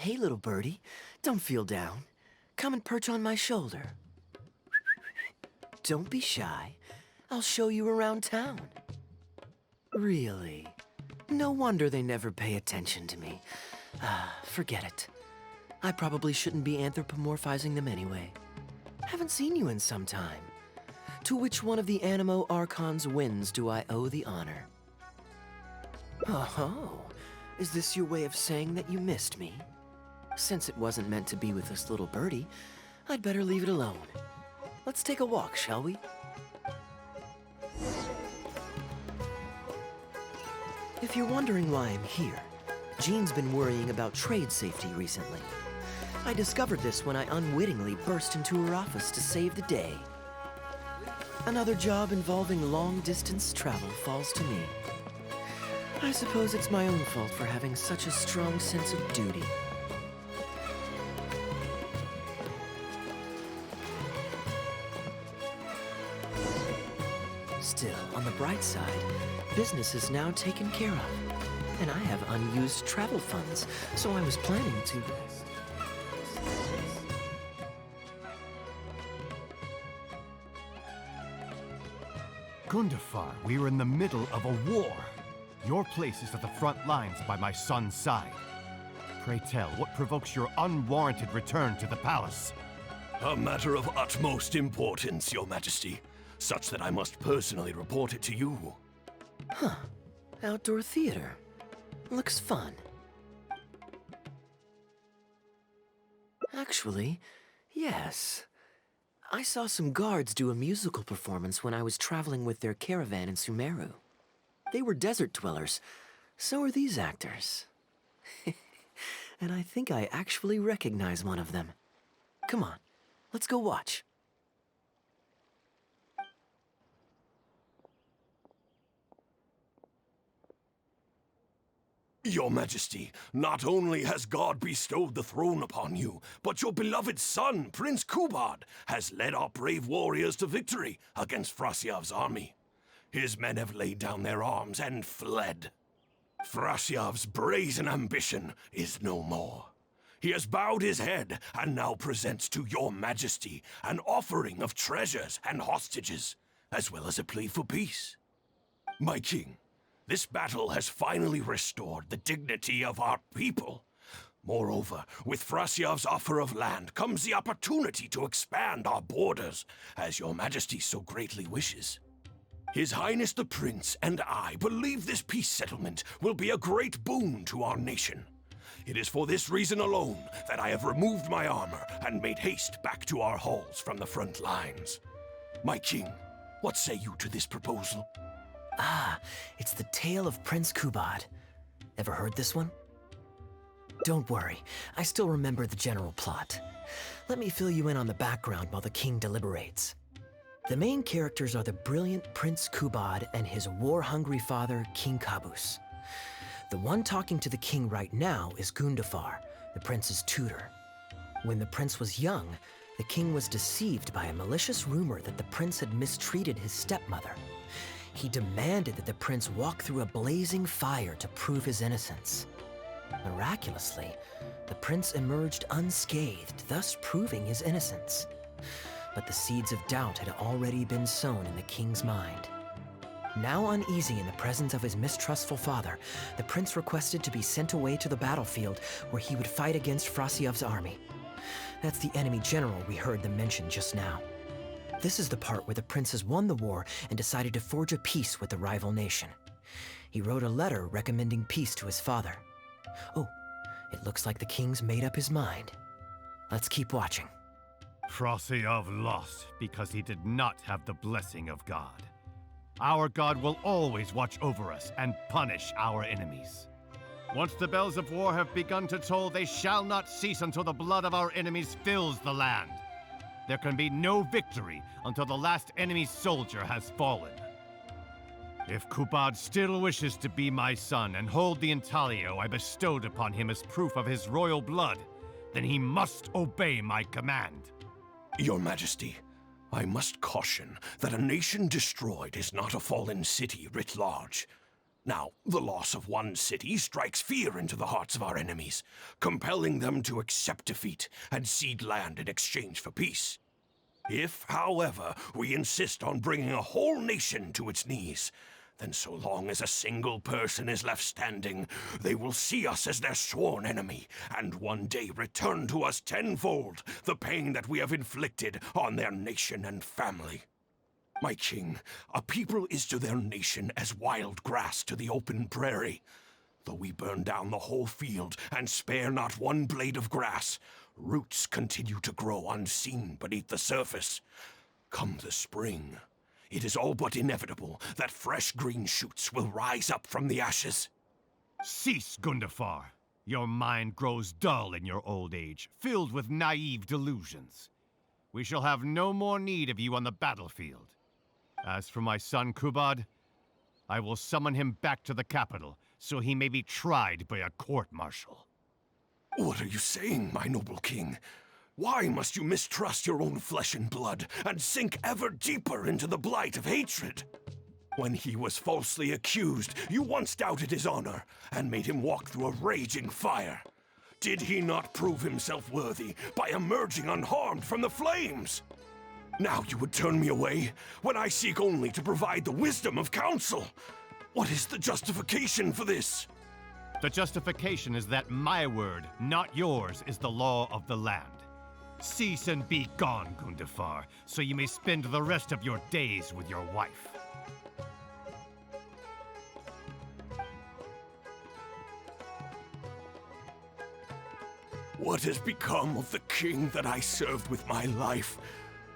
Hey, little birdie. Don't feel down. Come and perch on my shoulder. Don't be shy. I'll show you around town. Really? No wonder they never pay attention to me. Forget it. I probably shouldn't be anthropomorphizing them anyway. Haven't seen you in some time. To which one of the Animo Archon's winds do I owe the honor? Oh, is this your way of saying that you missed me? Since it wasn't meant to be with this little birdie, I'd better leave it alone. Let's take a walk, shall we? If you're wondering why I'm here, Jean's been worrying about trade safety recently. I discovered this when I unwittingly burst into her office to save the day. Another job involving long-distance travel falls to me. I suppose it's my own fault for having such a strong sense of duty. Still, on the bright side, business is now taken care of, and I have unused travel funds, so I was planning to... Gundafar, we are in the middle of a war. Your place is at the front lines by my son's side. Pray tell, what provokes your unwarranted return to the palace? A matter of utmost importance, Your Majesty, such that I must personally report it to you. Huh. Outdoor theater. Looks fun. Actually, yes. I saw some guards do a musical performance when I was traveling with their caravan in Sumeru. They were desert dwellers. So are these actors. And I think I actually recognize one of them. Come on, let's go watch. Your Majesty, not only has God bestowed the throne upon you, but your beloved son, Prince Kubad, has led our brave warriors to victory against Frasyav's army. His men have laid down their arms and fled. Frasyav's brazen ambition is no more. He has bowed his head and now presents to your Majesty an offering of treasures and hostages, as well as a plea for peace. My king, this battle has finally restored the dignity of our people. Moreover, with Frasyav's offer of land comes the opportunity to expand our borders, as your Majesty so greatly wishes. His Highness the Prince and I believe this peace settlement will be a great boon to our nation. It is for this reason alone that I have removed my armor and made haste back to our halls from the front lines. My king, what say you to this proposal? Ah, it's the tale of Prince Kubad. Ever heard this one? Don't worry, I still remember the general plot. Let me fill you in on the background while the king deliberates. The main characters are the brilliant Prince Kubad and his war-hungry father, King Kabus. The one talking to the king right now is Gundafar, the prince's tutor. When the prince was young, the king was deceived by a malicious rumor that the prince had mistreated his stepmother. He demanded that the prince walk through a blazing fire to prove his innocence. Miraculously, the prince emerged unscathed, thus proving his innocence. But the seeds of doubt had already been sown in the king's mind. Now uneasy in the presence of his mistrustful father, the prince requested to be sent away to the battlefield where he would fight against Frasyav's army. That's the enemy general we heard them mention just now. This is the part where the prince has won the war and decided to forge a peace with the rival nation. He wrote a letter recommending peace to his father. Oh, it looks like the king's made up his mind. Let's keep watching. Frasyav lost because he did not have the blessing of God. Our God will always watch over us and punish our enemies. Once the bells of war have begun to toll, they shall not cease until the blood of our enemies fills the land. There can be no victory until the last enemy soldier has fallen. If Kubad still wishes to be my son and hold the intaglio I bestowed upon him as proof of his royal blood, then he must obey my command. Your Majesty, I must caution that a nation destroyed is not a fallen city writ large. Now, the loss of one city strikes fear into the hearts of our enemies, compelling them to accept defeat and cede land in exchange for peace. If, however, we insist on bringing a whole nation to its knees, then so long as a single person is left standing, they will see us as their sworn enemy, and one day return to us tenfold the pain that we have inflicted on their nation and family. My king, a people is to their nation as wild grass to the open prairie. Though we burn down the whole field and spare not one blade of grass, roots continue to grow unseen beneath the surface. Come the spring, it is all but inevitable that fresh green shoots will rise up from the ashes. Cease, Gundafar. Your mind grows dull in your old age, filled with naive delusions. We shall have no more need of you on the battlefield. As for my son Kubad, I will summon him back to the capital, so he may be tried by a court-martial. What are you saying, my noble king? Why must you mistrust your own flesh and blood, and sink ever deeper into the blight of hatred? When he was falsely accused, you once doubted his honor, and made him walk through a raging fire. Did he not prove himself worthy by emerging unharmed from the flames? Now you would turn me away, when I seek only to provide the wisdom of counsel. What is the justification for this? The justification is that my word, not yours, is the law of the land. Cease and be gone, Gundafar, so you may spend the rest of your days with your wife. What has become of the king that I served with my life?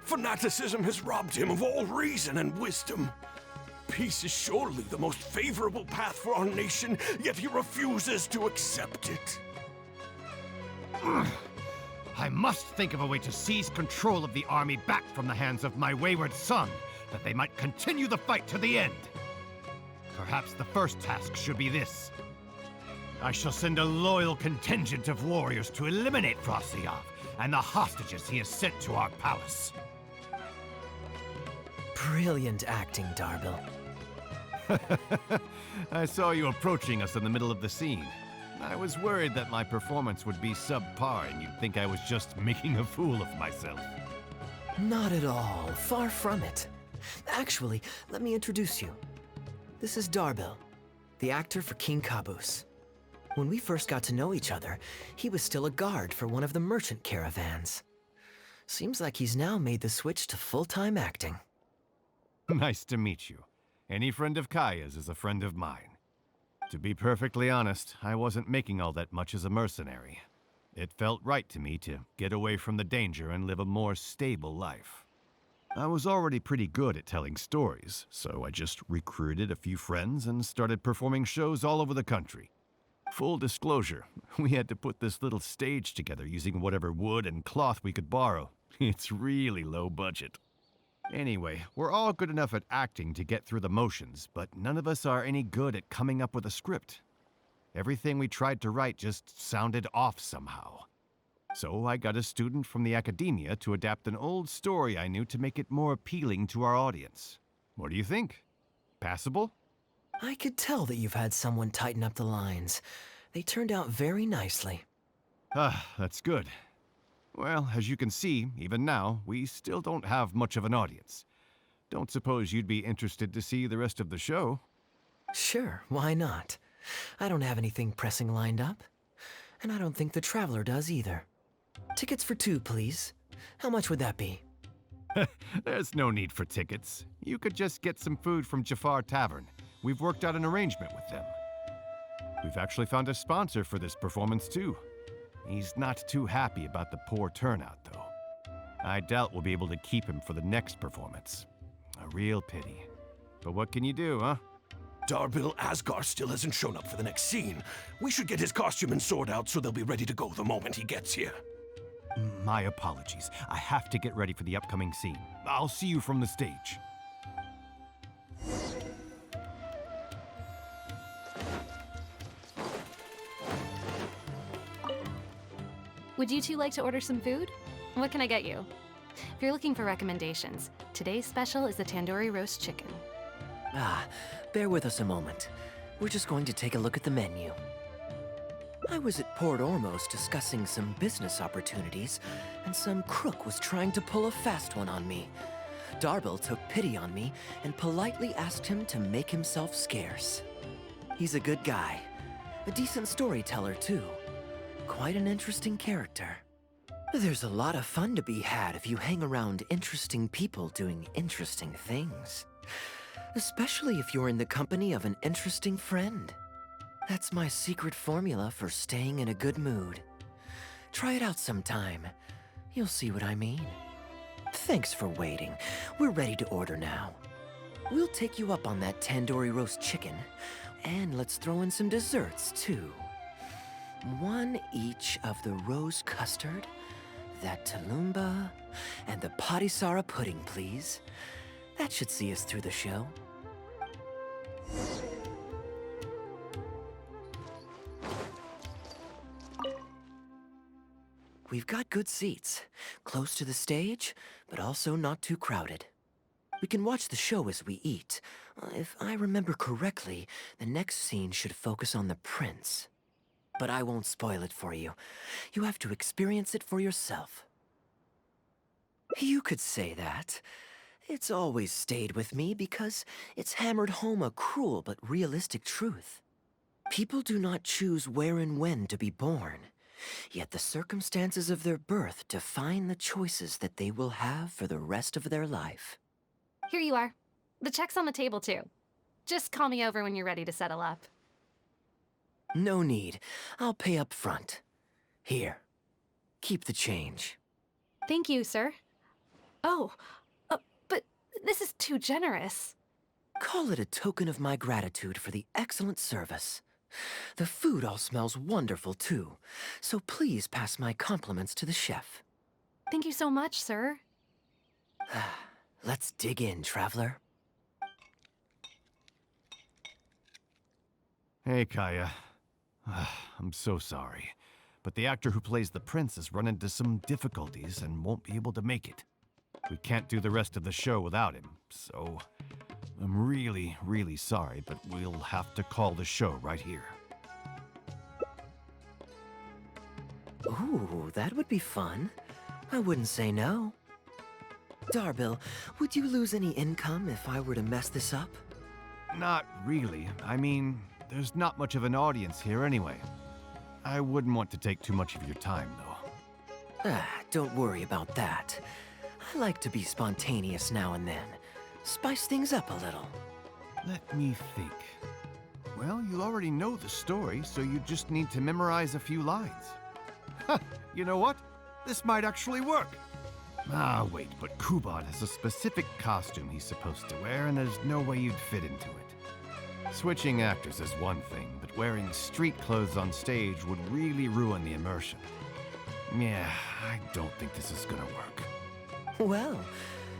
Fanaticism has robbed him of all reason and wisdom. Peace is surely the most favorable path for our nation, yet he refuses to accept it. I must think of a way to seize control of the army back from the hands of my wayward son, that they might continue the fight to the end. Perhaps the first task should be this. I shall send a loyal contingent of warriors to eliminate Frosyav and the hostages he has sent to our palace. Brilliant acting, Darbil. I saw you approaching us in the middle of the scene. I was worried that my performance would be subpar and you'd think I was just making a fool of myself. Not at all. Far from it. Actually, let me introduce you. This is Darbil, the actor for King Caboose. When we first got to know each other, he was still a guard for one of the merchant caravans. Seems like he's now made the switch to full-time acting. Nice to meet you. Any friend of Kaeya's is a friend of mine. To be perfectly honest, I wasn't making all that much as a mercenary. It felt right to me to get away from the danger and live a more stable life. I was already pretty good at telling stories, so I just recruited a few friends and started performing shows all over the country. Full disclosure, we had to put this little stage together using whatever wood and cloth we could borrow. It's really low budget. Anyway, we're all good enough at acting to get through the motions, but none of us are any good at coming up with a script. Everything we tried to write just sounded off somehow. So I got a student from the academia to adapt an old story I knew to make it more appealing to our audience. What do you think? Passable? I could tell that you've had someone tighten up the lines. They turned out very nicely. That's good. Well, as you can see, even now, we still don't have much of an audience. Don't suppose you'd be interested to see the rest of the show? Sure, why not? I don't have anything pressing lined up. And I don't think the Traveler does either. Tickets for 2, please. How much would that be? There's no need for tickets. You could just get some food from Jafar Tavern. We've worked out an arrangement with them. We've actually found a sponsor for this performance, too. He's not too happy about the poor turnout, though. I doubt we'll be able to keep him for the next performance. A real pity. But what can you do, huh? Darbil Asgar still hasn't shown up for the next scene. We should get his costume and sword out so they'll be ready to go the moment he gets here. My apologies. I have to get ready for the upcoming scene. I'll see you from the stage. Would you two like to order some food? What can I get you? If you're looking for recommendations, today's special is the tandoori roast chicken. Bear with us a moment. we're just going to take a look at the menu. I was at Port Ormos discussing some business opportunities, and some crook was trying to pull a fast one on me. Darbil took pity on me and politely asked him to make himself scarce. He's a good guy, a decent storyteller too. Quite an interesting character. There's a lot of fun to be had if you hang around interesting people doing interesting things. Especially if you're in the company of an interesting friend. That's my secret formula for staying in a good mood. Try it out sometime. You'll see what I mean. Thanks for waiting. We're ready to order now. We'll take you up on that tandoori roast chicken. And let's throw in some desserts, too. One each of the rose custard, that talumba, and the patisara pudding, please. That should see us through the show. We've got good seats, close to the stage, but also not too crowded. We can watch the show as we eat. If I remember correctly, the next scene should focus on the prince. But I won't spoil it for you. You have to experience it for yourself. You could say that. It's always stayed with me because it's hammered home a cruel but realistic truth. People do not choose where and when to be born. Yet the circumstances of their birth define the choices that they will have for the rest of their life. Here you are. The check's on the table, too. Just call me over when you're ready to settle up. No need. I'll pay up front. Here. Keep the change. Thank you, sir. Oh, but this is too generous. Call it a token of my gratitude for the excellent service. The food all smells wonderful, too, so please pass my compliments to the chef. Thank you so much, sir. Let's dig in, traveler. Hey, Kaeya. I'm so sorry, but the actor who plays the prince has run into some difficulties and won't be able to make it. We can't do the rest of the show without him, so I'm really, really sorry, but we'll have to call the show right here. Ooh, that would be fun. I wouldn't say no. Darbil, would you lose any income if I were to mess this up? Not really. I mean, there's not much of an audience here anyway. I wouldn't want to take too much of your time, though. Don't worry about that. I like to be spontaneous now and then. Spice things up a little. Let me think. Well, you already know the story, so you just need to memorize a few lines. You know what? This might actually work. Ah, wait, but Kubad has a specific costume he's supposed to wear, and there's no way you'd fit into it. Switching actors is one thing, but wearing street clothes on stage would really ruin the immersion. Yeah, I don't think this is gonna work. Well,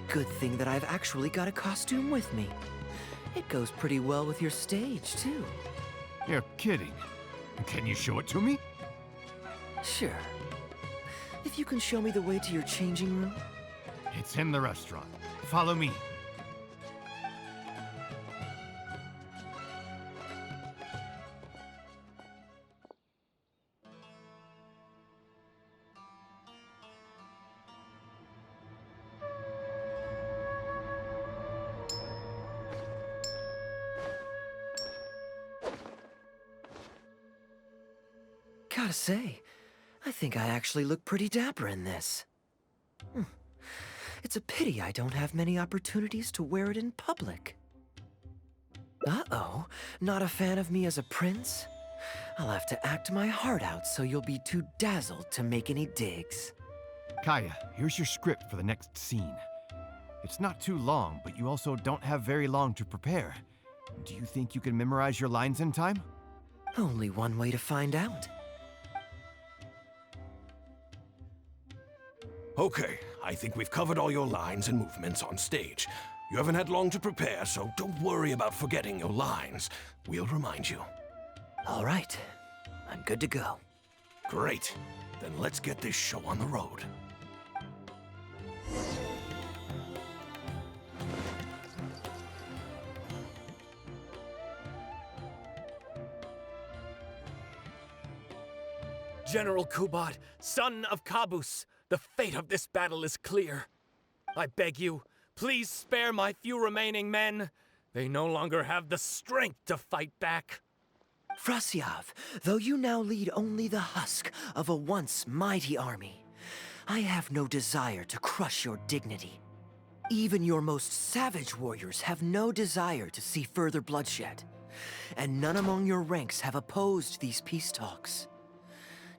good thing that I've actually got a costume with me. It goes pretty well with your stage, too. You're kidding. Can you show it to me? Sure. If you can show me the way to your changing room. It's in the restaurant. Follow me. Gotta say, I think I actually look pretty dapper in this. It's a pity I don't have many opportunities to wear it in public. Uh-oh, not a fan of me as a prince? I'll have to act my heart out so you'll be too dazzled to make any digs. Kaeya, here's your script for the next scene. It's not too long, but you also don't have very long to prepare. Do you think you can memorize your lines in time? Only one way to find out. Okay, I think we've covered all your lines and movements on stage. You haven't had long to prepare, so don't worry about forgetting your lines. We'll remind you. All right, I'm good to go. Great. Then let's get this show on the road. General Kubad, son of Kabus, the fate of this battle is clear. I beg you, please spare my few remaining men. They no longer have the strength to fight back. Frasyav, though you now lead only the husk of a once mighty army, I have no desire to crush your dignity. Even your most savage warriors have no desire to see further bloodshed, and none among your ranks have opposed these peace talks.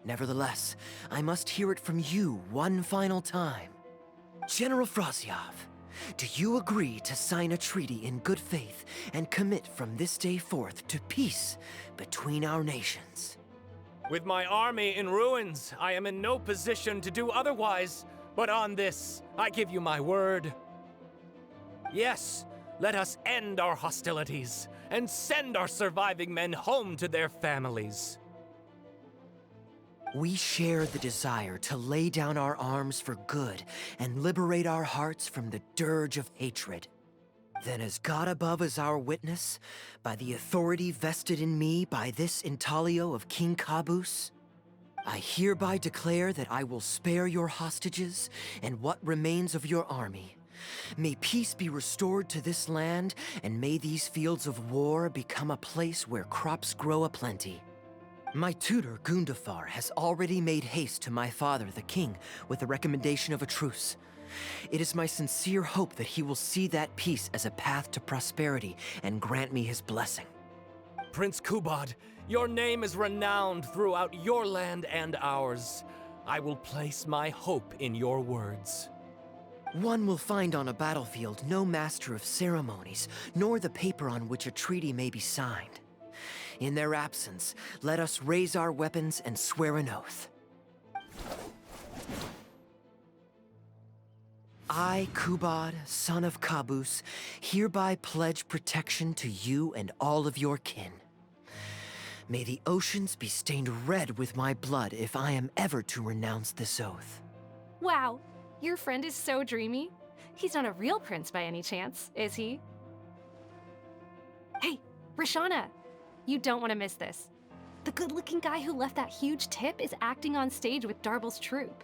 Nevertheless, I must hear it from you one final time. General Frasyav, do you agree to sign a treaty in good faith and commit from this day forth to peace between our nations? With my army in ruins, I am in no position to do otherwise, but on this, I give you my word. Yes, let us end our hostilities and send our surviving men home to their families. We share the desire to lay down our arms for good and liberate our hearts from the dirge of hatred. Then as God above is our witness, by the authority vested in me by this intaglio of King Kabus, I hereby declare that I will spare your hostages and what remains of your army. May peace be restored to this land, and may these fields of war become a place where crops grow aplenty. My tutor, Gundafar, has already made haste to my father, the king, with the recommendation of a truce. It is my sincere hope that he will see that peace as a path to prosperity and grant me his blessing. Prince Kubad, your name is renowned throughout your land and ours. I will place my hope in your words. One will find on a battlefield no master of ceremonies, nor the paper on which a treaty may be signed. In their absence, let us raise our weapons and swear an oath. I, Kubad, son of Kabus, hereby pledge protection to you and all of your kin. May the oceans be stained red with my blood if I am ever to renounce this oath. Wow, your friend is so dreamy. He's not a real prince by any chance, is he? Hey, Rishana, you don't want to miss this. The good-looking guy who left that huge tip is acting on stage with Darbel's troupe.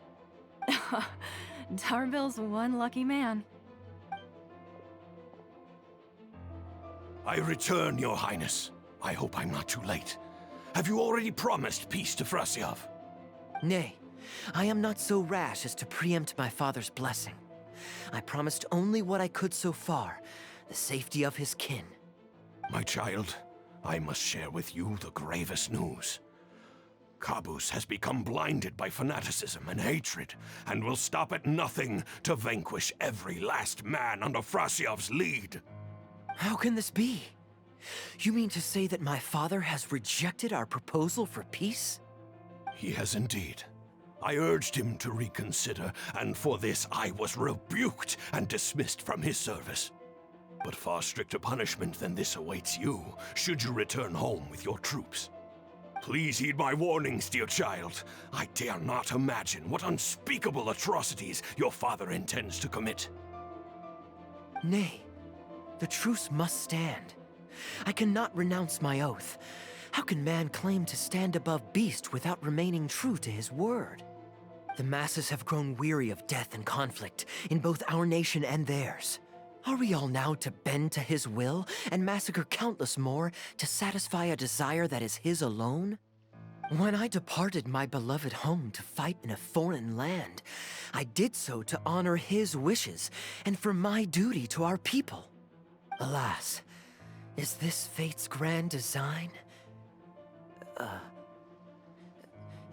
Darbel's one lucky man. I return, Your Highness. I hope I'm not too late. Have you already promised peace to Frasyav? Nay, I am not so rash as to preempt my father's blessing. I promised only what I could so far, the safety of his kin. My child, I must share with you the gravest news. Kabus has become blinded by fanaticism and hatred, and will stop at nothing to vanquish every last man under Frasyav's lead. How can this be? You mean to say that my father has rejected our proposal for peace? He has indeed. I urged him to reconsider, and for this I was rebuked and dismissed from his service. But far stricter punishment than this awaits you, should you return home with your troops. Please heed my warnings, dear child. I dare not imagine what unspeakable atrocities your father intends to commit. Nay, the truce must stand. I cannot renounce my oath. How can man claim to stand above beast without remaining true to his word? The masses have grown weary of death and conflict in both our nation and theirs. Are we all now to bend to his will and massacre countless more to satisfy a desire that is his alone? When I departed my beloved home to fight in a foreign land, I did so to honor his wishes and for my duty to our people. Alas, is this fate's grand design?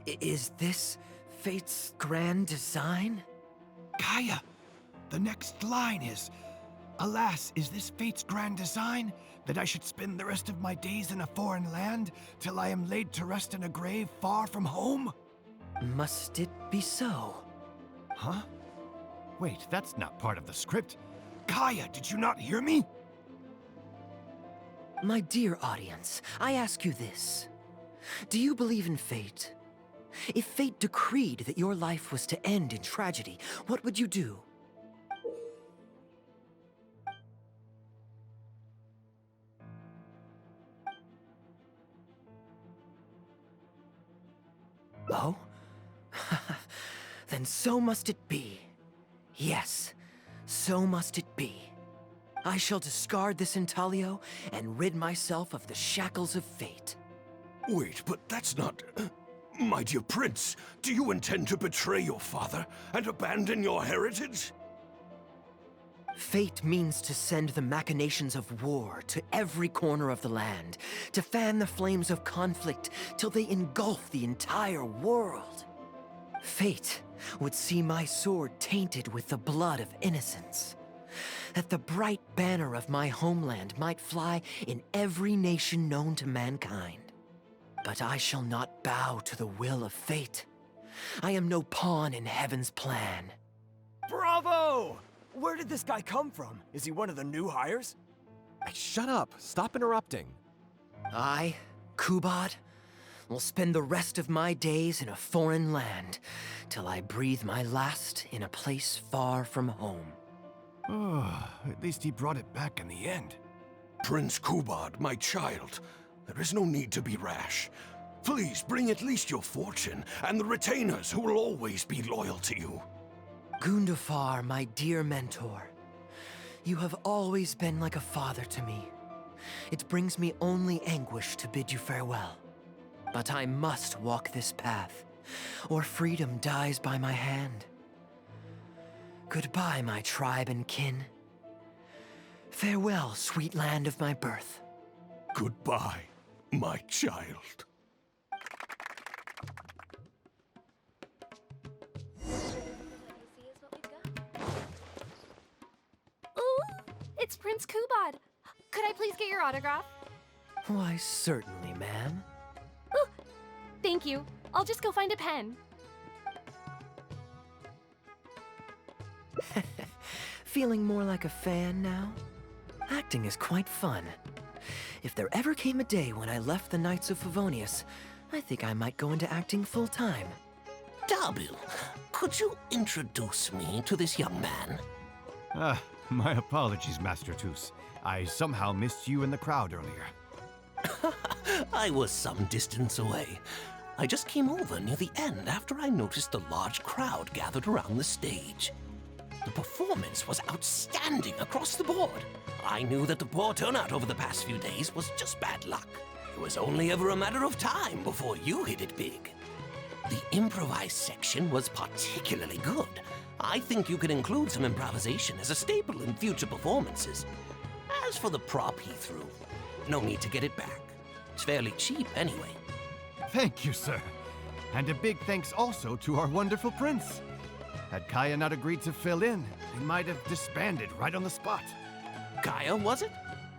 Is this fate's grand design? Kaeya, the next line is, "Alas, is this fate's grand design, that I should spend the rest of my days in a foreign land, till I am laid to rest in a grave far from home?" Must it be so? Huh? Wait, that's not part of the script. Kaeya, did you not hear me? My dear audience, I ask you this. Do you believe in fate? If fate decreed that your life was to end in tragedy, what would you do? Oh? Then so must it be. Yes, so must it be. I shall discard this intaglio and rid myself of the shackles of fate. Wait, but that's not... My dear prince, do you intend to betray your father and abandon your heritage? Fate means to send the machinations of war to every corner of the land, to fan the flames of conflict till they engulf the entire world. Fate would see my sword tainted with the blood of innocence, that the bright banner of my homeland might fly in every nation known to mankind. But I shall not bow to the will of fate. I am no pawn in heaven's plan. Bravo! Where did this guy come from? Is he one of the new hires? Hey, shut up! Stop interrupting. I, Kubad, will spend the rest of my days in a foreign land, till I breathe my last in a place far from home. Oh, at least he brought it back in the end. Prince Kubad, my child, there is no need to be rash. Please bring at least your fortune and the retainers who will always be loyal to you. Gundafar, my dear mentor, you have always been like a father to me. It brings me only anguish to bid you farewell. But I must walk this path, or freedom dies by my hand. Goodbye, my tribe and kin. Farewell, sweet land of my birth. Goodbye, my child. Ooh, it's Prince Kubad. Could I please get your autograph? Why, certainly, ma'am. Ooh, thank you. I'll just go find a pen. Feeling more like a fan now? Acting is quite fun. If there ever came a day when I left the Knights of Favonius, I think I might go into acting full-time. Darbil, could you introduce me to this young man? My apologies, Master Toos. I somehow missed you in the crowd earlier. I was some distance away. I just came over near the end after I noticed a large crowd gathered around the stage. The performance was outstanding across the board. I knew that the poor turnout over the past few days was just bad luck. It was only ever a matter of time before you hit it big. The improvised section was particularly good. I think you could include some improvisation as a staple in future performances. As for the prop he threw, no need to get it back. It's fairly cheap anyway. Thank you, sir. And a big thanks also to our wonderful prince. Had Kaeya not agreed to fill in, he might have disbanded right on the spot. Kaeya, was it?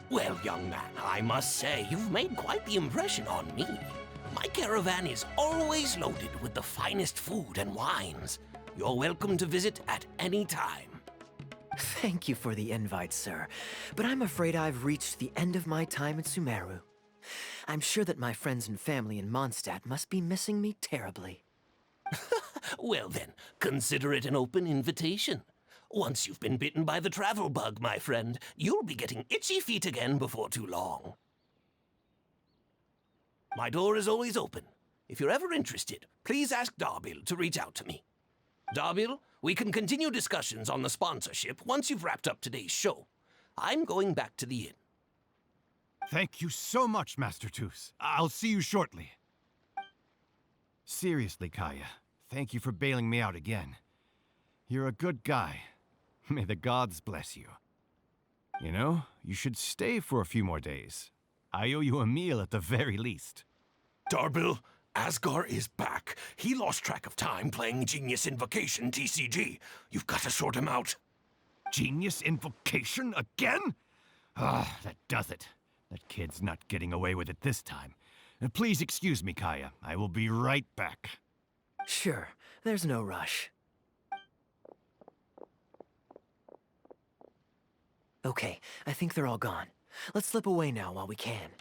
Well, young man, I must say you've made quite the impression on me. My caravan is always loaded with the finest food and wines. You're welcome to visit at any time. Thank you for the invite, sir, but I'm afraid I've reached the end of my time at Sumeru. I'm sure that my friends and family in Mondstadt must be missing me terribly. Well then, consider it an open invitation. Once you've been bitten by the travel bug, my friend, you'll be getting itchy feet again before too long. My door is always open. If you're ever interested, please ask Darbil to reach out to me. Darbil, we can continue discussions on the sponsorship once you've wrapped up today's show. I'm going back to the inn. Thank you so much, Master Toos. I'll see you shortly. Seriously, Kaeya, thank you for bailing me out again. You're a good guy. May the gods bless you. You know, you should stay for a few more days. I owe you a meal at the very least. Darbil, Asgar is back. He lost track of time playing Genius Invocation TCG. You've got to sort him out. Genius Invocation again? Ah, that does it. That kid's not getting away with it this time. Please excuse me, Kaeya. I will be right back. Sure, there's no rush. Okay, I think they're all gone. Let's slip away now while we can.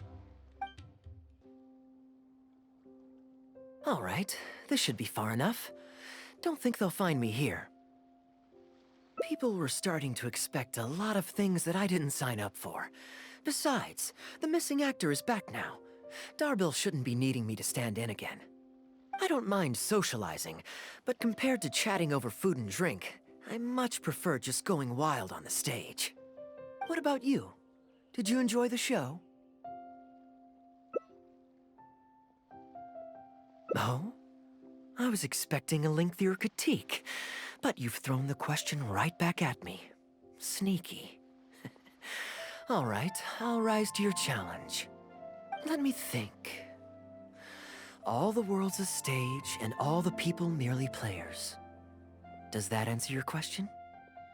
All right, this should be far enough. Don't think they'll find me here. People were starting to expect a lot of things that I didn't sign up for. Besides, the missing actor is back now. Darbil shouldn't be needing me to stand in again. I don't mind socializing, but compared to chatting over food and drink, I much prefer just going wild on the stage. What about you? Did you enjoy the show? Oh? I was expecting a lengthier critique, but you've thrown the question right back at me. Sneaky. All right, I'll rise to your challenge. Let me think. All the world's a stage, and all the people merely players. Does that answer your question?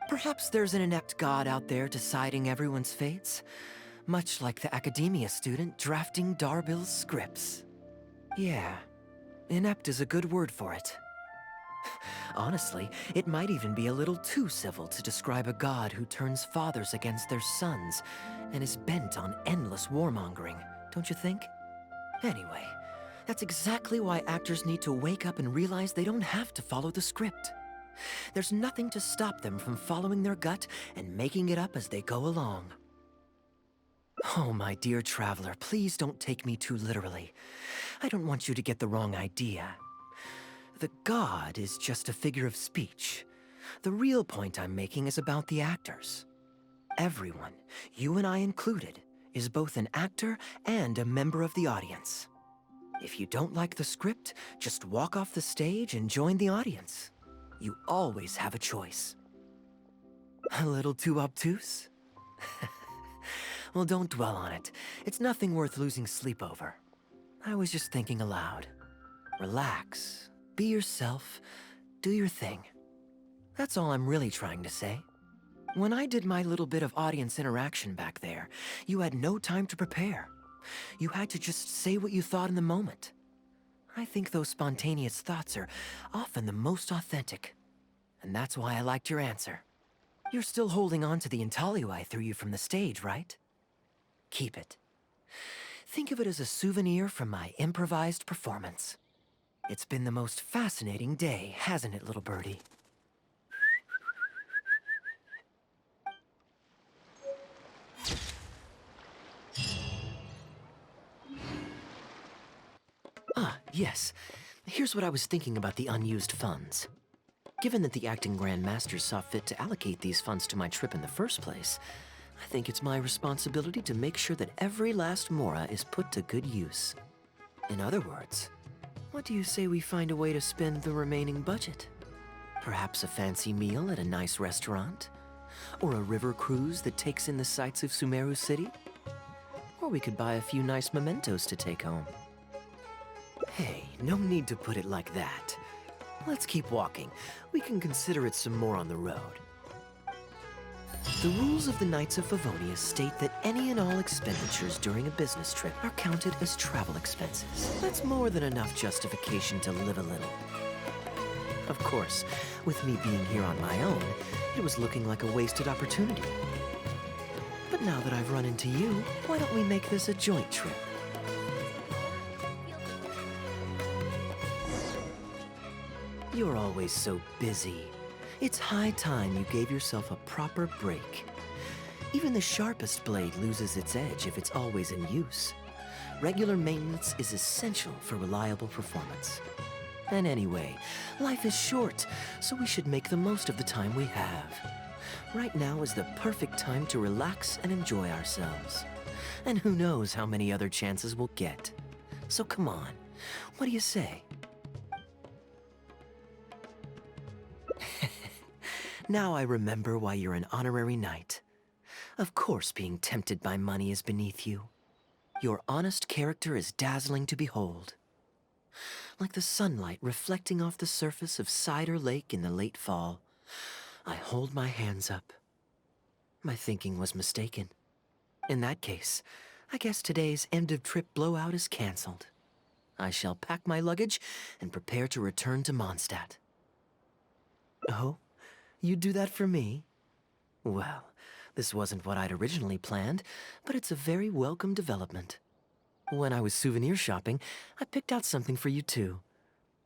Perhaps there's an inept god out there deciding everyone's fates, much like the academia student drafting Darbill's scripts. Yeah, inept is a good word for it. Honestly, it might even be a little too civil to describe a god who turns fathers against their sons and is bent on endless warmongering, don't you think? Anyway, that's exactly why actors need to wake up and realize they don't have to follow the script. There's nothing to stop them from following their gut and making it up as they go along. Oh, my dear traveler, please don't take me too literally. I don't want you to get the wrong idea. The god is just a figure of speech. The real point I'm making is about the actors. Everyone, you and I included, is both an actor and a member of the audience. If you don't like the script, just walk off the stage and join the audience. You always have a choice. A little too obtuse? Well, don't dwell on it. It's nothing worth losing sleep over. I was just thinking aloud. Relax, be yourself, do your thing. That's all I'm really trying to say. When I did my little bit of audience interaction back there, you had no time to prepare. You had to just say what you thought in the moment. I think those spontaneous thoughts are often the most authentic. And that's why I liked your answer. You're still holding on to the intaglio I threw you from the stage, right? Keep it. Think of it as a souvenir from my improvised performance. It's been the most fascinating day, hasn't it, little birdie? Ah, yes. Here's what I was thinking about the unused funds. Given that the acting Grand Masters saw fit to allocate these funds to my trip in the first place, I think it's my responsibility to make sure that every last mora is put to good use. In other words, what do you say we find a way to spend the remaining budget? Perhaps a fancy meal at a nice restaurant? Or a river cruise that takes in the sights of Sumeru City? Or we could buy a few nice mementos to take home. Hey, no need to put it like that. Let's keep walking. We can consider it some more on the road. The rules of the Knights of Favonius state that any and all expenditures during a business trip are counted as travel expenses. That's more than enough justification to live a little. Of course, with me being here on my own, it was looking like a wasted opportunity. But now that I've run into you, why don't we make this a joint trip? You're always so busy. It's high time you gave yourself a proper break. Even the sharpest blade loses its edge if it's always in use. Regular maintenance is essential for reliable performance. And anyway, life is short, so we should make the most of the time we have. Right now is the perfect time to relax and enjoy ourselves. And who knows how many other chances we'll get. So come on, what do you say? Now I remember why you're an honorary knight. Of course being tempted by money is beneath you. Your honest character is dazzling to behold. Like the sunlight reflecting off the surface of Cider Lake in the late fall, I hold my hands up. My thinking was mistaken. In that case, I guess today's end-of-trip blowout is cancelled. I shall pack my luggage and prepare to return to Mondstadt. Oh? You'd do that for me? Well, this wasn't what I'd originally planned, but it's a very welcome development. When I was souvenir shopping, I picked out something for you too.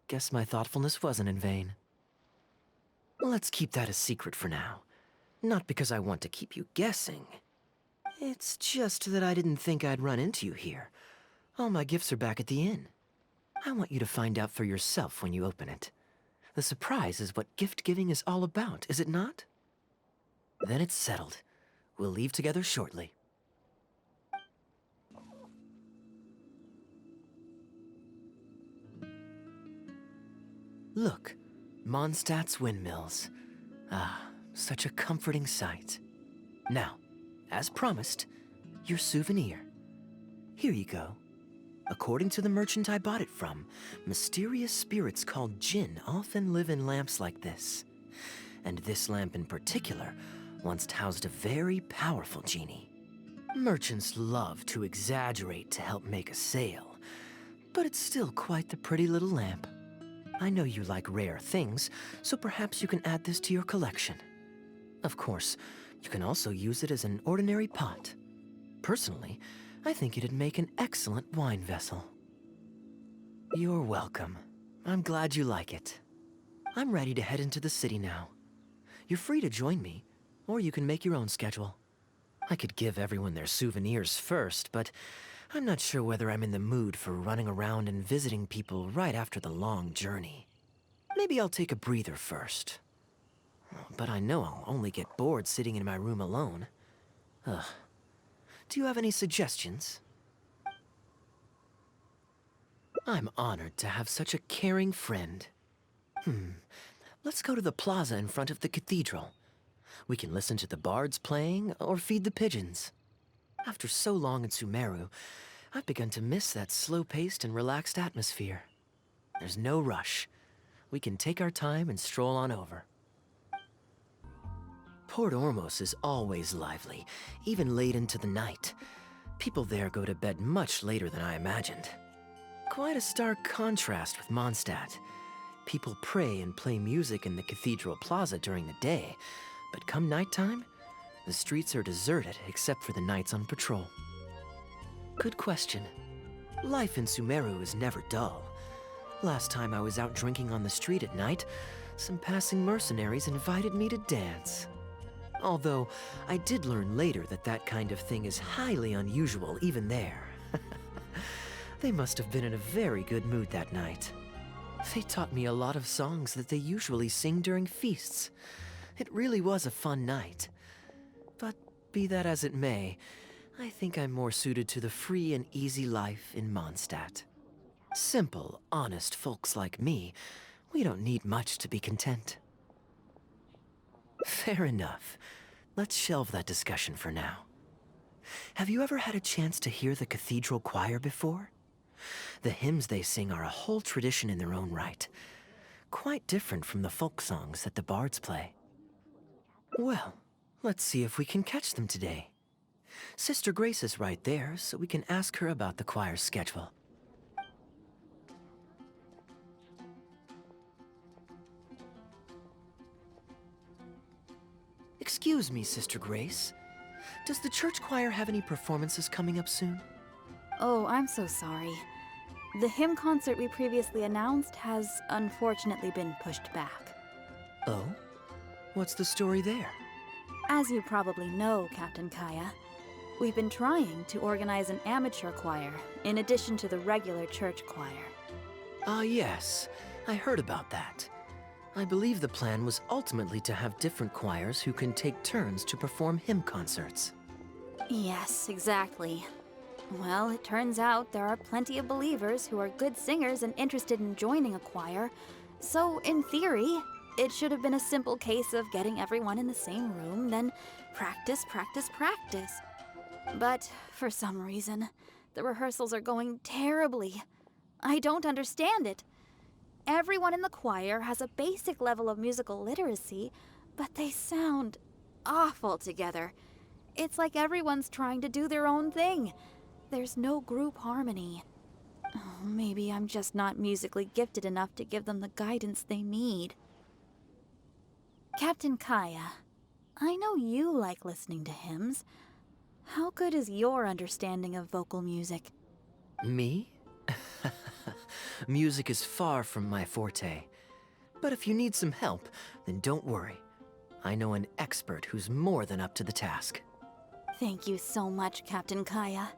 Guess my thoughtfulness wasn't in vain. Let's keep that a secret for now. Not because I want to keep you guessing. It's just that I didn't think I'd run into you here. All my gifts are back at the inn. I want you to find out for yourself when you open it. The surprise is what gift giving is all about, is it not? Then it's settled. We'll leave together shortly. Look, Mondstadt's windmills. Ah, such a comforting sight. Now, as promised, your souvenir. Here you go. According to the merchant I bought it from, mysterious spirits called Jinn often live in lamps like this. And this lamp in particular once housed a very powerful genie. Merchants love to exaggerate to help make a sale, but it's still quite the pretty little lamp. I know you like rare things, so perhaps you can add this to your collection. Of course, you can also use it as an ordinary pot. Personally, I think it'd make an excellent wine vessel. You're welcome. I'm glad you like it. I'm ready to head into the city now. You're free to join me, or you can make your own schedule. I could give everyone their souvenirs first, but I'm not sure whether I'm in the mood for running around and visiting people right after the long journey. Maybe I'll take a breather first. But I know I'll only get bored sitting in my room alone. Ugh. Do you have any suggestions? I'm honored to have such a caring friend. Let's go to the plaza in front of the cathedral. We can listen to the bards playing or feed the pigeons. After so long in Sumeru, I've begun to miss that slow-paced and relaxed atmosphere. There's no rush. We can take our time and stroll on over. Port Ormos is always lively, even late into the night. People there go to bed much later than I imagined. Quite a stark contrast with Mondstadt. People pray and play music in the cathedral plaza during the day, but come nighttime, the streets are deserted except for the knights on patrol. Good question. Life in Sumeru is never dull. Last time I was out drinking on the street at night, some passing mercenaries invited me to dance. Although, I did learn later that that kind of thing is highly unusual even there. They must have been in a very good mood that night. They taught me a lot of songs that they usually sing during feasts. It really was a fun night. But be that as it may, I think I'm more suited to the free and easy life in Mondstadt. Simple, honest folks like me, we don't need much to be content. Fair enough. Let's shelve that discussion for now. Have you ever had a chance to hear the cathedral choir before? The hymns they sing are a whole tradition in their own right. Quite different from the folk songs that the bards play. Well, let's see if we can catch them today. Sister Grace is right there, so we can ask her about the choir's schedule. Excuse me, Sister Grace. Does the church choir have any performances coming up soon? Oh, I'm so sorry. The hymn concert we previously announced has unfortunately been pushed back. Oh? What's the story there? As you probably know, Captain Kaeya, we've been trying to organize an amateur choir in addition to the regular church choir. Ah, yes. I heard about that. I believe the plan was ultimately to have different choirs who can take turns to perform hymn concerts. Yes, exactly. Well, it turns out there are plenty of believers who are good singers and interested in joining a choir, so in theory, it should have been a simple case of getting everyone in the same room, then practice, practice, practice. But for some reason, the rehearsals are going terribly. I don't understand it. Everyone in the choir has a basic level of musical literacy, but they sound awful together. It's like everyone's trying to do their own thing. There's no group harmony. Oh, maybe I'm just not musically gifted enough to give them the guidance they need. Captain Kaeya, I know you like listening to hymns. How good is your understanding of vocal music? Me? Music is far from my forte. But if you need some help, then don't worry. I know an expert who's more than up to the task. Thank you so much, Captain Kaeya.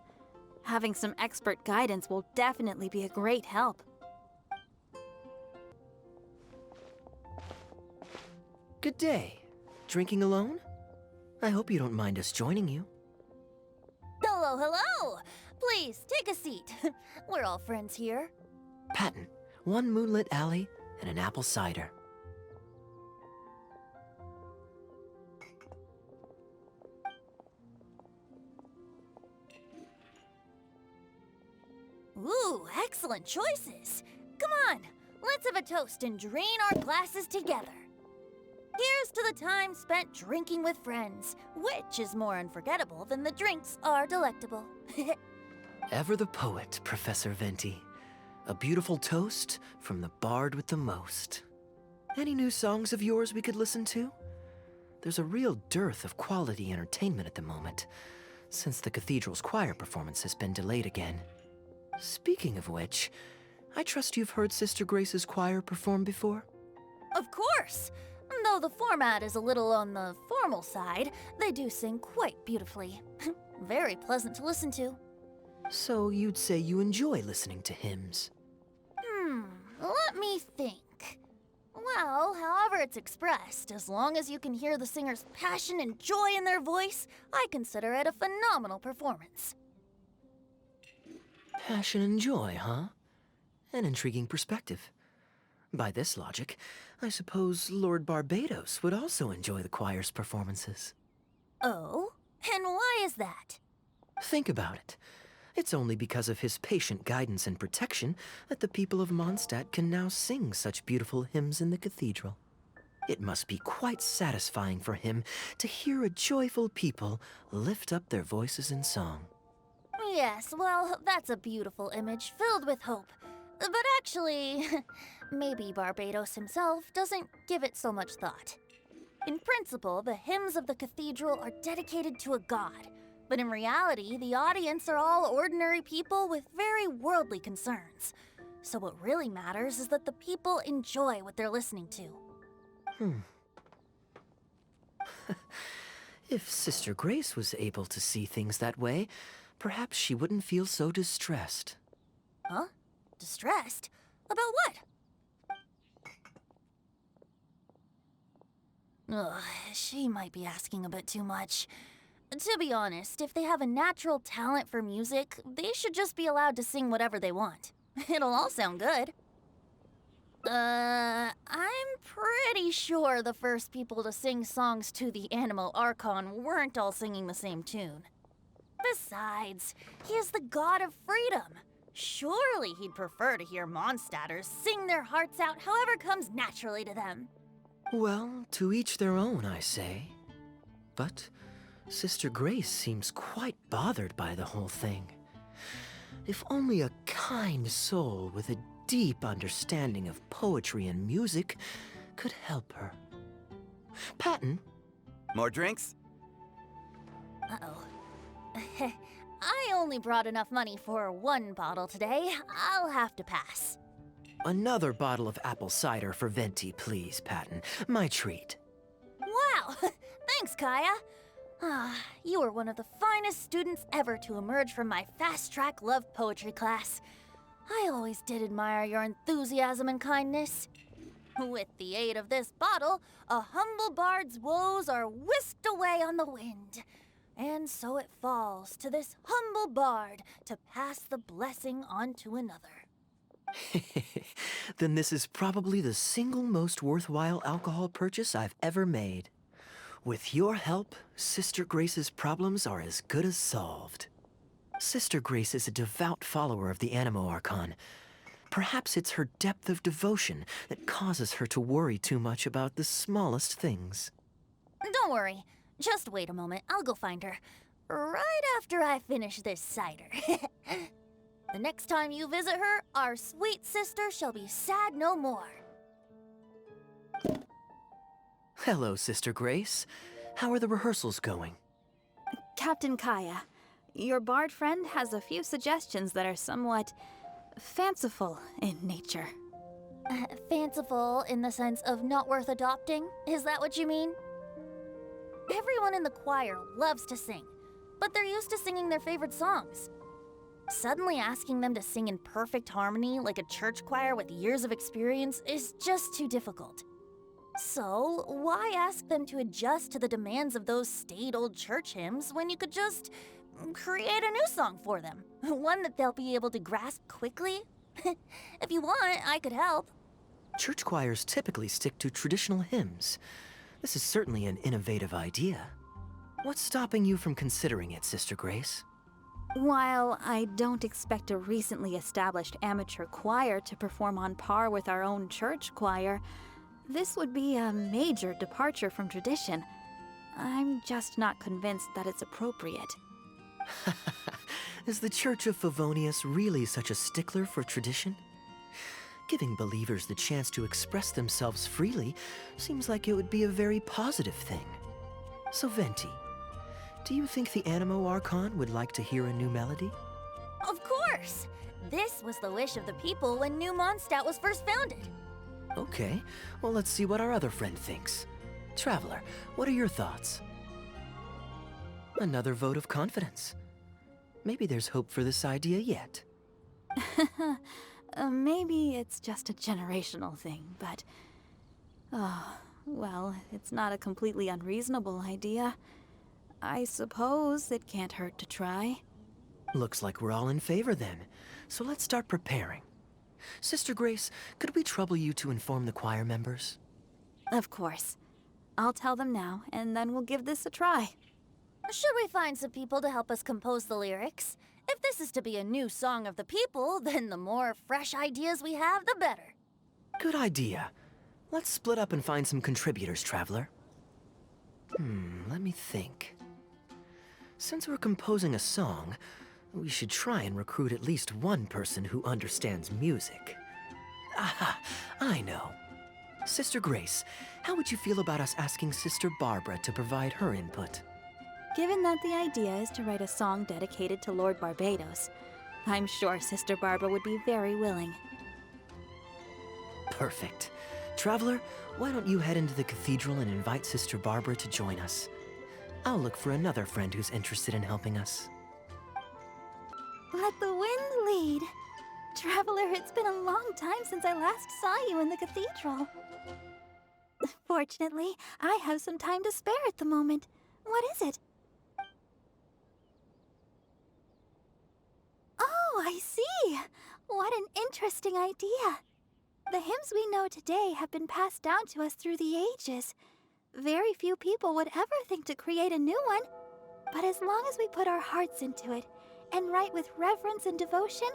Having some expert guidance will definitely be a great help. Good day. Drinking alone? I hope you don't mind us joining you. Hello, hello! Please, take a seat. We're all friends here. Patton, 1 moonlit alley and an apple cider. Ooh, excellent choices. Come on, let's have a toast and drain our glasses together. Here's to the time spent drinking with friends, which is more unforgettable than the drinks are delectable. Ever the poet, Professor Venti. A beautiful toast from the bard with the most. Any new songs of yours we could listen to? There's a real dearth of quality entertainment at the moment, since the cathedral's choir performance has been delayed again. Speaking of which, I trust you've heard Sister Grace's choir perform before? Of course! Though the format is a little on the formal side, they do sing quite beautifully. Very pleasant to listen to. So you'd say you enjoy listening to hymns? Let me think. Well, however it's expressed, as long as you can hear the singer's passion and joy in their voice, I consider it a phenomenal performance. Passion and joy, huh? An intriguing perspective. By this logic, I suppose Lord Barbados would also enjoy the choir's performances. Oh? And why is that? Think about it. It's only because of his patient guidance and protection that the people of Mondstadt can now sing such beautiful hymns in the cathedral. It must be quite satisfying for him to hear a joyful people lift up their voices in song. Yes, well, that's a beautiful image filled with hope. But actually, maybe Barbados himself doesn't give it so much thought. In principle, the hymns of the cathedral are dedicated to a god. But in reality, the audience are all ordinary people with very worldly concerns. So what really matters is that the people enjoy what they're listening to. If Sister Grace was able to see things that way, perhaps she wouldn't feel so distressed. Huh? Distressed? About what? Ugh, she might be asking a bit too much. To be honest, if they have a natural talent for music, they should just be allowed to sing whatever they want. It'll all sound good. I'm pretty sure the first people to sing songs to the Animo Archon weren't all singing the same tune. Besides, he is the god of freedom. Surely he'd prefer to hear Mondstadters sing their hearts out however comes naturally to them. Well, to each their own, I say. But Sister Grace seems quite bothered by the whole thing. If only a kind soul with a deep understanding of poetry and music could help her. Patton? More drinks? Uh-oh. I only brought enough money for 1 bottle today. I'll have to pass. Another bottle of apple cider for Venti, please, Patton. My treat. Wow! Thanks, Kaeya. You are one of the finest students ever to emerge from my fast-track love poetry class. I always did admire your enthusiasm and kindness. With the aid of this bottle, a humble bard's woes are whisked away on the wind. And so it falls to this humble bard to pass the blessing on to another. Then this is probably the single most worthwhile alcohol purchase I've ever made. With your help, Sister Grace's problems are as good as solved. Sister Grace is a devout follower of the Animo Archon. Perhaps it's her depth of devotion that causes her to worry too much about the smallest things. Don't worry. Just wait a moment. I'll go find her. Right after I finish this cider. The next time you visit her, our sweet sister shall be sad no more. Hello, Sister Grace. How are the rehearsals going? Captain Kaeya, your bard friend has a few suggestions that are somewhat fanciful in nature. Fanciful in the sense of not worth adopting? Is that what you mean? Everyone in the choir loves to sing, but they're used to singing their favorite songs. Suddenly asking them to sing in perfect harmony like a church choir with years of experience is just too difficult. So, why ask them to adjust to the demands of those staid old church hymns when you could just create a new song for them? One that they'll be able to grasp quickly? If you want, I could help. Church choirs typically stick to traditional hymns. This is certainly an innovative idea. What's stopping you from considering it, Sister Grace? While I don't expect a recently established amateur choir to perform on par with our own church choir, this would be a major departure from tradition. I'm just not convinced that it's appropriate. Is the Church of Favonius really such a stickler for tradition? Giving believers the chance to express themselves freely seems like it would be a very positive thing. So Venti, do you think the Animo Archon would like to hear a new melody? Of course! This was the wish of the people when New Mondstadt was first founded. Okay, well let's see what our other friend thinks. Traveler, what are your thoughts? Another vote of confidence. Maybe there's hope for this idea yet. Maybe it's just a generational thing, but... Oh, well, it's not a completely unreasonable idea. I suppose it can't hurt to try. Looks like we're all in favor then, so let's start preparing. Sister Grace, could we trouble you to inform the choir members? Of course. I'll tell them now, and then we'll give this a try. Should we find some people to help us compose the lyrics? If this is to be a new song of the people, then the more fresh ideas we have, the better. Good idea. Let's split up and find some contributors, Traveler. Let me think. Since we're composing a song, we should try and recruit at least one person who understands music. Aha, I know. Sister Grace, how would you feel about us asking Sister Barbara to provide her input? Given that the idea is to write a song dedicated to Lord Barbados, I'm sure Sister Barbara would be very willing. Perfect. Traveler, why don't you head into the cathedral and invite Sister Barbara to join us? I'll look for another friend who's interested in helping us. Let the wind lead. Traveler, it's been a long time since I last saw you in the cathedral. Fortunately, I have some time to spare at the moment. What is it? Oh, I see. What an interesting idea. The hymns we know today have been passed down to us through the ages. Very few people would ever think to create a new one. But as long as we put our hearts into it and write with reverence and devotion,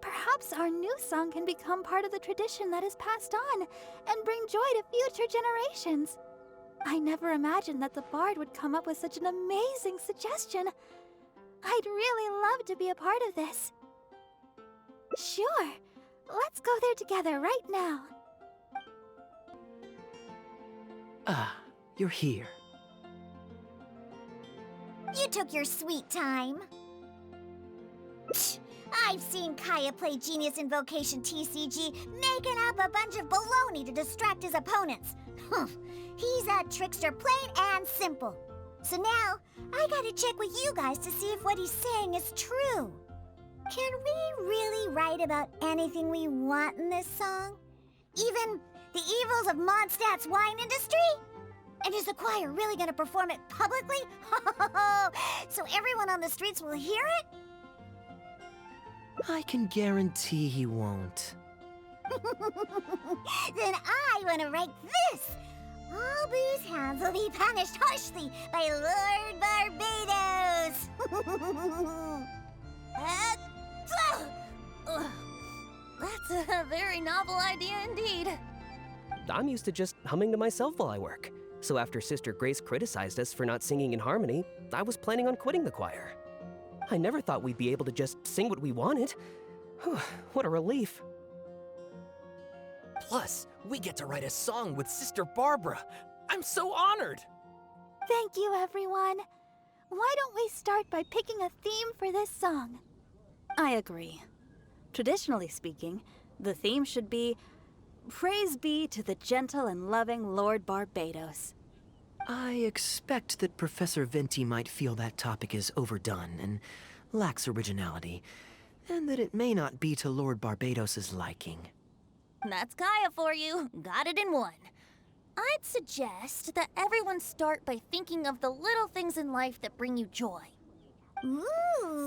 perhaps our new song can become part of the tradition that is passed on and bring joy to future generations. I never imagined that the Bard would come up with such an amazing suggestion. I'd really love to be a part of this. Sure. Let's go there together right now. Ah, you're here. You took your sweet time. I've seen Kaeya play Genius Invocation TCG, making up a bunch of baloney to distract his opponents. He's a trickster plain and simple. So now, I gotta check with you guys to see if what he's saying is true. Can we really write about anything we want in this song? Even the evils of Mondstadt's wine industry? And is the choir really gonna perform it publicly? So everyone on the streets will hear it? I can guarantee he won't. Then I want to write this. All booze hounds will be punished harshly by Lord Barbados. That's a very novel idea indeed. I'm used to just humming to myself while I work. So after Sister Grace criticized us for not singing in harmony, I was planning on quitting the choir. I never thought we'd be able to just sing what we wanted. What a relief. Plus, we get to write a song with Sister Barbara. I'm so honored. Thank you, everyone. Why don't we start by picking a theme for this song? I agree. Traditionally speaking, the theme should be Praise be to the gentle and loving Lord Barbados. I expect that Professor Venti might feel that topic is overdone and lacks originality, and that it may not be to Lord Barbados's liking. That's Kaeya for you. Got it in one. I'd suggest that everyone start by thinking of the little things in life that bring you joy. Ooh,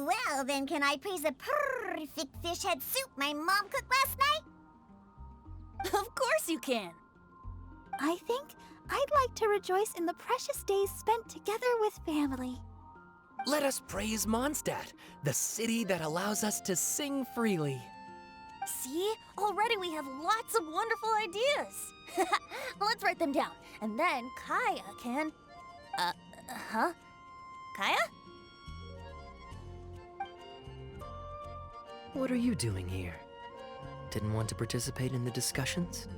well then can I praise the perfect fish head soup my mom cooked last night? Of course you can. I think I'd like to rejoice in the precious days spent together with family. Let us praise Mondstadt, the city that allows us to sing freely. See? Already we have lots of wonderful ideas. Let's write them down, and then Kaeya can... Kaeya? What are you doing here? Didn't want to participate in the discussions?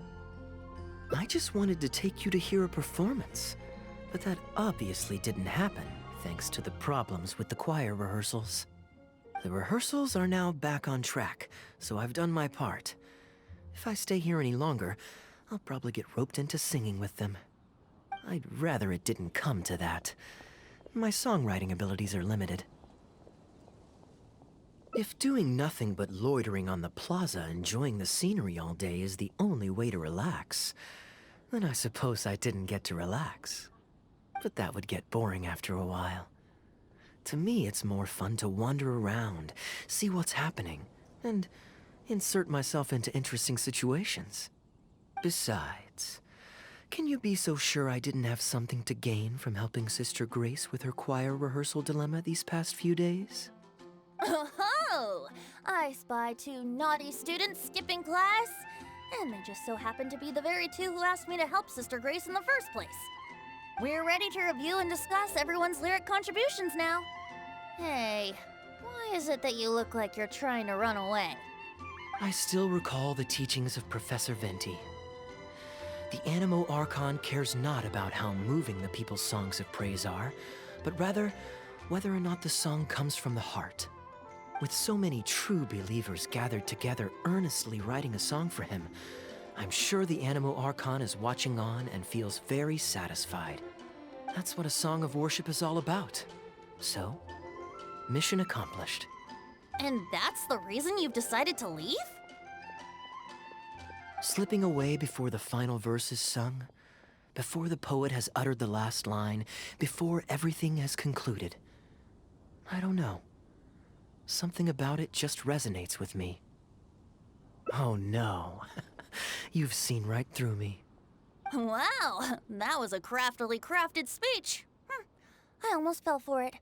I just wanted to take you to hear a performance, but that obviously didn't happen thanks to the problems with the choir rehearsals. The rehearsals are now back on track, so I've done my part. If I stay here any longer, I'll probably get roped into singing with them. I'd rather it didn't come to that. My songwriting abilities are limited. If doing nothing but loitering on the plaza enjoying the scenery all day is the only way to relax, then I suppose I didn't get to relax. But that would get boring after a while. To me, it's more fun to wander around, see what's happening, and insert myself into interesting situations. Besides, can you be so sure I didn't have something to gain from helping Sister Grace with her choir rehearsal dilemma these past few days? Oh, I spy 2 naughty students skipping class, and they just so happen to be the very 2 who asked me to help Sister Grace in the first place. We're ready to review and discuss everyone's lyric contributions now. Hey, why is it that you look like you're trying to run away? I still recall the teachings of Professor Venti. The Animo Archon cares not about how moving the people's songs of praise are, but rather whether or not the song comes from the heart. With so many true believers gathered together earnestly writing a song for him, I'm sure the Animo Archon is watching on and feels very satisfied. That's what a song of worship is all about. So, mission accomplished. And that's the reason you've decided to leave? Slipping away before the final verse is sung, before the poet has uttered the last line, before everything has concluded. I don't know. Something about it just resonates with me. Oh no. You've seen right through me. Wow, that was a craftily crafted speech. I almost fell for it.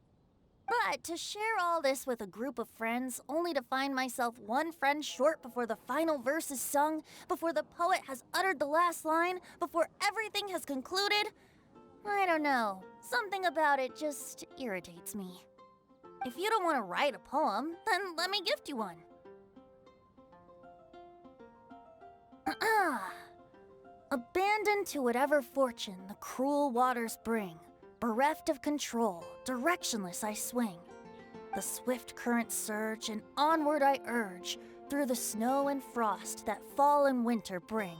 But to share all this with a group of friends, only to find myself one friend short before the final verse is sung, before the poet has uttered the last line, before everything has concluded, I don't know. Something about it just irritates me. If you don't want to write a poem, then let me gift you one. Abandoned to whatever fortune the cruel waters bring, bereft of control, directionless I swing. The swift currents surge, and onward I urge, through the snow and frost that fall and winter bring.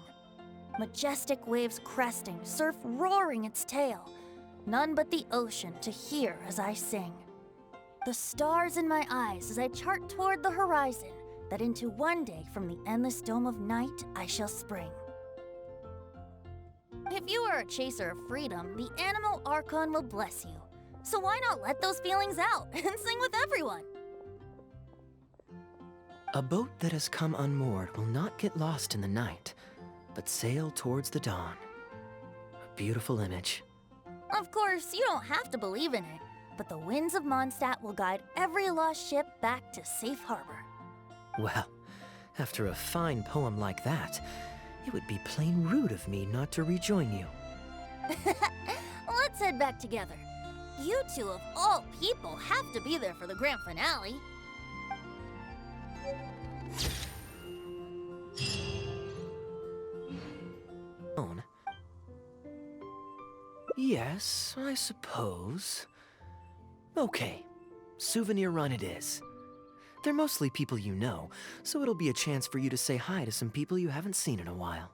Majestic waves cresting, surf roaring its tail, none but the ocean to hear as I sing. The stars in my eyes as I chart toward the horizon, that into one day from the endless dome of night I shall spring. If you are a chaser of freedom, the Animo Archon will bless you. So why not let those feelings out and sing with everyone? A boat that has come unmoored will not get lost in the night, but sail towards the dawn. A beautiful image. Of course, you don't have to believe in it, but the winds of Mondstadt will guide every lost ship back to safe harbor. Well, after a fine poem like that, it would be plain rude of me not to rejoin you. Let's head back together. You 2 of all people have to be there for the grand finale. Yes, I suppose. Okay, souvenir run it is. They're mostly people you know, so it'll be a chance for you to say hi to some people you haven't seen in a while.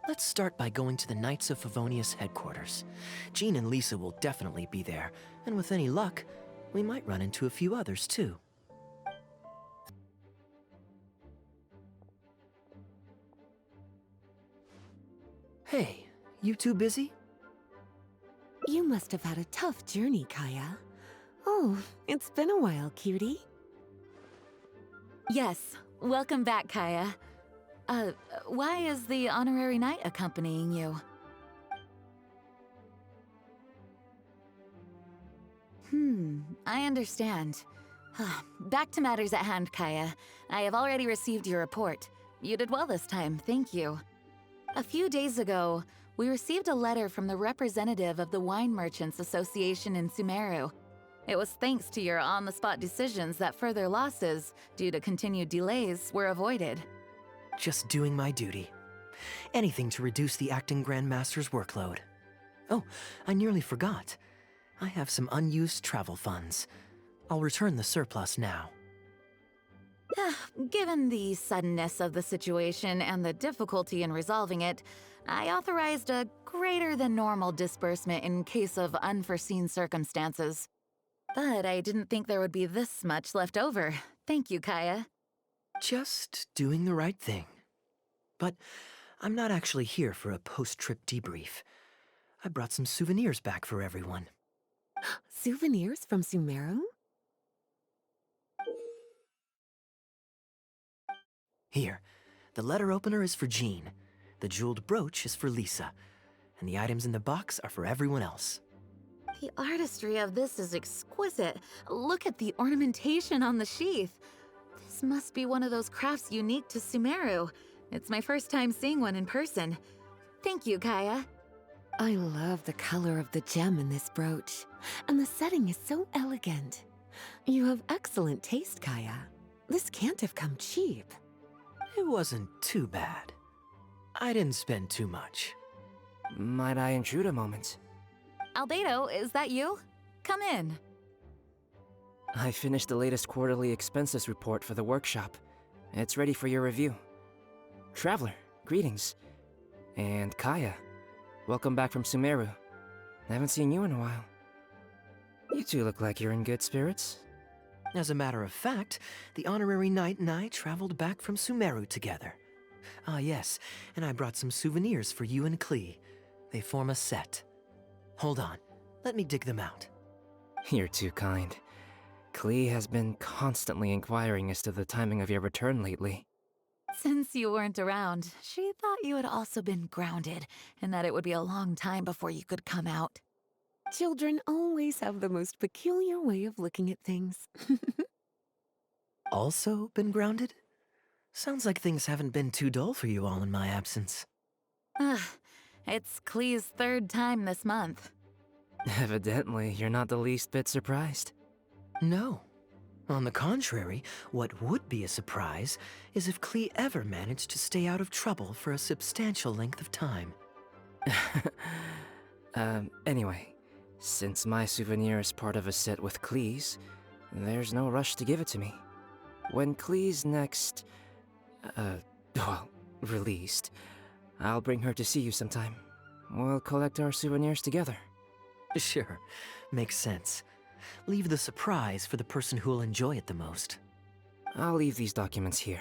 Let's start by going to the Knights of Favonius headquarters. Jean and Lisa will definitely be there, and with any luck, we might run into a few others too. Hey, You too busy? You must have had a tough journey, Kaeya. Oh, it's been a while, cutie. Yes, welcome back, Kaeya. Why is the honorary knight accompanying you? I understand. Back to matters at hand, Kaeya. I have already received your report. You did well this time, thank you. A few days ago, we received a letter from the representative of the Wine Merchants Association in Sumeru. It was thanks to your on-the-spot decisions that further losses, due to continued delays, were avoided. Just doing my duty. Anything to reduce the acting Grandmaster's workload. Oh, I nearly forgot. I have some unused travel funds. I'll return the surplus now. Given the suddenness of the situation and the difficulty in resolving it, I authorized a greater than normal disbursement in case of unforeseen circumstances. But I didn't think there would be this much left over. Thank you, Kaeya. Just doing the right thing. But I'm not actually here for a post-trip debrief. I brought some souvenirs back for everyone. Souvenirs from Sumeru? Here, the letter opener is for Jean, the jeweled brooch is for Lisa, and the items in the box are for everyone else. The artistry of this is exquisite. Look at the ornamentation on the sheath. This must be one of those crafts unique to Sumeru. It's my first time seeing one in person. Thank you, Kaeya. I love the color of the gem in this brooch, and the setting is so elegant. You have excellent taste, Kaeya. This can't have come cheap. It wasn't too bad. I didn't spend too much. Might I intrude a moment? Albedo, is that you? Come in. I finished the latest quarterly expenses report for the workshop. It's ready for your review. Traveler, greetings. And Kaeya, welcome back from Sumeru. I haven't seen you in a while. You two look like you're in good spirits. As a matter of fact, the honorary knight and I traveled back from Sumeru together. Ah yes, and I brought some souvenirs for you and Klee. They form a set. Hold on, let me dig them out. You're too kind. Klee has been constantly inquiring as to the timing of your return lately. Since you weren't around, she thought you had also been grounded, and that it would be a long time before you could come out. Children always have the most peculiar way of looking at things. Also been grounded? Sounds like things haven't been too dull for you all in my absence. It's Klee's third time this month. Evidently, you're not the least bit surprised. No. On the contrary, what would be a surprise is if Klee ever managed to stay out of trouble for a substantial length of time. Anyway, since my souvenir is part of a set with Klee's, there's no rush to give it to me. When Klee's next, released, I'll bring her to see you sometime. We'll collect our souvenirs together. Sure, makes sense. Leave the surprise for the person who'll enjoy it the most. I'll leave these documents here.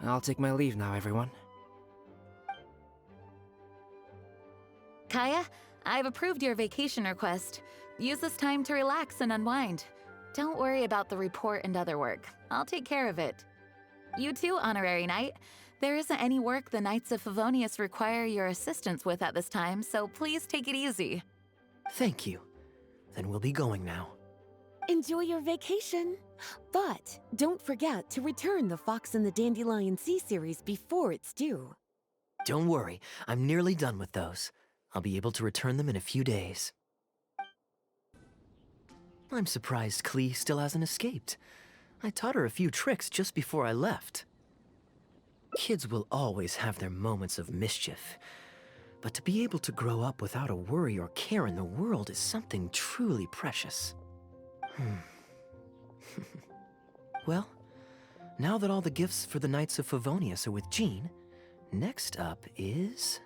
I'll take my leave now, everyone. Kaeya, I've approved your vacation request. Use this time to relax and unwind. Don't worry about the report and other work. I'll take care of it. You too, Honorary Knight. There isn't any work the Knights of Favonius require your assistance with at this time, so please take it easy. Thank you. Then we'll be going now. Enjoy your vacation. But don't forget to return the Fox and the Dandelion Sea series before it's due. Don't worry, I'm nearly done with those. I'll be able to return them in a few days. I'm surprised Klee still hasn't escaped. I taught her a few tricks just before I left. Kids will always have their moments of mischief, but to be able to grow up without a worry or care in the world is something truly precious. Well, now that all the gifts for the Knights of Favonius are with Jean, next up is...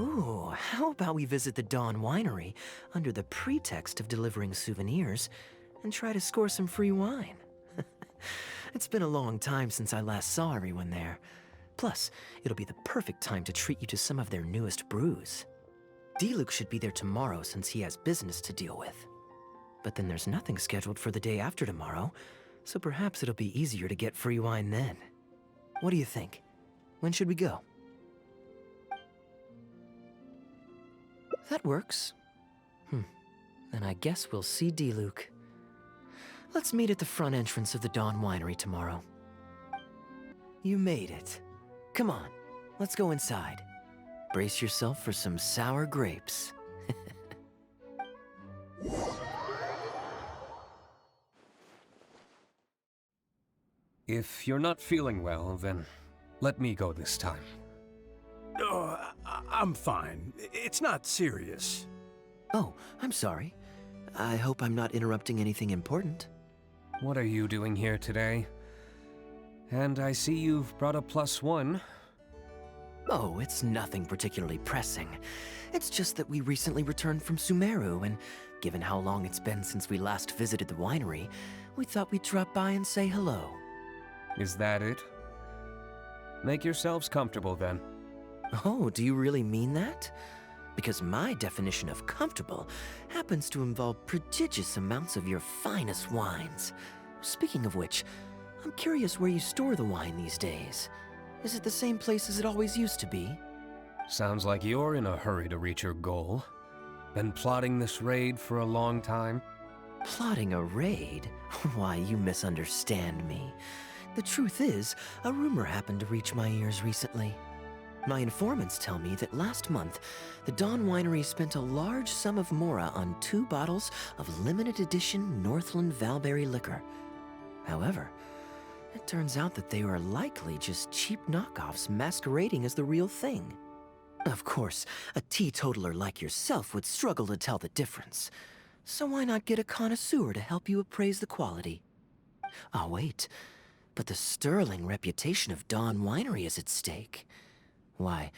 Ooh, how about we visit the Dawn Winery under the pretext of delivering souvenirs and try to score some free wine? It's been a long time since I last saw everyone there. Plus, it'll be the perfect time to treat you to some of their newest brews. Diluc should be there tomorrow since he has business to deal with. But then there's nothing scheduled for the day after tomorrow, so perhaps it'll be easier to get free wine then. What do you think? When should we go? That works. Then I guess we'll see Diluc. Let's meet at the front entrance of the Dawn Winery tomorrow. You made it. Come on, let's go inside. Brace yourself for some sour grapes. If you're not feeling well, then let me go this time. Oh, I'm fine. It's not serious. Oh, I'm sorry. I hope I'm not interrupting anything important. What are you doing here today? And I see you've brought a +1. Oh, it's nothing particularly pressing. It's just that we recently returned from Sumeru, and given how long it's been since we last visited the winery, we thought we'd drop by and say hello. Is that it? Make yourselves comfortable then. Oh, do you really mean that? Because my definition of comfortable happens to involve prodigious amounts of your finest wines. Speaking of which, I'm curious where you store the wine these days. Is it the same place as it always used to be? Sounds like you're in a hurry to reach your goal. Been plotting this raid for a long time? Plotting a raid? Why, you misunderstand me. The truth is, a rumor happened to reach my ears recently. My informants tell me that last month, the Dawn Winery spent a large sum of mora on 2 bottles of limited edition Northland Valberry liquor. However, it turns out that they were likely just cheap knockoffs masquerading as the real thing. Of course, a teetotaler like yourself would struggle to tell the difference. So why not get a connoisseur to help you appraise the quality? Ah, wait, but the sterling reputation of Dawn Winery is at stake. Why,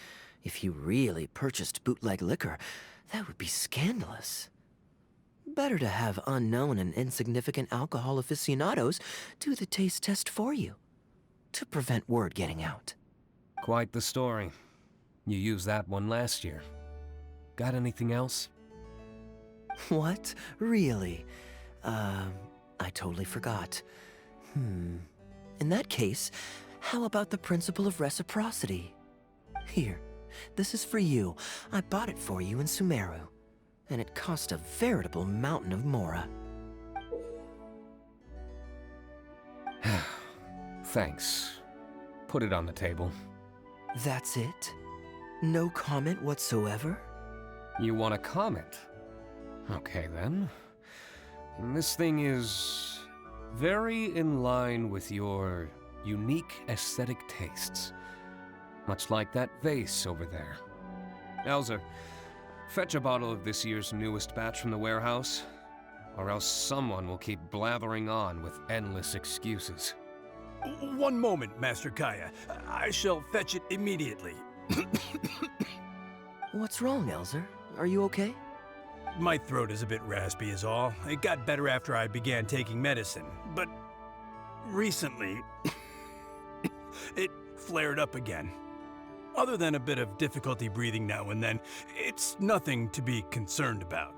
if you really purchased bootleg liquor, that would be scandalous. Better to have unknown and insignificant alcohol aficionados do the taste test for you, to prevent word getting out. Quite the story. You used that one last year. Got anything else? What? Really? I totally forgot. In that case, how about the principle of reciprocity? Here, this is for you. I bought it for you in Sumeru, and it cost a veritable mountain of mora. Thanks. Put it on the table. That's it? No comment whatsoever? You want a comment? Okay then. This thing is very in line with your unique aesthetic tastes. Much like that vase over there. Elzer, fetch a bottle of this year's newest batch from the warehouse, or else someone will keep blathering on with endless excuses. One moment, Master Kaeya. I shall fetch it immediately. What's wrong, Elzer? Are you okay? My throat is a bit raspy is all. It got better after I began taking medicine, but recently it flared up again. Other than a bit of difficulty breathing now and then, it's nothing to be concerned about.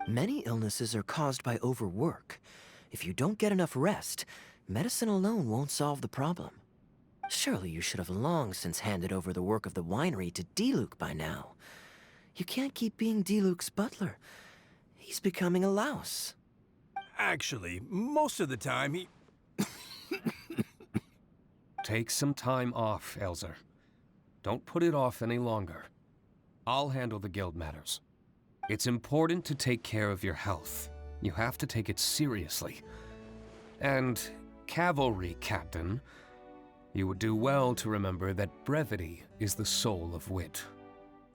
Many illnesses are caused by overwork. If you don't get enough rest, medicine alone won't solve the problem. Surely you should have long since handed over the work of the winery to Diluc by now. You can't keep being Diluc's butler. He's becoming a louse. Actually, most of the time he... Take some time off, Elzer. Don't put it off any longer. I'll handle the guild matters. It's important to take care of your health. You have to take it seriously. And, cavalry captain, you would do well to remember that brevity is the soul of wit.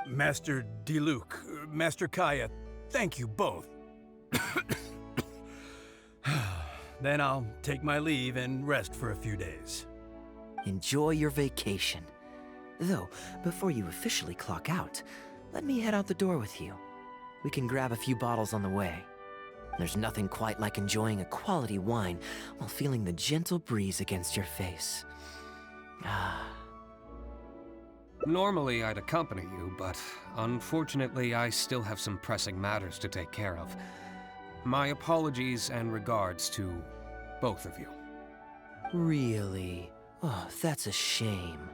Master Diluc, Master Kaeya, thank you both. Then I'll take my leave and rest for a few days. Enjoy your vacation. Though, before you officially clock out, let me head out the door with you. We can grab a few bottles on the way. There's nothing quite like enjoying a quality wine while feeling the gentle breeze against your face. Normally I'd accompany you, but unfortunately I still have some pressing matters to take care of. My apologies and regards to both of you. Really? Oh, that's a shame.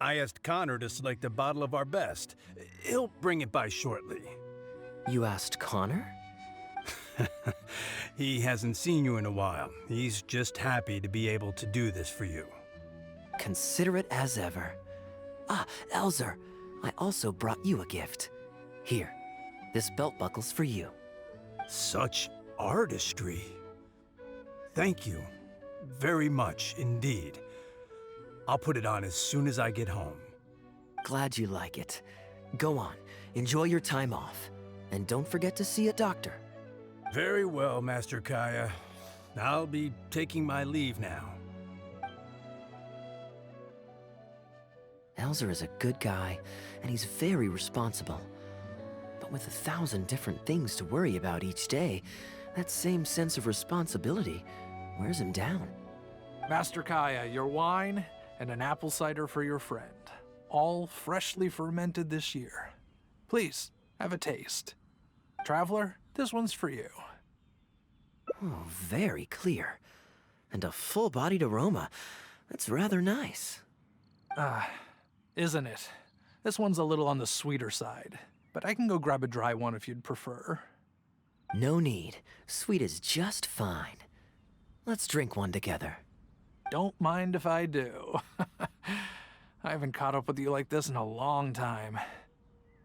I asked Connor to select a bottle of our best. He'll bring it by shortly. You asked Connor? He hasn't seen you in a while. He's just happy to be able to do this for you. Considerate as ever. Ah, Elzer, I also brought you a gift. Here, this belt buckle's for you. Such artistry. Thank you very much indeed. I'll put it on as soon as I get home. Glad you like it. Go on, enjoy your time off. And don't forget to see a doctor. Very well, Master Kaeya. I'll be taking my leave now. Elzer is a good guy, and he's very responsible. But with 1,000 different things to worry about each day, that same sense of responsibility wears him down. Master Kaeya, your wine and an apple cider for your friend. All freshly fermented this year. Please, have a taste. Traveler, this one's for you. Oh, very clear. And a full-bodied aroma. That's rather nice. Isn't it? This one's a little on the sweeter side, but I can go grab a dry one if you'd prefer. No need. Sweet is just fine. Let's drink one together. Don't mind if I do. I haven't caught up with you like this in a long time.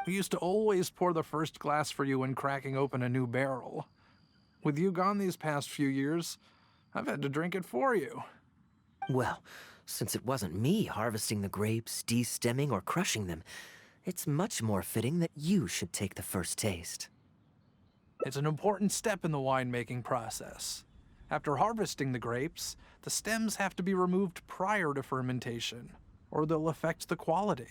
We used to always pour the first glass for you when cracking open a new barrel. With you gone these past few years, I've had to drink it for you. Well, since it wasn't me harvesting the grapes, de-stemming, or crushing them, it's much more fitting that you should take the first taste. It's an important step in the winemaking process. After harvesting the grapes, the stems have to be removed prior to fermentation, or they'll affect the quality.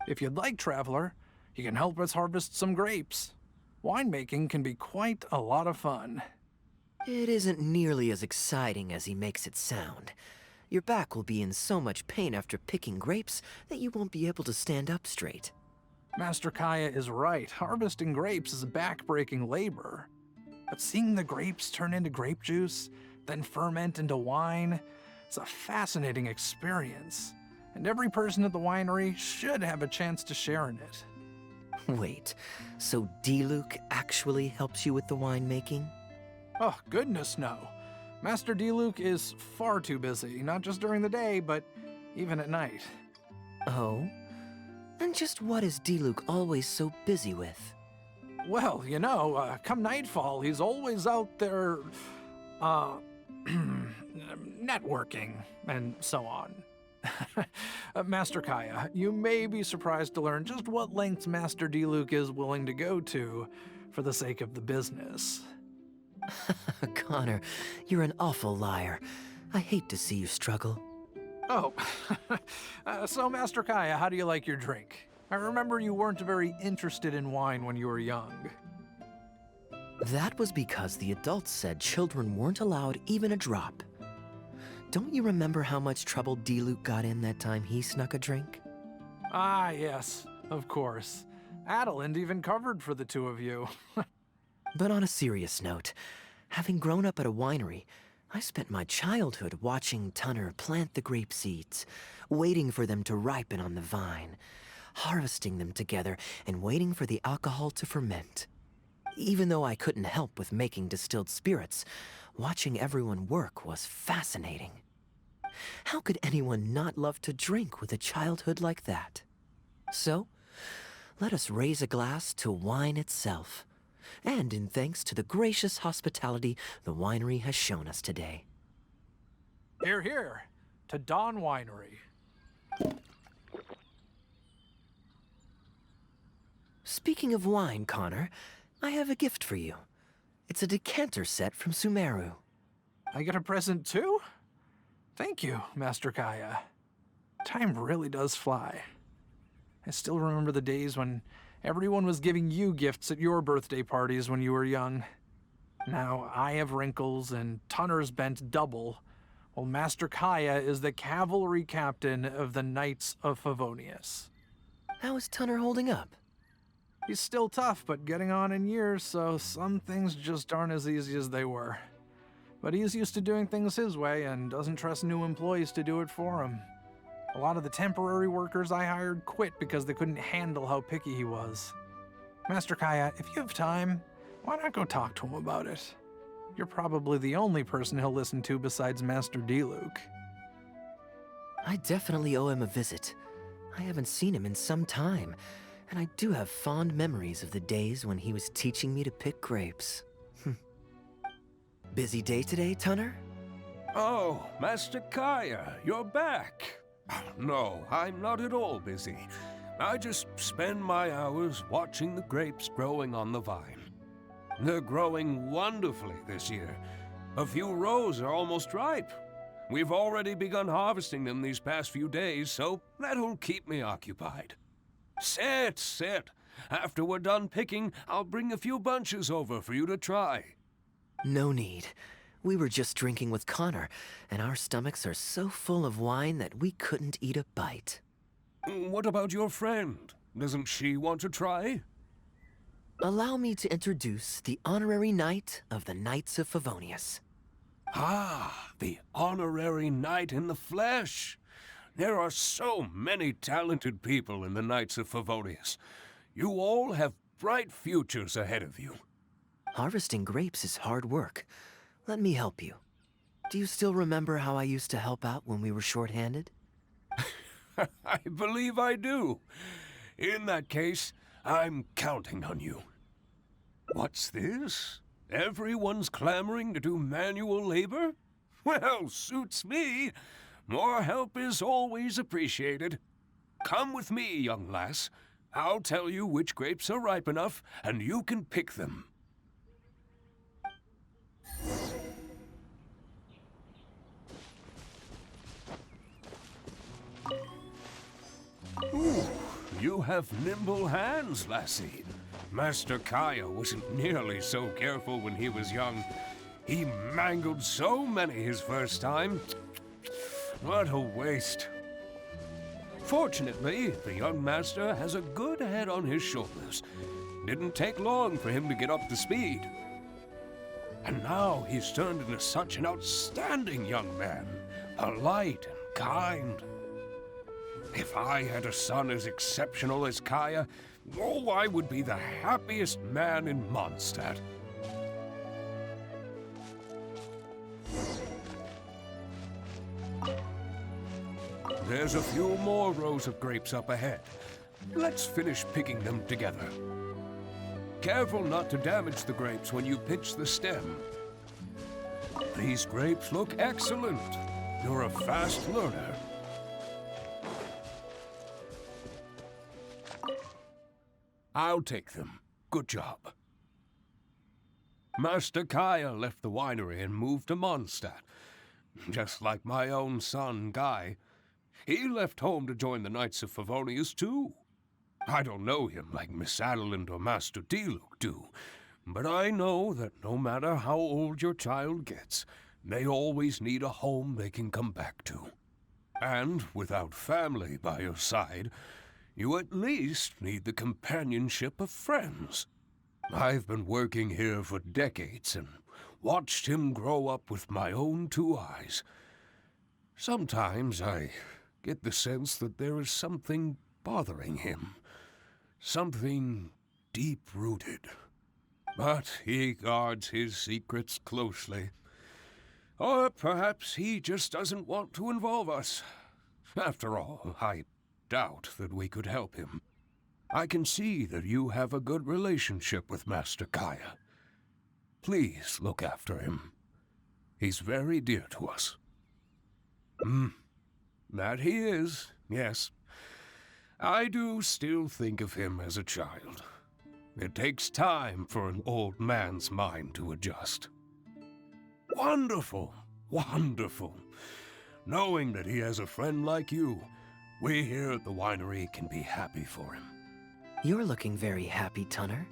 If you'd like, Traveler, you can help us harvest some grapes. Winemaking can be quite a lot of fun. It isn't nearly as exciting as he makes it sound. Your back will be in so much pain after picking grapes that you won't be able to stand up straight. Master Kaeya is right. Harvesting grapes is back-breaking labor. But seeing the grapes turn into grape juice, then ferment into wine, it's a fascinating experience. And every person at the winery should have a chance to share in it. Wait, so Diluc actually helps you with the winemaking? Oh, goodness no. Master Diluc is far too busy, not just during the day, but even at night. Oh? And just what is Diluc always so busy with? Well, you know, come nightfall, he's always out there, networking, and so on. Master Kaeya, you may be surprised to learn just what lengths Master Diluc is willing to go to for the sake of the business. Connor, you're an awful liar. I hate to see you struggle. Oh, so Master Kaeya, how do you like your drink? I remember you weren't very interested in wine when you were young. That was because the adults said children weren't allowed even a drop. Don't you remember how much trouble Diluc got in that time he snuck a drink? Ah, yes, of course. Adeland even covered for the two of you. But on a serious note, having grown up at a winery, I spent my childhood watching Tunner plant the grape seeds, waiting for them to ripen on the vine, harvesting them together, and waiting for the alcohol to ferment. Even though I couldn't help with making distilled spirits, watching everyone work was fascinating. How could anyone not love to drink with a childhood like that? So, let us raise a glass to wine itself, and in thanks to the gracious hospitality the winery has shown us today. Hear, hear, to Dawn Winery. Speaking of wine, Connor, I have a gift for you. It's a decanter set from Sumeru. I get a present too? Thank you, Master Kaeya. Time really does fly. I still remember the days when everyone was giving you gifts at your birthday parties when you were young. Now I have wrinkles and Tunner's bent double, Well, Master Kaeya is the cavalry captain of the Knights of Favonius. How is Tunner holding up? He's still tough, but getting on in years, so some things just aren't as easy as they were. But he's used to doing things his way and doesn't trust new employees to do it for him. A lot of the temporary workers I hired quit because they couldn't handle how picky he was. Master Kaeya, if you have time, why not go talk to him about it? You're probably the only person he'll listen to besides Master D-Luke. I definitely owe him a visit. I haven't seen him in some time, and I do have fond memories of the days when he was teaching me to pick grapes. Busy day today, Tunner? Oh, Master Kaeya, you're back. No, I'm not at all busy. I just spend my hours watching the grapes growing on the vine. They're growing wonderfully this year. A few rows are almost ripe. We've already begun harvesting them these past few days, so that'll keep me occupied. Sit. After we're done picking, I'll bring a few bunches over for you to try. No need. We were just drinking with Connor, and our stomachs are so full of wine that we couldn't eat a bite. What about your friend? Doesn't she want to try? Allow me to introduce the honorary knight of the Knights of Favonius. Ah, the honorary knight in the flesh. There are so many talented people in the Knights of Favonius. You all have bright futures ahead of you. Harvesting grapes is hard work. Let me help you. Do you still remember how I used to help out when we were short-handed? I believe I do. In that case, I'm counting on you. What's this? Everyone's clamoring to do manual labor? Well, suits me. More help is always appreciated. Come with me, young lass. I'll tell you which grapes are ripe enough, and you can pick them. Ooh, you have nimble hands, lassie. Master Kaeya wasn't nearly so careful when he was young. He mangled so many his first time. What a waste. Fortunately, the young master has a good head on his shoulders. Didn't take long for him to get up to speed. And now he's turned into such an outstanding young man, polite and kind. If I had a son as exceptional as Kaeya, oh, I would be the happiest man in Mondstadt. There's a few more rows of grapes up ahead. Let's finish picking them together. Careful not to damage the grapes when you pinch the stem. These grapes look excellent. You're a fast learner. I'll take them. Good job. Master Kaeya left the winery and moved to Mondstadt. Just like my own son, Guy. He left home to join the Knights of Favonius, too. I don't know him like Miss Adeline or Master D-Luke do, but I know that no matter how old your child gets, they always need a home they can come back to. And without family by your side, you at least need the companionship of friends. I've been working here for decades and watched him grow up with my own two eyes. Sometimes I get the sense that there is something bothering him, something deep-rooted. But he guards his secrets closely. Or perhaps he just doesn't want to involve us. After all, I doubt that we could help him. I can see that you have a good relationship with Master Kaeya. Please look after him. He's very dear to us. That he is, yes. I do still think of him as a child. It takes time for an old man's mind to adjust. Wonderful, wonderful. Knowing that he has a friend like you, we here at the winery can be happy for him. You're looking very happy, Tunner.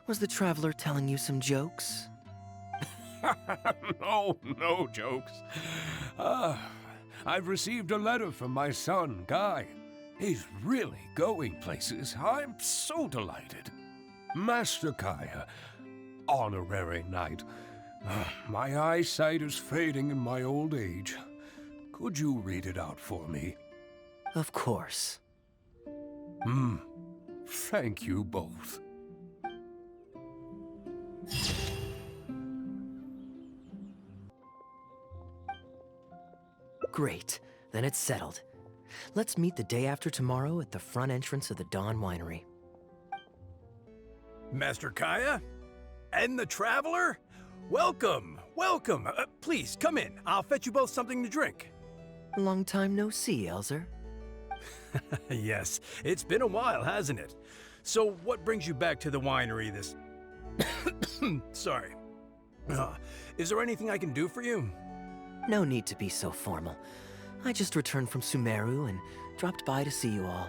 Was the traveler telling you some jokes? Oh, no jokes. I've received a letter from my son, Guy. He's really going places. I'm so delighted. Master Kaeya, honorary knight. My eyesight is fading in my old age. Could you read it out for me? Of course. Thank you both. Great. Then it's settled. Let's meet the day after tomorrow at the front entrance of the Dawn Winery. Master Kaeya? And the Traveler? Welcome, welcome. Please, come in. I'll fetch you both something to drink. Long time no see, Elzer. Yes, it's been a while, hasn't it? So what brings you back to the winery this... Sorry. Is there anything I can do for you? No need to be so formal. I just returned from Sumeru and dropped by to see you all.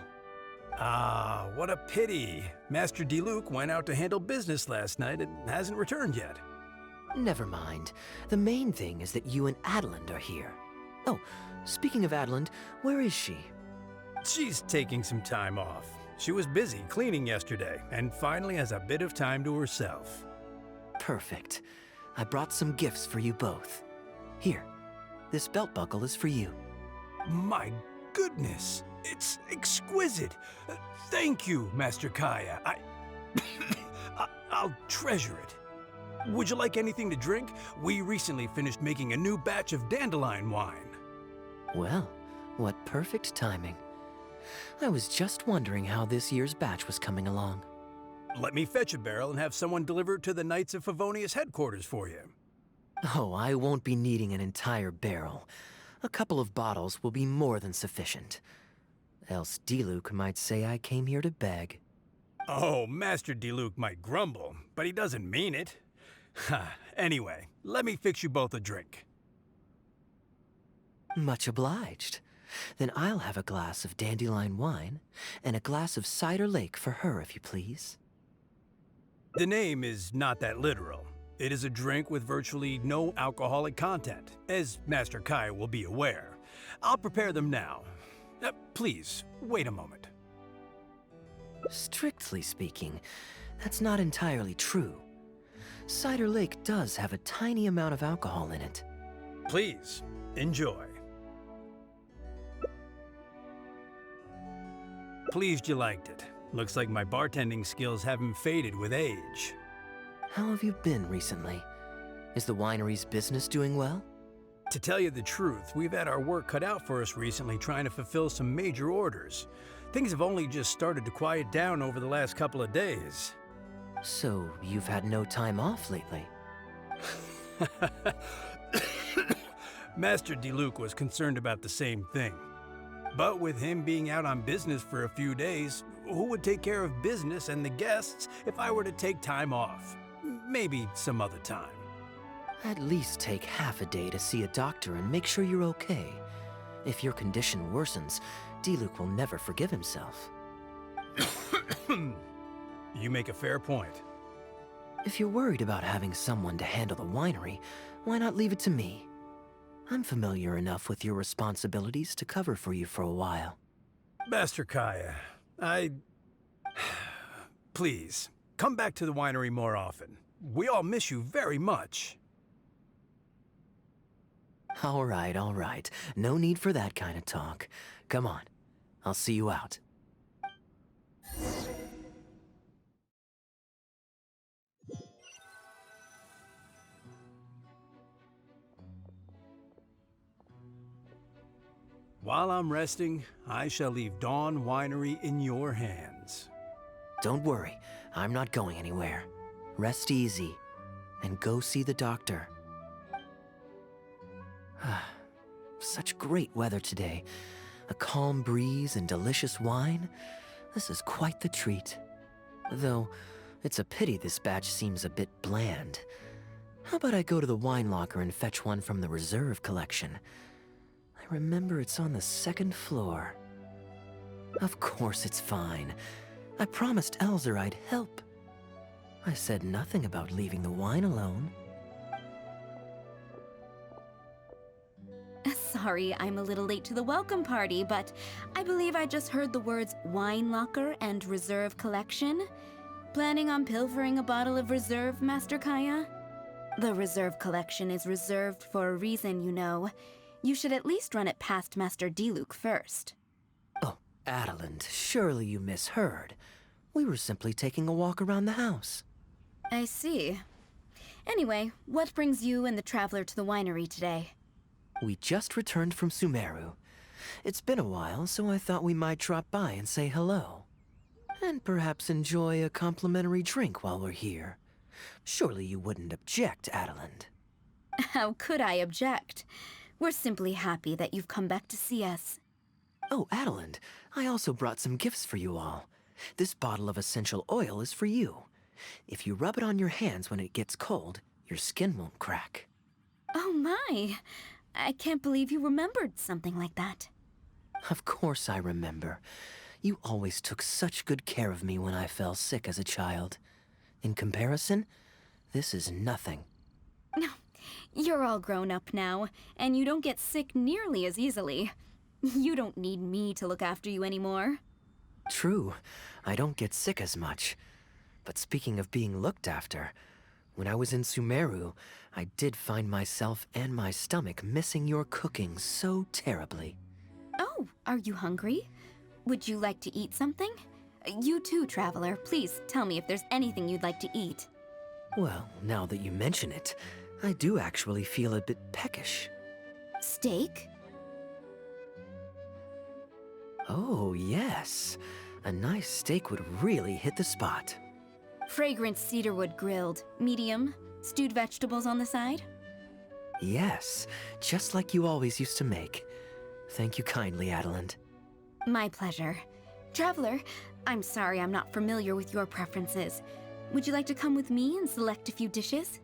Ah, what a pity. Master Diluc went out to handle business last night and hasn't returned yet. Never mind. The main thing is that you and Adeland are here. Oh, speaking of Adeland, where is she? She's taking some time off. She was busy cleaning yesterday and finally has a bit of time to herself. Perfect. I brought some gifts for you both. Here, this belt buckle is for you. My goodness, it's exquisite. Thank you, Master Kaeya. I'll treasure it. Would you like anything to drink? We recently finished making a new batch of dandelion wine. Well, what perfect timing. I was just wondering how this year's batch was coming along. Let me fetch a barrel and have someone deliver it to the Knights of Favonius headquarters for you. Oh, I won't be needing an entire barrel. A couple of bottles will be more than sufficient. Else Diluc might say I came here to beg. Oh, Master Diluc might grumble, but he doesn't mean it. Anyway, let me fix you both a drink. Much obliged. Then I'll have a glass of dandelion wine and a glass of cider lake for her, if you please. The name is not that literal. It is a drink with virtually no alcoholic content, as Master Kaeya will be aware. I'll prepare them now. Please, wait a moment. Strictly speaking, that's not entirely true. Cider Lake does have a tiny amount of alcohol in it. Please, enjoy. Pleased you liked it. Looks like my bartending skills haven't faded with age. How have you been recently? Is the winery's business doing well? To tell you the truth, we've had our work cut out for us recently trying to fulfill some major orders. Things have only just started to quiet down over the last couple of days. So, you've had no time off lately? Master Diluc was concerned about the same thing. But with him being out on business for a few days, who would take care of business and the guests if I were to take time off? Maybe some other time. At least take half a day to see a doctor and make sure you're okay. If your condition worsens, Diluc will never forgive himself. You make a fair point. If you're worried about having someone to handle the winery, why not leave it to me? I'm familiar enough with your responsibilities to cover for you for a while. Master Kaeya, Please, come back to the winery more often. We all miss you very much. All right. No need for that kind of talk. Come on, I'll see you out. While I'm resting, I shall leave Dawn Winery in your hands. Don't worry, I'm not going anywhere. Rest easy, and go see the doctor. Such great weather today. A calm breeze and delicious wine. This is quite the treat. Though, it's a pity this batch seems a bit bland. How about I go to the wine locker and fetch one from the reserve collection? I remember it's on the second floor. Of course it's fine. I promised Elzer I'd help. I said nothing about leaving the wine alone. sorry I'm a little late to the welcome party, but I believe I just heard the words wine locker and reserve collection. Planning on pilfering a bottle of reserve, Master Kaeya? The reserve collection is reserved for a reason, you know. You should at least run it past Master Diluc first. Oh, Adeland, surely you misheard. We were simply taking a walk around the house. I see. Anyway, what brings you and the traveler to the winery today? We just returned from Sumeru. It's been a while, so I thought we might drop by and say hello. And perhaps enjoy a complimentary drink while we're here. Surely you wouldn't object, Adeland. How could I object? We're simply happy that you've come back to see us. Oh, Adeland, I also brought some gifts for you all. This bottle of essential oil is for you. If you rub it on your hands when it gets cold, your skin won't crack. Oh my! I can't believe you remembered something like that. Of course I remember. You always took such good care of me when I fell sick as a child. In comparison, this is nothing. No, you're all grown up now, and you don't get sick nearly as easily. You don't need me to look after you anymore. True, I don't get sick as much. But speaking of being looked after, when I was in Sumeru, I did find myself and my stomach missing your cooking so terribly. Oh, are you hungry? Would you like to eat something? You too, traveler. Please tell me if there's anything you'd like to eat. Well, now that you mention it, I do actually feel a bit peckish. Steak? Oh, yes. A nice steak would really hit the spot. Fragrant cedarwood grilled, medium, stewed vegetables on the side? Yes, just like you always used to make. Thank you kindly, Adeland. My pleasure. Traveler, I'm sorry I'm not familiar with your preferences. Would you like to come with me and select a few dishes?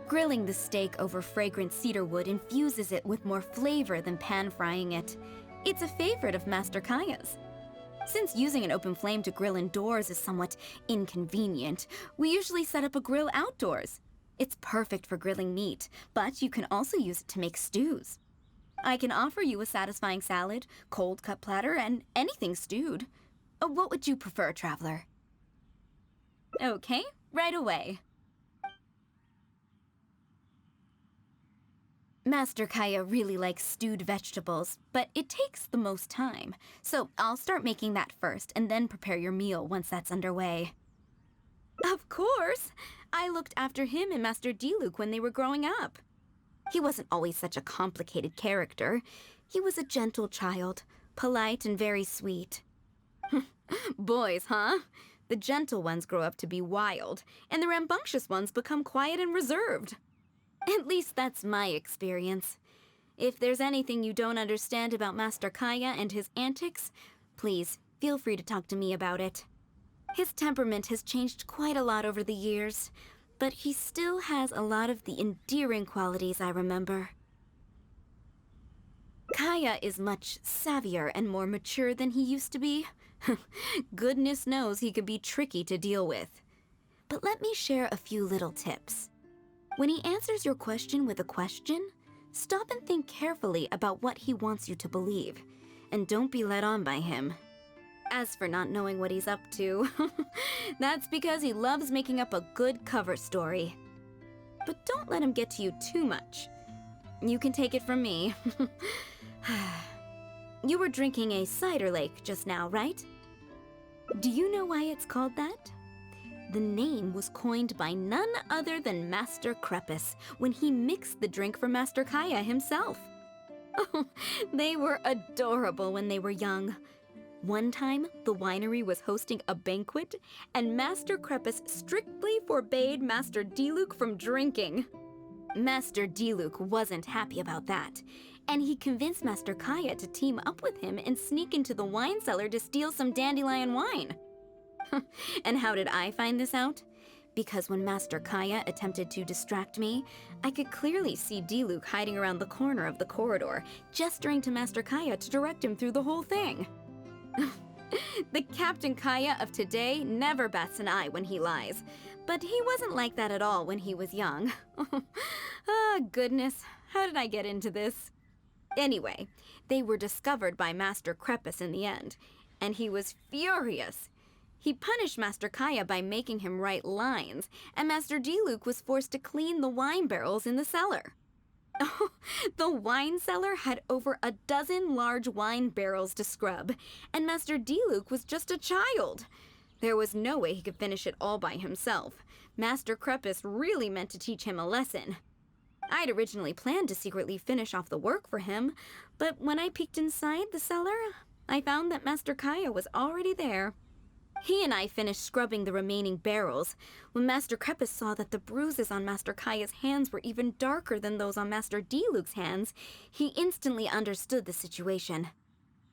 Grilling the steak over fragrant cedarwood infuses it with more flavor than pan-frying it. It's a favorite of Master Kaeya's. Since using an open flame to grill indoors is somewhat inconvenient, we usually set up a grill outdoors. It's perfect for grilling meat, but you can also use it to make stews. I can offer you a satisfying salad, cold cut platter, and anything stewed. What would you prefer, traveler? Okay, right away. Master Kaeya really likes stewed vegetables, but it takes the most time. So I'll start making that first, and then prepare your meal once that's underway. Of course! I looked after him and Master Diluc when they were growing up. He wasn't always such a complicated character. He was a gentle child, polite and very sweet. Boys, huh? The gentle ones grow up to be wild, and the rambunctious ones become quiet and reserved. At least that's my experience. If there's anything you don't understand about Master Kaeya and his antics, please feel free to talk to me about it. His temperament has changed quite a lot over the years, but he still has a lot of the endearing qualities I remember. Kaeya is much savvier and more mature than he used to be. Goodness knows he can be tricky to deal with. But let me share a few little tips. When he answers your question with a question, stop and think carefully about what he wants you to believe, and don't be led on by him. As for not knowing what he's up to, that's because he loves making up a good cover story. But don't let him get to you too much. You can take it from me. You were drinking a cider lake just now, right? Do you know why it's called that? The name was coined by none other than Master Krepus when he mixed the drink for Master Kaeya himself. Oh, they were adorable when they were young. One time, the winery was hosting a banquet, and Master Krepus strictly forbade Master Diluc from drinking. Master Diluc wasn't happy about that, and he convinced Master Kaeya to team up with him and sneak into the wine cellar to steal some dandelion wine. And how did I find this out? Because when Master Kaeya attempted to distract me, I could clearly see Diluc hiding around the corner of the corridor, gesturing to Master Kaeya to direct him through the whole thing. The Captain Kaeya of today never bats an eye when he lies, but he wasn't like that at all when he was young. Ah, goodness, how did I get into this? Anyway, they were discovered by Master Krepus in the end, and he was furious. He punished Master Kaeya by making him write lines, and Master Diluc was forced to clean the wine barrels in the cellar. The wine cellar had over a dozen large wine barrels to scrub, and Master Diluc was just a child. There was no way he could finish it all by himself. Master Krepus really meant to teach him a lesson. I'd originally planned to secretly finish off the work for him, but when I peeked inside the cellar, I found that Master Kaeya was already there. He and I finished scrubbing the remaining barrels. When Master Krepus saw that the bruises on Master Kaeya's hands were even darker than those on Master Diluc's hands, he instantly understood the situation.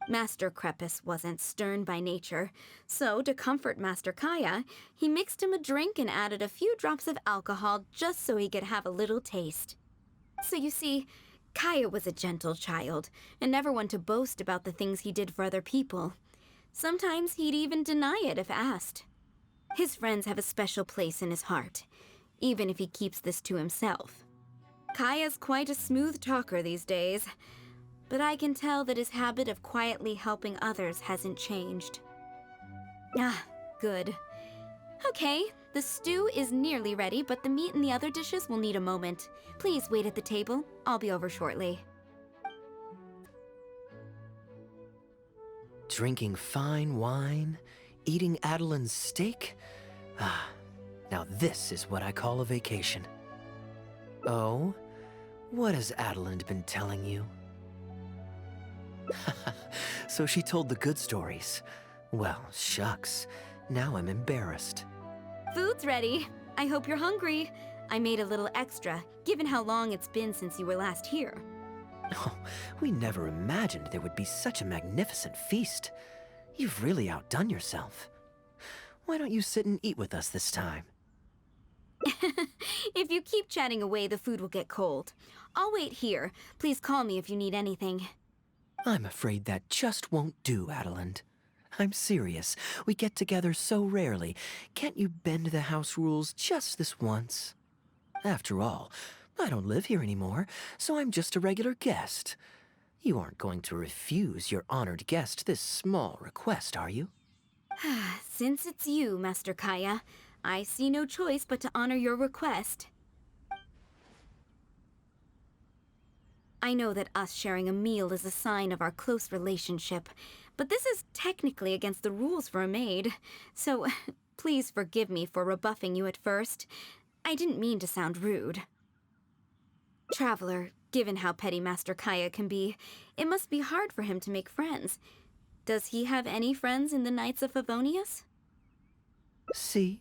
Master Krepus wasn't stern by nature, so to comfort Master Kaeya, he mixed him a drink and added a few drops of alcohol just so he could have a little taste. So you see, Kaeya was a gentle child, and never one to boast about the things he did for other people. Sometimes he'd even deny it if asked. His friends have a special place in his heart, even if he keeps this to himself. Kaeya's quite a smooth talker these days, but I can tell that his habit of quietly helping others hasn't changed. Ah, good. Okay, the stew is nearly ready, but the meat and the other dishes will need a moment. Please wait at the table. I'll be over shortly. Drinking fine wine, eating Adeline's steak? Ah, now this is what I call a vacation. Oh? What has Adeline been telling you? So she told the good stories. Well, shucks. Now I'm embarrassed. Food's ready. I hope you're hungry. I made a little extra, given how long it's been since you were last here. Oh, we never imagined there would be such a magnificent feast. You've really outdone yourself. Why don't you sit and eat with us this time? If you keep chatting away, the food will get cold. I'll wait here. Please call me if you need anything. I'm afraid that just won't do, Adeline. I'm serious. We get together so rarely. Can't you bend the house rules just this once? After all, I don't live here anymore, so I'm just a regular guest. You aren't going to refuse your honored guest this small request, are you? Since it's you, Master Kaeya, I see no choice but to honor your request. I know that us sharing a meal is a sign of our close relationship, but this is technically against the rules for a maid, so please forgive me for rebuffing you at first. I didn't mean to sound rude. Traveler, given how petty Master Kaeya can be, it must be hard for him to make friends. Does he have any friends in the Knights of Favonius? See?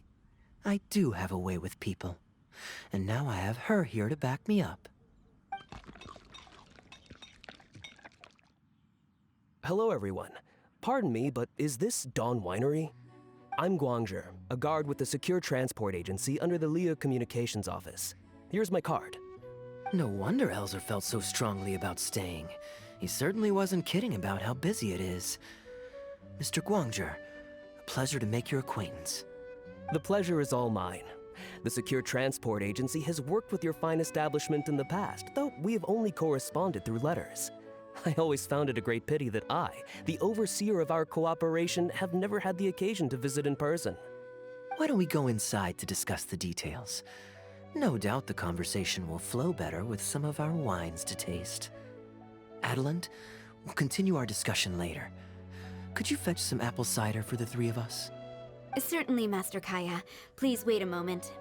I do have a way with people. And now I have her here to back me up. Hello, everyone. Pardon me, but is this Dawn Winery? I'm Guangzhe, a guard with the Secure Transport Agency under the Leo Communications Office. Here's my card. No wonder Elzer felt so strongly about staying. He certainly wasn't kidding about how busy it is. Mr. Guangzhe, a pleasure to make your acquaintance. The pleasure is all mine. The Secure Transport Agency has worked with your fine establishment in the past, though we have only corresponded through letters. I always found it a great pity that I, the overseer of our cooperation, have never had the occasion to visit in person. Why don't we go inside to discuss the details? No doubt the conversation will flow better with some of our wines to taste. Adeline, we'll continue our discussion later. Could you fetch some apple cider for the three of us? Certainly, Master Kaeya. Please wait a moment.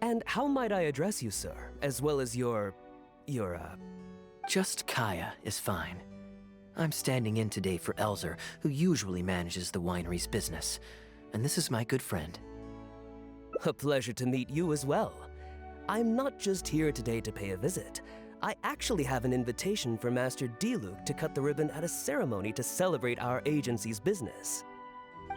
And how might I address you, sir, as well as your... Just Kaeya is fine. I'm standing in today for Elzer, who usually manages the winery's business. And this is my good friend. A pleasure to meet you as well. I'm not just here today to pay a visit. I actually have an invitation for Master Diluc to cut the ribbon at a ceremony to celebrate our agency's business.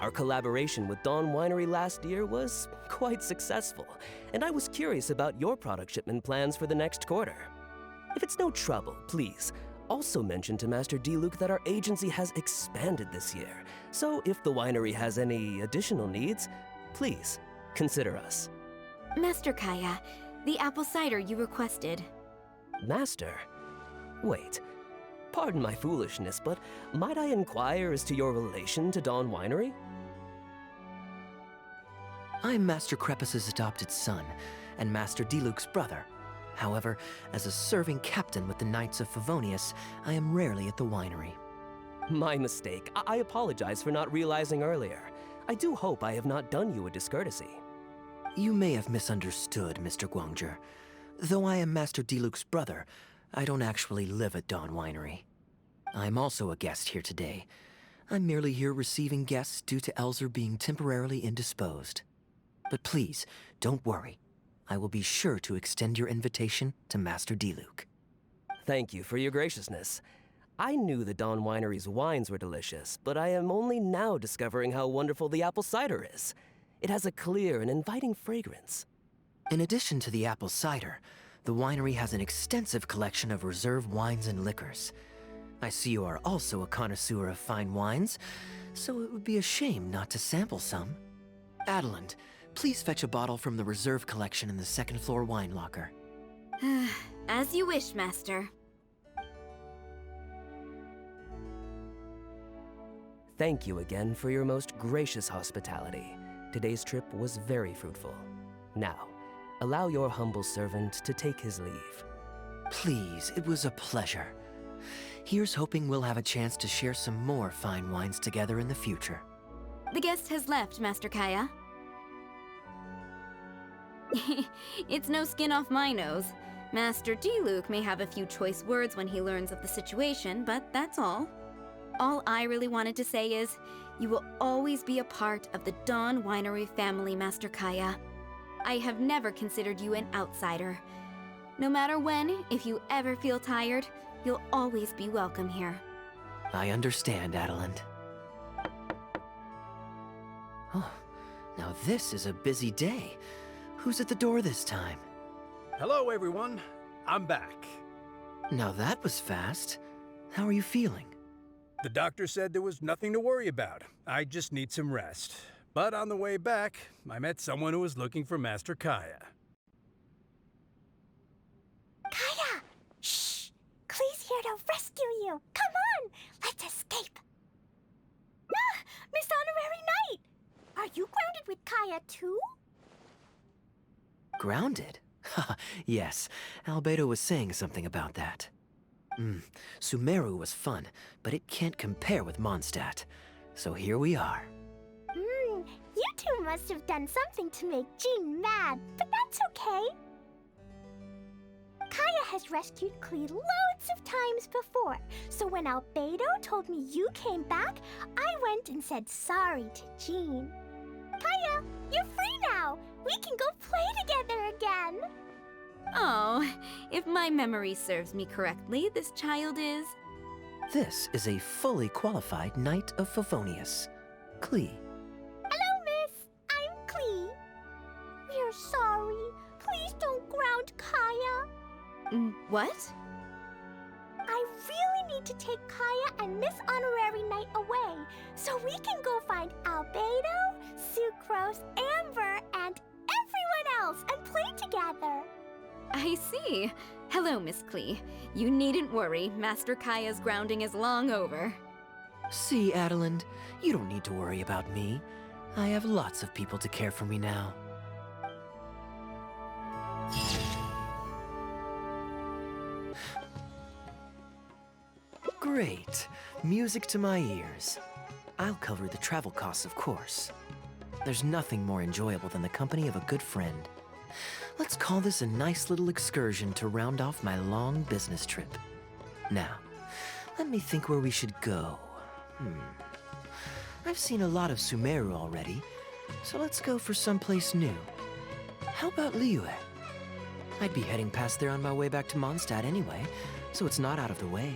Our collaboration with Dawn Winery last year was quite successful, and I was curious about your product shipment plans for the next quarter. If it's no trouble, please, also mention to Master Diluc that our agency has expanded this year, so if the winery has any additional needs, please consider us. Master Kaeya, the apple cider you requested. Master? Wait. Pardon my foolishness, but might I inquire as to your relation to Dawn Winery? I'm Master Crepus's adopted son, and Master Diluc's brother. However, as a serving captain with the Knights of Favonius, I am rarely at the winery. My mistake. I apologize for not realizing earlier. I do hope I have not done you a discourtesy. You may have misunderstood, Mr. Guangzhi. Though I am Master Diluc's brother, I don't actually live at Dawn Winery. I'm also a guest here today. I'm merely here receiving guests due to Elzer being temporarily indisposed. But please, don't worry. I will be sure to extend your invitation to Master Diluc. Thank you for your graciousness. I knew the Dawn Winery's wines were delicious, but I am only now discovering how wonderful the apple cider is. It has a clear and inviting fragrance. In addition to the apple cider, the winery has an extensive collection of reserve wines and liquors. I see you are also a connoisseur of fine wines, so it would be a shame not to sample some. Adeland, please fetch a bottle from the reserve collection in the second floor wine locker. As you wish, Master. Thank you again for your most gracious hospitality. Today's trip was very fruitful. Now, allow your humble servant to take his leave. Please, it was a pleasure. Here's hoping we'll have a chance to share some more fine wines together in the future. The guest has left, Master Kaeya. It's no skin off my nose. Master Diluc may have a few choice words when he learns of the situation, but that's all. All I really wanted to say is, you will always be a part of the Dawn Winery family, Master Kaeya. I have never considered you an outsider. No matter when, if you ever feel tired, you'll always be welcome here. I understand, Adeland. Oh, now this is a busy day. Who's at the door this time? Hello, everyone. I'm back. Now that was fast. How are you feeling? The doctor said there was nothing to worry about. I just need some rest. But on the way back, I met someone who was looking for Master Kaeya. Kaeya! Shh! Klee's here to rescue you! Come on! Let's escape! Ah! Miss Honorary Knight! Are you grounded with Kaeya too? Grounded? Yes, Albedo was saying something about that. Sumeru was fun, but it can't compare with Mondstadt. So here we are. You two must have done something to make Jean mad, but that's okay. Kaeya has rescued Klee loads of times before, so when Albedo told me you came back, I went and said sorry to Jean. Kaeya, you're free now! We can go play together again! Oh, if my memory serves me correctly, this child is... This is a fully qualified Knight of Favonius, Klee. Hello, miss. I'm Klee. We're sorry. Please don't ground Kaeya. What? I really need to take Kaeya and Miss Honorary Knight away, so we can go find Albedo, Sucrose, Amber, and everyone else and play together. I see. Hello, Miss Klee. You needn't worry. Master Kaeya's grounding is long over. See, Adeland, you don't need to worry about me. I have lots of people to care for me now. Great. Music to my ears. I'll cover the travel costs, of course. There's nothing more enjoyable than the company of a good friend. Let's call this a nice little excursion to round off my long business trip. Now, let me think where we should go. I've seen a lot of Sumeru already, so let's go for someplace new. How about Liyue? I'd be heading past there on my way back to Mondstadt anyway, so it's not out of the way.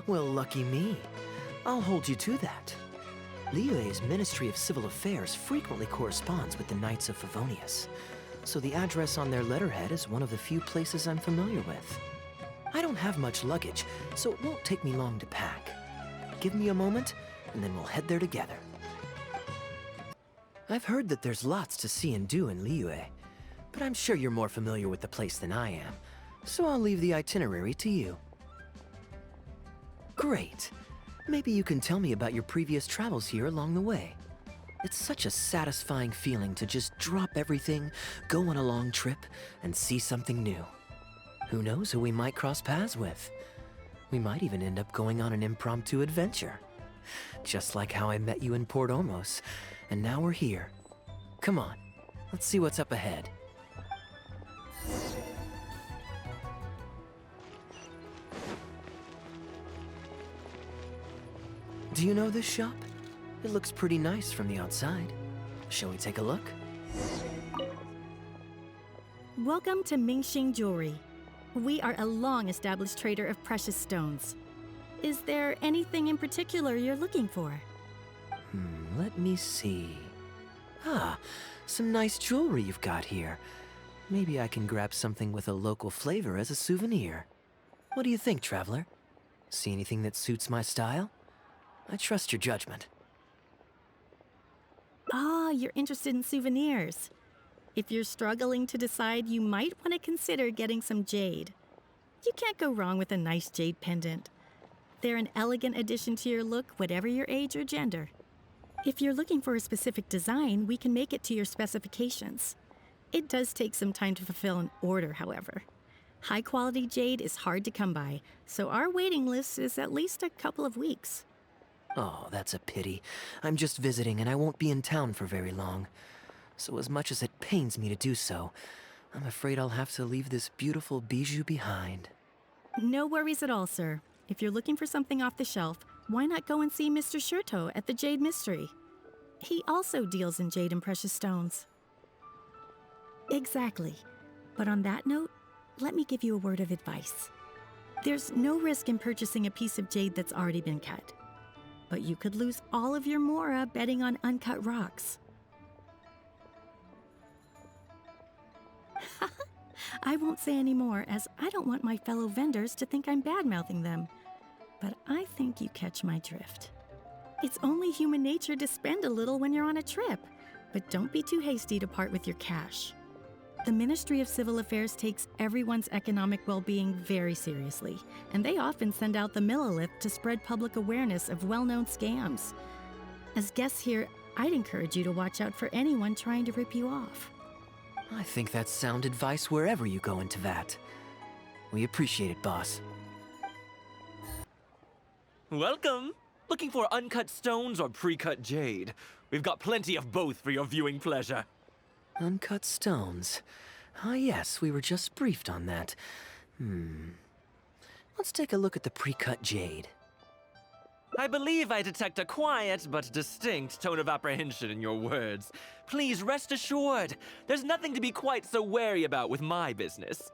Well, lucky me. I'll hold you to that. Liyue's Ministry of Civil Affairs frequently corresponds with the Knights of Favonius, so the address on their letterhead is one of the few places I'm familiar with. I don't have much luggage, so it won't take me long to pack. Give me a moment, and then we'll head there together. I've heard that there's lots to see and do in Liyue, but I'm sure you're more familiar with the place than I am, so I'll leave the itinerary to you. Great. Maybe you can tell me about your previous travels here along the way. It's such a satisfying feeling to just drop everything, go on a long trip, and see something new. Who knows who we might cross paths with? We might even end up going on an impromptu adventure. Just like how I met you in Port Ormos, and now we're here. Come on, let's see what's up ahead. Do you know this shop? It looks pretty nice from the outside. Shall we take a look? Welcome to Mingxing Jewelry. We are a long-established trader of precious stones. Is there anything in particular you're looking for? Let me see. Ah, some nice jewelry you've got here. Maybe I can grab something with a local flavor as a souvenir. What do you think, traveler? See anything that suits my style? I trust your judgment. Ah, you're interested in souvenirs. If you're struggling to decide, you might want to consider getting some jade. You can't go wrong with a nice jade pendant. They're an elegant addition to your look, whatever your age or gender. If you're looking for a specific design, we can make it to your specifications. It does take some time to fulfill an order, however. High-quality jade is hard to come by, so our waiting list is at least a couple of weeks. Oh, that's a pity. I'm just visiting and I won't be in town for very long. So as much as it pains me to do so, I'm afraid I'll have to leave this beautiful bijou behind. No worries at all, sir. If you're looking for something off the shelf, why not go and see Mr. Shurto at the Jade Mystery? He also deals in jade and precious stones. Exactly. But on that note, let me give you a word of advice. There's no risk in purchasing a piece of jade that's already been cut. But you could lose all of your mora betting on uncut rocks. I won't say any more, as I don't want my fellow vendors to think I'm bad-mouthing them. But I think you catch my drift. It's only human nature to spend a little when you're on a trip, but don't be too hasty to part with your cash. The Ministry of Civil Affairs takes everyone's economic well-being very seriously, and they often send out the Millilith to spread public awareness of well-known scams. As guests here, I'd encourage you to watch out for anyone trying to rip you off. I think that's sound advice wherever you go into that. We appreciate it, boss. Welcome! Looking for uncut stones or pre-cut jade? We've got plenty of both for your viewing pleasure. Uncut stones. Ah, yes, we were just briefed on that. Let's take a look at the pre-cut jade. I believe I detect a quiet but distinct tone of apprehension in your words. Please rest assured, there's nothing to be quite so wary about with my business.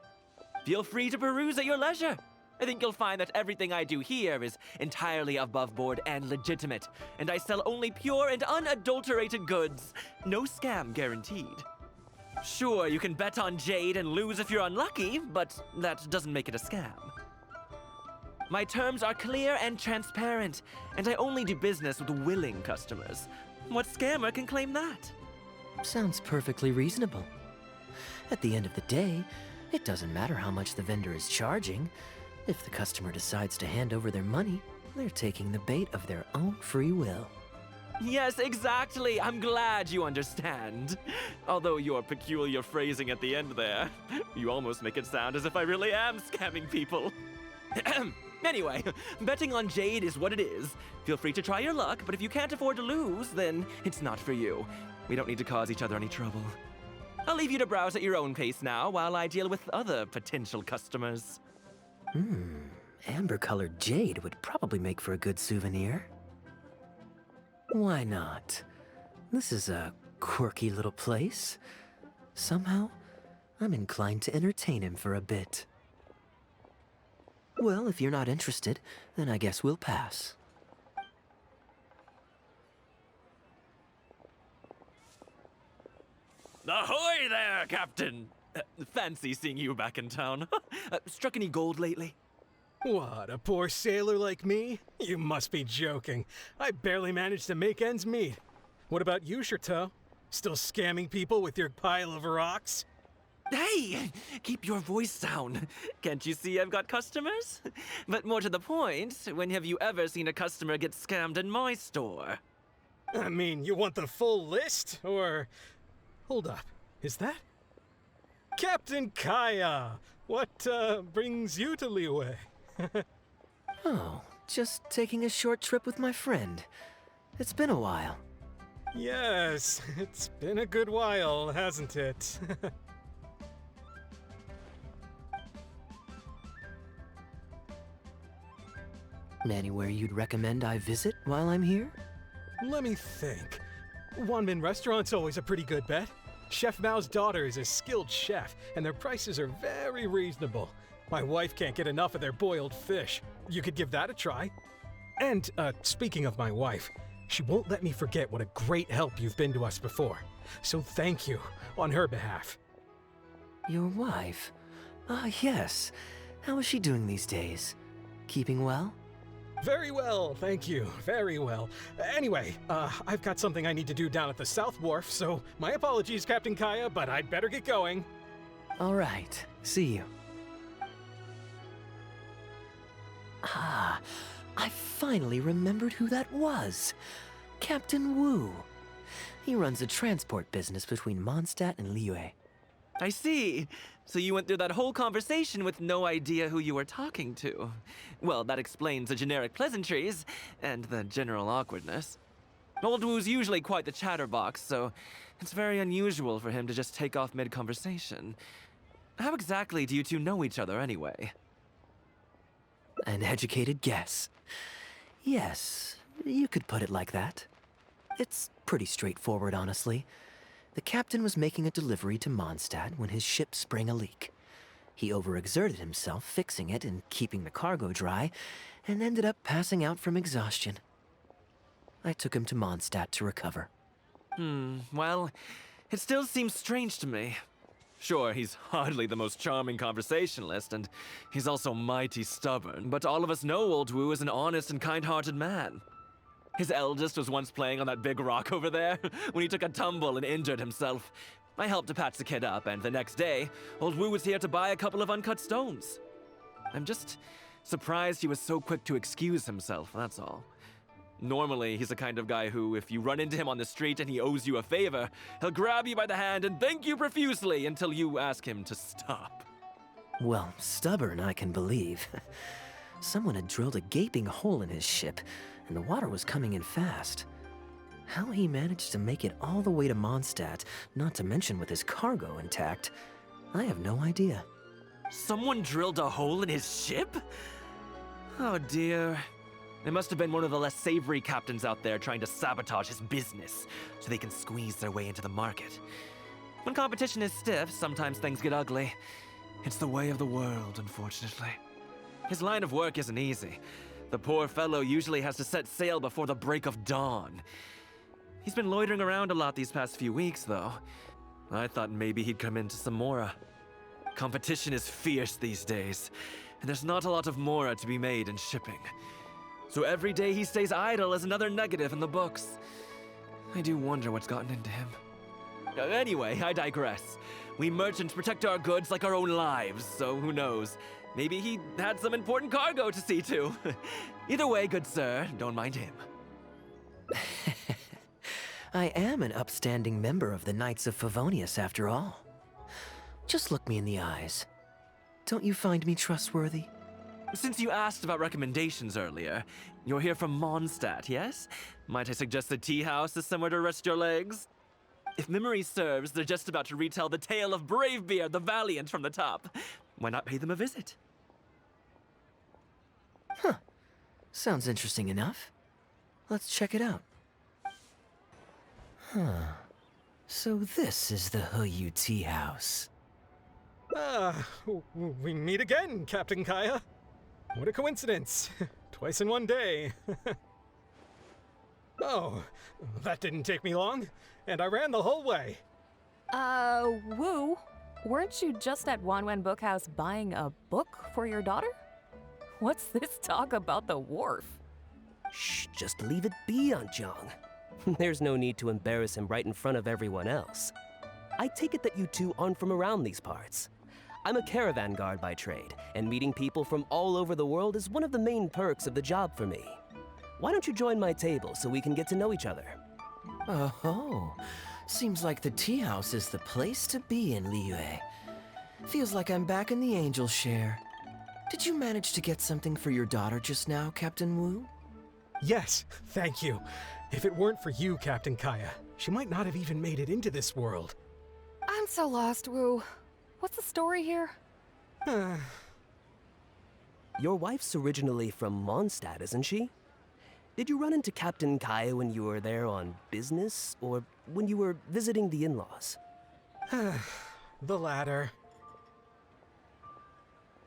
Feel free to peruse at your leisure. I think you'll find that everything I do here is entirely above board and legitimate, and I sell only pure and unadulterated goods. No scam guaranteed. Sure, you can bet on jade and lose if you're unlucky, but that doesn't make it a scam. My terms are clear and transparent, and I only do business with willing customers. What scammer can claim that? Sounds perfectly reasonable. At the end of the day, it doesn't matter how much the vendor is charging. If the customer decides to hand over their money, they're taking the bait of their own free will. Yes, exactly. I'm glad you understand. Although your peculiar phrasing at the end there, you almost make it sound as if I really am scamming people. Anyway, betting on jade is what it is. Feel free to try your luck, but if you can't afford to lose, then it's not for you. We don't need to cause each other any trouble. I'll leave you to browse at your own pace now while I deal with other potential customers. Amber-colored jade would probably make for a good souvenir. Why not? This is a quirky little place. Somehow, I'm inclined to entertain him for a bit. Well, if you're not interested, then I guess we'll pass. Ahoy there, Captain! Fancy seeing you back in town. Struck any gold lately? What, a poor sailor like me? You must be joking. I barely managed to make ends meet. What about you, Shurto? Still scamming people with your pile of rocks? Hey! Keep your voice down. Can't you see I've got customers? But more to the point, when have you ever seen a customer get scammed in my store? I mean, you want the full list? Or... Hold up. Is that... Captain Kaeya! What, brings you to Liyue? Oh, just taking a short trip with my friend. It's been a while. Yes, it's been a good while, hasn't it? Anywhere you'd recommend I visit while I'm here? Let me think. Wanmin Restaurant's always a pretty good bet. Chef Mao's daughter is a skilled chef, and their prices are very reasonable. My wife can't get enough of their boiled fish. You could give that a try. And, speaking of my wife, she won't let me forget what a great help you've been to us before. So thank you, on her behalf. Your wife? Ah, yes. How is she doing these days? Keeping well? Very well, thank you. Very well. Anyway, I've got something I need to do down at the South Wharf, so my apologies, Captain Kaeya, but I'd better get going. All right. See you. Ah, I finally remembered who that was. Captain Wu. He runs a transport business between Mondstadt and Liyue. I see. So you went through that whole conversation with no idea who you were talking to. Well, that explains the generic pleasantries and the general awkwardness. Old Wu's usually quite the chatterbox, so it's very unusual for him to just take off mid-conversation. How exactly do you two know each other anyway? An educated guess. Yes, you could put it like that. It's pretty straightforward, honestly. The captain was making a delivery to Mondstadt when his ship sprang a leak. He overexerted himself fixing it and keeping the cargo dry, and ended up passing out from exhaustion. I took him to Mondstadt to recover. Well, it still seems strange to me. Sure, he's hardly the most charming conversationalist, and he's also mighty stubborn, but all of us know Old Wu is an honest and kind-hearted man. His eldest was once playing on that big rock over there when he took a tumble and injured himself. I helped to patch the kid up, and the next day, Old Wu was here to buy a couple of uncut stones. I'm just surprised he was so quick to excuse himself, that's all. Normally, he's the kind of guy who, if you run into him on the street and he owes you a favor, he'll grab you by the hand and thank you profusely until you ask him to stop. Well, stubborn, I can believe. Someone had drilled a gaping hole in his ship, and the water was coming in fast. How he managed to make it all the way to Mondstadt, not to mention with his cargo intact, I have no idea. Someone drilled a hole in his ship? Oh dear. It must have been one of the less savory captains out there trying to sabotage his business so they can squeeze their way into the market. When competition is stiff, sometimes things get ugly. It's the way of the world, unfortunately. His line of work isn't easy. The poor fellow usually has to set sail before the break of dawn. He's been loitering around a lot these past few weeks, though. I thought maybe he'd come into some Mora. Competition is fierce these days, and there's not a lot of Mora to be made in shipping. So every day he stays idle is another negative in the books. I do wonder what's gotten into him. Anyway, I digress. We merchants protect our goods like our own lives, so who knows? Maybe he had some important cargo to see to. Either way, good sir, don't mind him. I am an upstanding member of the Knights of Favonius, after all. Just look me in the eyes. Don't you find me trustworthy? Since you asked about recommendations earlier, you're here from Mondstadt, yes? Might I suggest the tea house is somewhere to rest your legs? If memory serves, they're just about to retell the tale of Bravebeard the Valiant from the top. Why not pay them a visit? Huh. Sounds interesting enough. Let's check it out. Huh. So this is the Huyu Tea House. We meet again, Captain Kaeya. What a coincidence. Twice in one day. Oh, that didn't take me long, and I ran the whole way. Wu, weren't you just at Wanwen Bookhouse buying a book for your daughter? What's this talk about the wharf? Shh, just leave it be, Aunt Jong. There's no need to embarrass him right in front of everyone else. I take it that you two aren't from around these parts. I'm a caravan guard by trade, and meeting people from all over the world is one of the main perks of the job for me. Why don't you join my table so we can get to know each other? Oh, seems like the tea house is the place to be in Liyue. Feels like I'm back in the angel share. Did you manage to get something for your daughter just now, Captain Wu? Yes, thank you. If it weren't for you, Captain Kaeya, she might not have even made it into this world. I'm so lost, Wu. What's the story here? Your wife's originally from Mondstadt, isn't she? Did you run into Captain Kaeya when you were there on business, or when you were visiting the in-laws? The latter.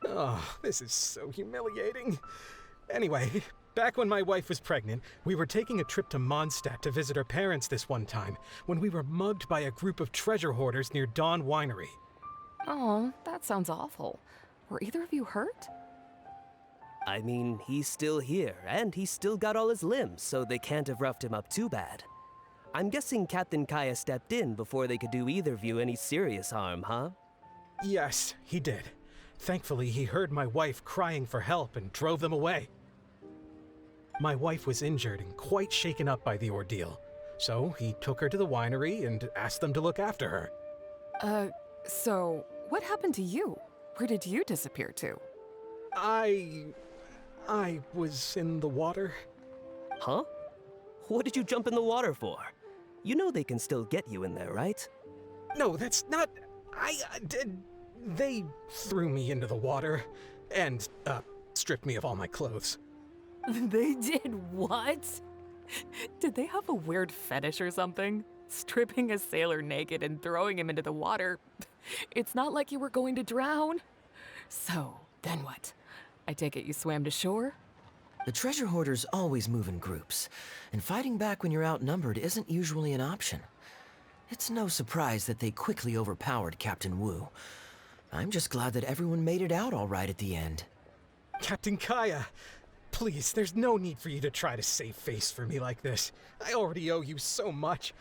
Oh, this is so humiliating. Anyway, back when my wife was pregnant, we were taking a trip to Mondstadt to visit her parents this one time, when we were mugged by a group of treasure hoarders near Dawn Winery. Oh, that sounds awful. Were either of you hurt? I mean, he's still here, and he's still got all his limbs, so they can't have roughed him up too bad. I'm guessing Captain Kaeya stepped in before they could do either of you any serious harm, huh? Yes, he did. Thankfully, he heard my wife crying for help and drove them away. My wife was injured and quite shaken up by the ordeal, so he took her to the winery and asked them to look after her. So what happened to you? Where did you disappear to? I was in the water. Huh? What did you jump in the water for? You know they can still get you in there, right? No, that's not... They threw me into the water and, stripped me of all my clothes. They did what? Did they have a weird fetish or something? Stripping a sailor naked and throwing him into the water. It's not like you were going to drown. So, then what? I take it you swam to shore? The treasure hoarders always move in groups, and fighting back when you're outnumbered isn't usually an option. It's no surprise that they quickly overpowered Captain Wu. I'm just glad that everyone made it out all right at the end. Captain Kaeya, please, there's no need for you to try to save face for me like this. I already owe you so much.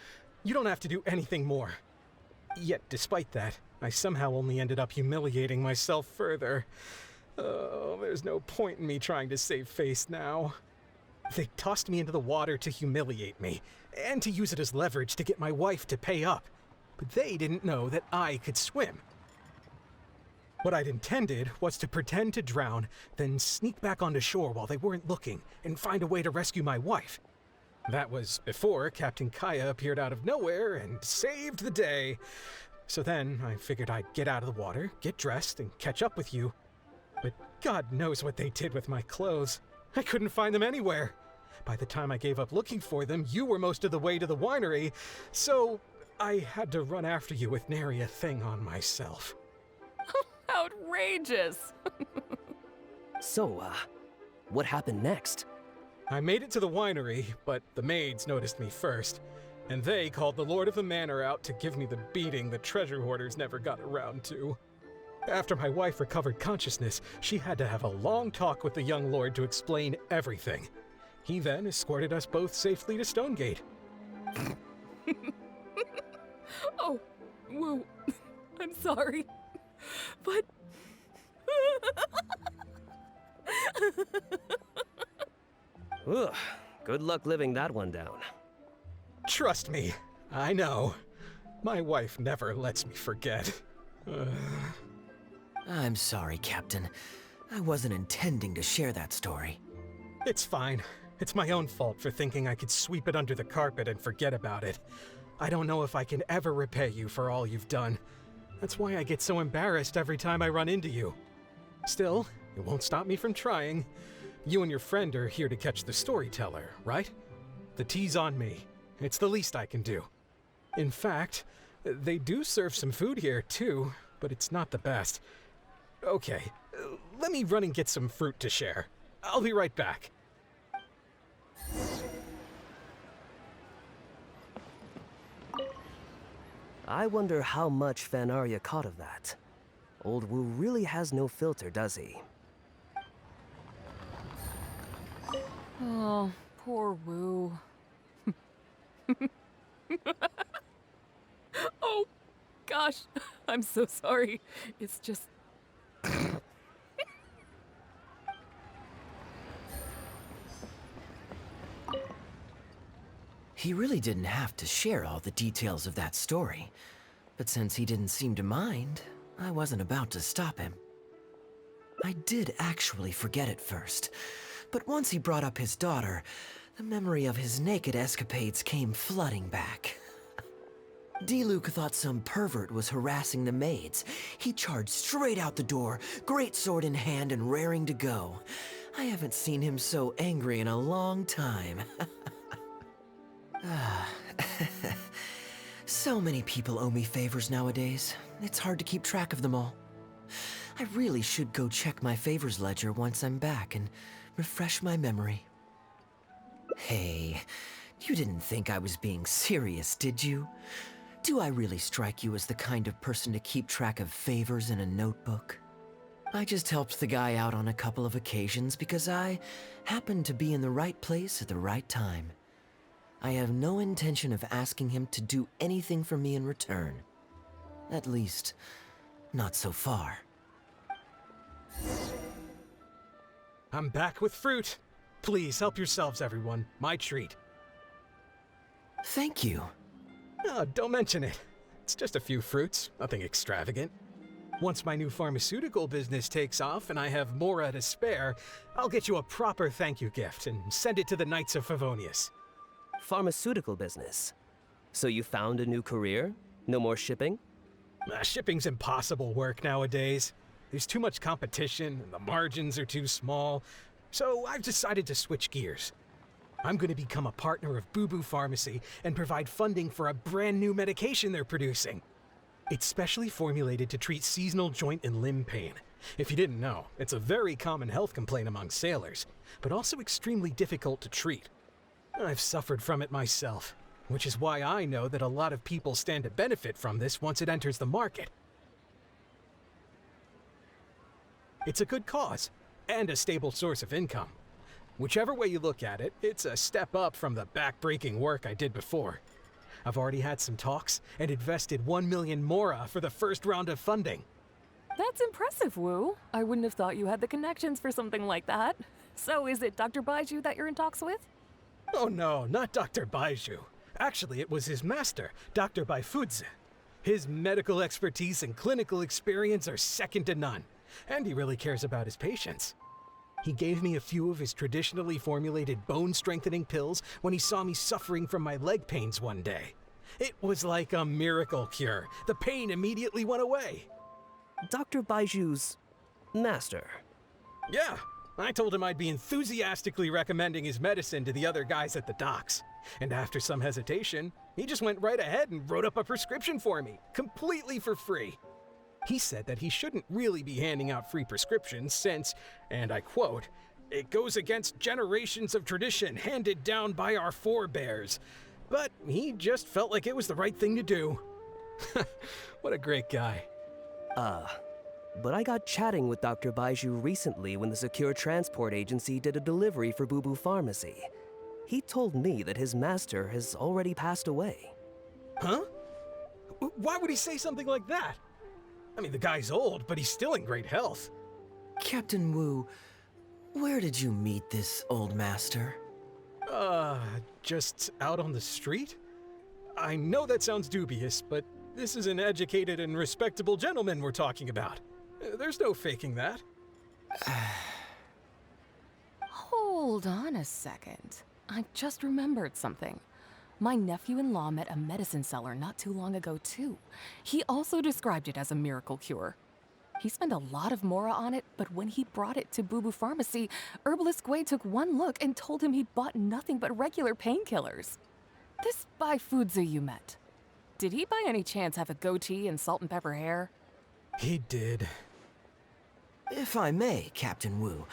You don't have to do anything more. Yet, despite that, I somehow only ended up humiliating myself further. Oh, there's no point in me trying to save face now. They tossed me into the water to humiliate me, and to use it as leverage to get my wife to pay up. But they didn't know that I could swim. What I'd intended was to pretend to drown, then sneak back onto shore while they weren't looking, and find a way to rescue my wife. That was before Captain Kaeya appeared out of nowhere and saved the day. So then I figured I'd get out of the water, get dressed, and catch up with you. But God knows what they did with my clothes. I couldn't find them anywhere. By the time I gave up looking for them, you were most of the way to the winery, so I had to run after you with nary a thing on myself. Outrageous! So, what happened next? I made it to the winery, but the maids noticed me first, and they called the Lord of the Manor out to give me the beating the treasure hoarders never got around to. After my wife recovered consciousness, she had to have a long talk with the young lord to explain everything. He then escorted us both safely to Stonegate. Oh, Wu, I'm sorry, but... Ugh, good luck living that one down. Trust me, I know. My wife never lets me forget. I'm sorry, Captain. I wasn't intending to share that story. It's fine. It's my own fault for thinking I could sweep it under the carpet and forget about it. I don't know if I can ever repay you for all you've done. That's why I get so embarrassed every time I run into you. Still, it won't stop me from trying. You and your friend are here to catch the storyteller, right? The tea's on me. It's the least I can do. In fact, they do serve some food here too, but it's not the best. Okay, let me run and get some fruit to share. I'll be right back. I wonder how much Fanaria caught of that. Old Wu really has no filter, does he? Oh, poor Wu. Oh, gosh, I'm so sorry. It's just... He really didn't have to share all the details of that story. But since he didn't seem to mind, I wasn't about to stop him. I did actually forget at first, but once he brought up his daughter, the memory of his naked escapades came flooding back. D-Luke thought some pervert was harassing the maids. He charged straight out the door, great sword in hand and raring to go. I haven't seen him so angry in a long time. So many people owe me favors nowadays. It's hard to keep track of them all. I really should go check my favors ledger once I'm back and refresh my memory. Hey, you didn't think I was being serious, did you? Do I really strike you as the kind of person to keep track of favors in a notebook? I just helped the guy out on a couple of occasions because I happened to be in the right place at the right time. I have no intention of asking him to do anything for me in return. At least, not so far. I'm back with fruit. Please help yourselves, everyone. My treat. Thank you. No, don't mention it. It's just a few fruits, nothing extravagant. Once my new pharmaceutical business takes off and I have more to spare, I'll get you a proper thank you gift and send it to the Knights of Favonius. Pharmaceutical business. So you found a new career? No more shipping? Shipping's impossible work nowadays. There's too much competition and the margins are too small. So I've decided to switch gears. I'm going to become a partner of Boo Boo Pharmacy and provide funding for a brand new medication they're producing. It's specially formulated to treat seasonal joint and limb pain. If you didn't know, it's a very common health complaint among sailors, but also extremely difficult to treat. I've suffered from it myself, which is why I know that a lot of people stand to benefit from this once it enters the market. It's a good cause, and a stable source of income. Whichever way you look at it, it's a step up from the back-breaking work I did before. I've already had some talks and invested 1 million mora for the first round of funding. That's impressive, Wu. I wouldn't have thought you had the connections for something like that. So is it Dr. Baiju that you're in talks with? Oh no, not Dr. Baiju. Actually, it was his master, Dr. Baifudze. His medical expertise and clinical experience are second to none, and he really cares about his patients. He gave me a few of his traditionally formulated bone-strengthening pills when he saw me suffering from my leg pains one day. It was like a miracle cure. The pain immediately went away. Dr. Baiju's master? Yeah, I told him I'd be enthusiastically recommending his medicine to the other guys at the docks. And after some hesitation, he just went right ahead and wrote up a prescription for me, completely for free. He said that he shouldn't really be handing out free prescriptions since, and I quote, "It goes against generations of tradition handed down by our forebears." But he just felt like it was the right thing to do. What a great guy. But I got chatting with Dr. Baiju recently when the Secure Transport Agency did a delivery for Boo Boo Pharmacy. He told me that his master has already passed away. Huh? Why would he say something like that? I mean, the guy's old, but he's still in great health. Captain Wu, where did you meet this old master? Just out on the street? I know that sounds dubious, but this is an educated and respectable gentleman we're talking about. There's no faking that. Hold on a second. I just remembered something. My nephew-in-law met a medicine seller not too long ago, too. He also described it as a miracle cure. He spent a lot of mora on it, but when he brought it to Boo Boo Pharmacy, Herbalist Gui took one look and told him he'd bought nothing but regular painkillers. This Baifudze you met, did he by any chance have a goatee and salt and pepper hair? He did. If I may, Captain Wu,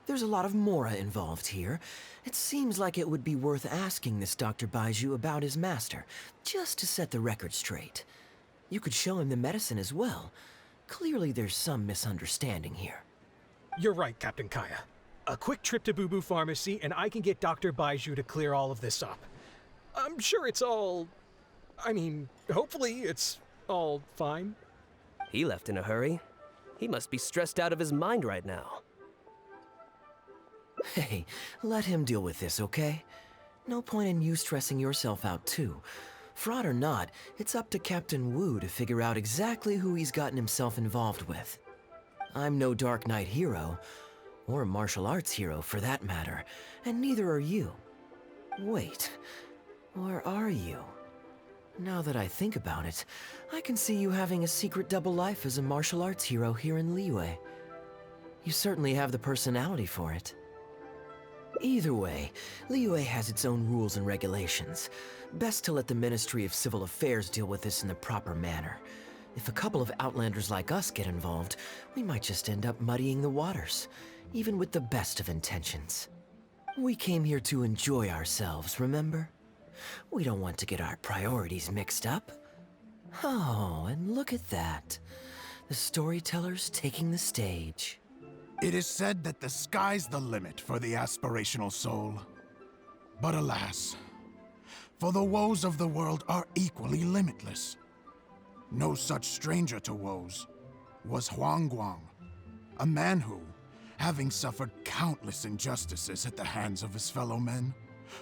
there's a lot of mora involved here. It seems like it would be worth asking this Dr. Baiju about his master, just to set the record straight. You could show him the medicine as well. Clearly there's some misunderstanding here. You're right, Captain Kaeya. A quick trip to Boo Boo Pharmacy and I can get Dr. Baiju to clear all of this up. I'm sure it's all... I mean, hopefully it's all fine? He left in a hurry. He must be stressed out of his mind right now. Hey, let him deal with this, okay? No point in you stressing yourself out too. Fraud or not, it's up to Captain Wu to figure out exactly who he's gotten himself involved with. I'm no Dark Knight hero, or martial arts hero for that matter, and neither are you. Wait, or are you? Now that I think about it, I can see you having a secret double life as a martial arts hero here in Liyue. You certainly have the personality for it. Either way, Liyue has its own rules and regulations. Best to let the Ministry of Civil Affairs deal with this in the proper manner. If a couple of outlanders like us get involved, we might just end up muddying the waters, even with the best of intentions. We came here to enjoy ourselves, remember? We don't want to get our priorities mixed up. Oh, and look at that. The storyteller's taking the stage. It is said that the sky's the limit for the aspirational soul. But alas, for the woes of the world are equally limitless. No such stranger to woes was Huang Guang, a man who, having suffered countless injustices at the hands of his fellow men,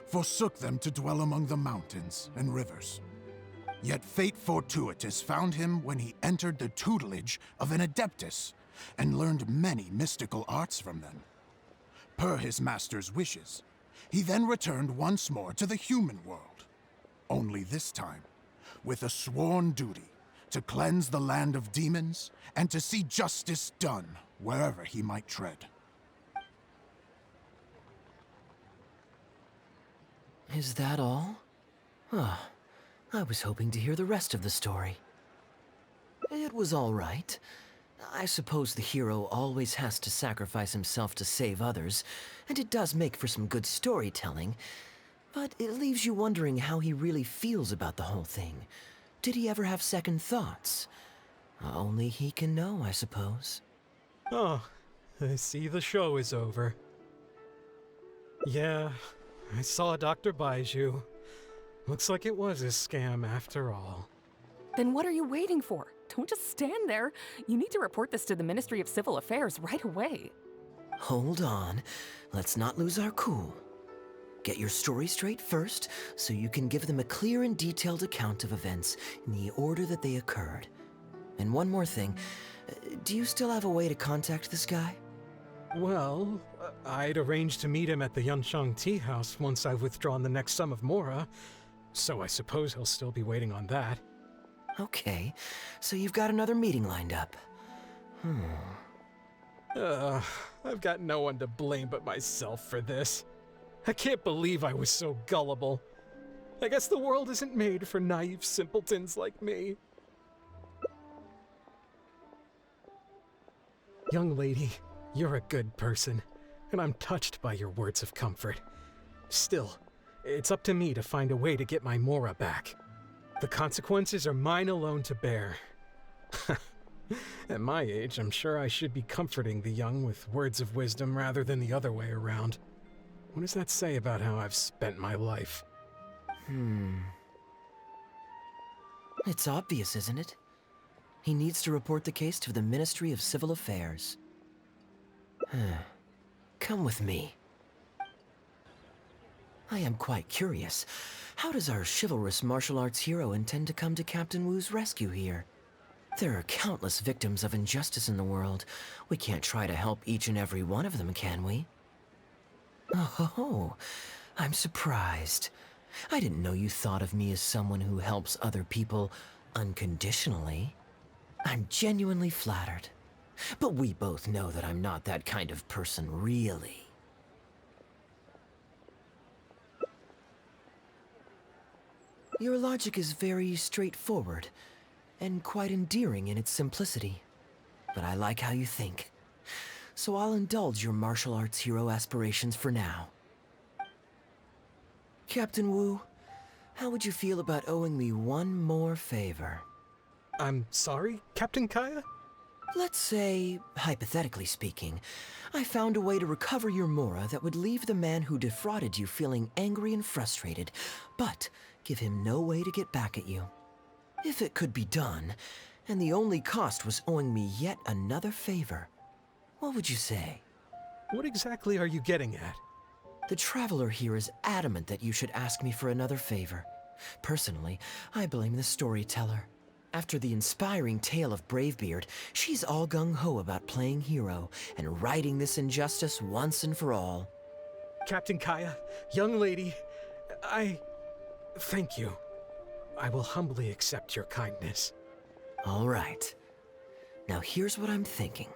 forsook them to dwell among the mountains and rivers. Yet fate fortuitous found him when he entered the tutelage of an adeptus and learned many mystical arts from them. Per his master's wishes, he then returned once more to the human world, only this time with a sworn duty to cleanse the land of demons and to see justice done wherever he might tread. Is that all? Ah, I was hoping to hear the rest of the story. It was all right. I suppose the hero always has to sacrifice himself to save others, and it does make for some good storytelling, but it leaves you wondering how he really feels about the whole thing. Did he ever have second thoughts? Only he can know, I suppose. Oh, I see the show is over. Yeah, I saw Dr. Baiju. Looks like it was a scam after all. Then what are you waiting for? Don't just stand there. You need to report this to the Ministry of Civil Affairs right away. Hold on. Let's not lose our cool. Get your story straight first, so you can give them a clear and detailed account of events in the order that they occurred. And one more thing. Do you still have a way to contact this guy? Well, I'd arranged to meet him at the Yunshang Tea House once I've withdrawn the next sum of Mora, so I suppose he'll still be waiting on that. Okay, so you've got another meeting lined up. I've got no one to blame but myself for this. I can't believe I was so gullible. I guess the world isn't made for naive simpletons like me. Young lady, you're a good person, and I'm touched by your words of comfort. Still, it's up to me to find a way to get my Mora back. The consequences are mine alone to bear. At my age, I'm sure I should be comforting the young with words of wisdom rather than the other way around. What does that say about how I've spent my life? It's obvious, isn't it? He needs to report the case to the Ministry of Civil Affairs. Come with me. I am quite curious. How does our chivalrous martial arts hero intend to come to Captain Wu's rescue here? There are countless victims of injustice in the world. We can't try to help each and every one of them, can we? Oh, I'm surprised. I didn't know you thought of me as someone who helps other people unconditionally. I'm genuinely flattered. But we both know that I'm not that kind of person, really. Your logic is very straightforward, and quite endearing in its simplicity. But I like how you think. So I'll indulge your martial arts hero aspirations for now. Captain Wu, how would you feel about owing me one more favor? I'm sorry, Captain Kaeya? Let's say, hypothetically speaking, I found a way to recover your Mora that would leave the man who defrauded you feeling angry and frustrated, but give him no way to get back at you. If it could be done, and the only cost was owing me yet another favor, what would you say? What exactly are you getting at? The traveler here is adamant that you should ask me for another favor. Personally, I blame the storyteller. After the inspiring tale of Bravebeard, she's all gung-ho about playing hero and righting this injustice once and for all. Captain Kaeya, young lady, thank you. I will humbly accept your kindness. All right. Now here's what I'm thinking.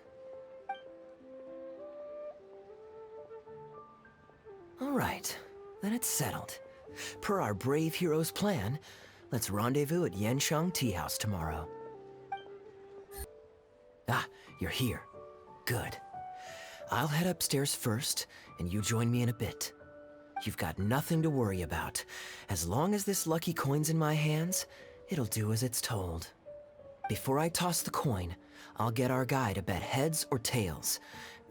All right, then it's settled. Per our brave hero's plan, let's rendezvous at Yanshang Tea House tomorrow. Ah, you're here. Good. I'll head upstairs first, and you join me in a bit. You've got nothing to worry about. As long as this lucky coin's in my hands, it'll do as it's told. Before I toss the coin, I'll get our guy to bet heads or tails.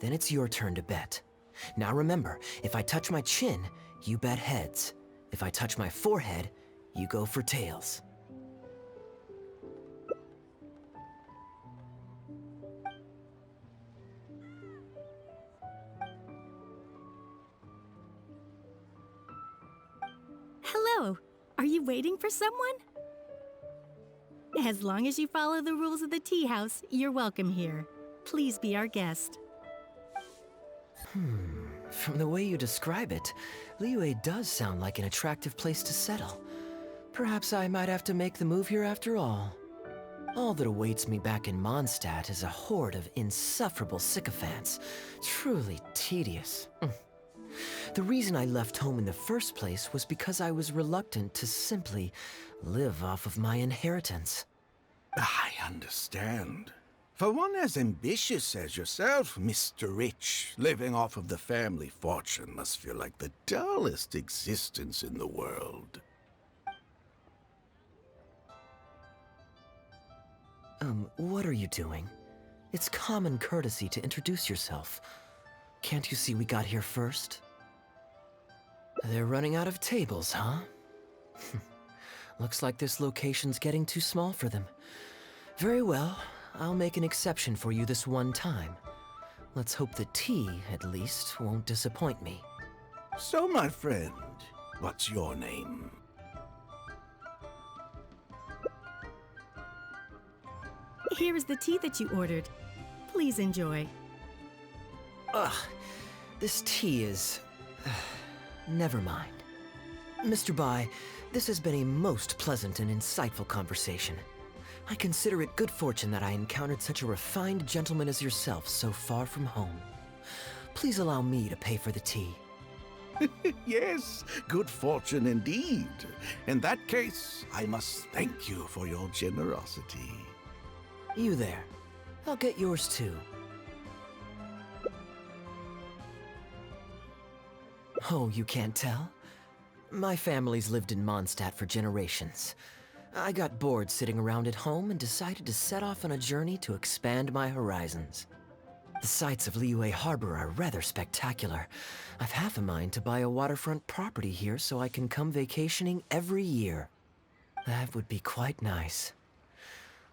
Then it's your turn to bet. Now remember, if I touch my chin, you bet heads. If I touch my forehead, you go for tails. Hello. Are you waiting for someone? As long as you follow the rules of the tea house, you're welcome here. Please be our guest. From the way you describe it, Liyue does sound like an attractive place to settle. Perhaps I might have to make the move here after all. All that awaits me back in Mondstadt is a horde of insufferable sycophants. Truly tedious. The reason I left home in the first place was because I was reluctant to simply live off of my inheritance. I understand. For one as ambitious as yourself, Mr. Rich, living off of the family fortune must feel like the dullest existence in the world. What are you doing? It's common courtesy to introduce yourself. Can't you see we got here first? They're running out of tables, huh? Looks like this location's getting too small for them. Very well, I'll make an exception for you this one time. Let's hope the tea, at least, won't disappoint me. So, my friend, what's your name? Here is the tea that you ordered. Please enjoy. Ugh, this tea is... never mind. Mr. Bai, this has been a most pleasant and insightful conversation. I consider it good fortune that I encountered such a refined gentleman as yourself so far from home. Please allow me to pay for the tea. Yes, good fortune indeed. In that case, I must thank you for your generosity. You there. I'll get yours too. Oh, you can't tell? My family's lived in Mondstadt for generations. I got bored sitting around at home and decided to set off on a journey to expand my horizons. The sights of Liyue Harbor are rather spectacular. I've half a mind to buy a waterfront property here so I can come vacationing every year. That would be quite nice.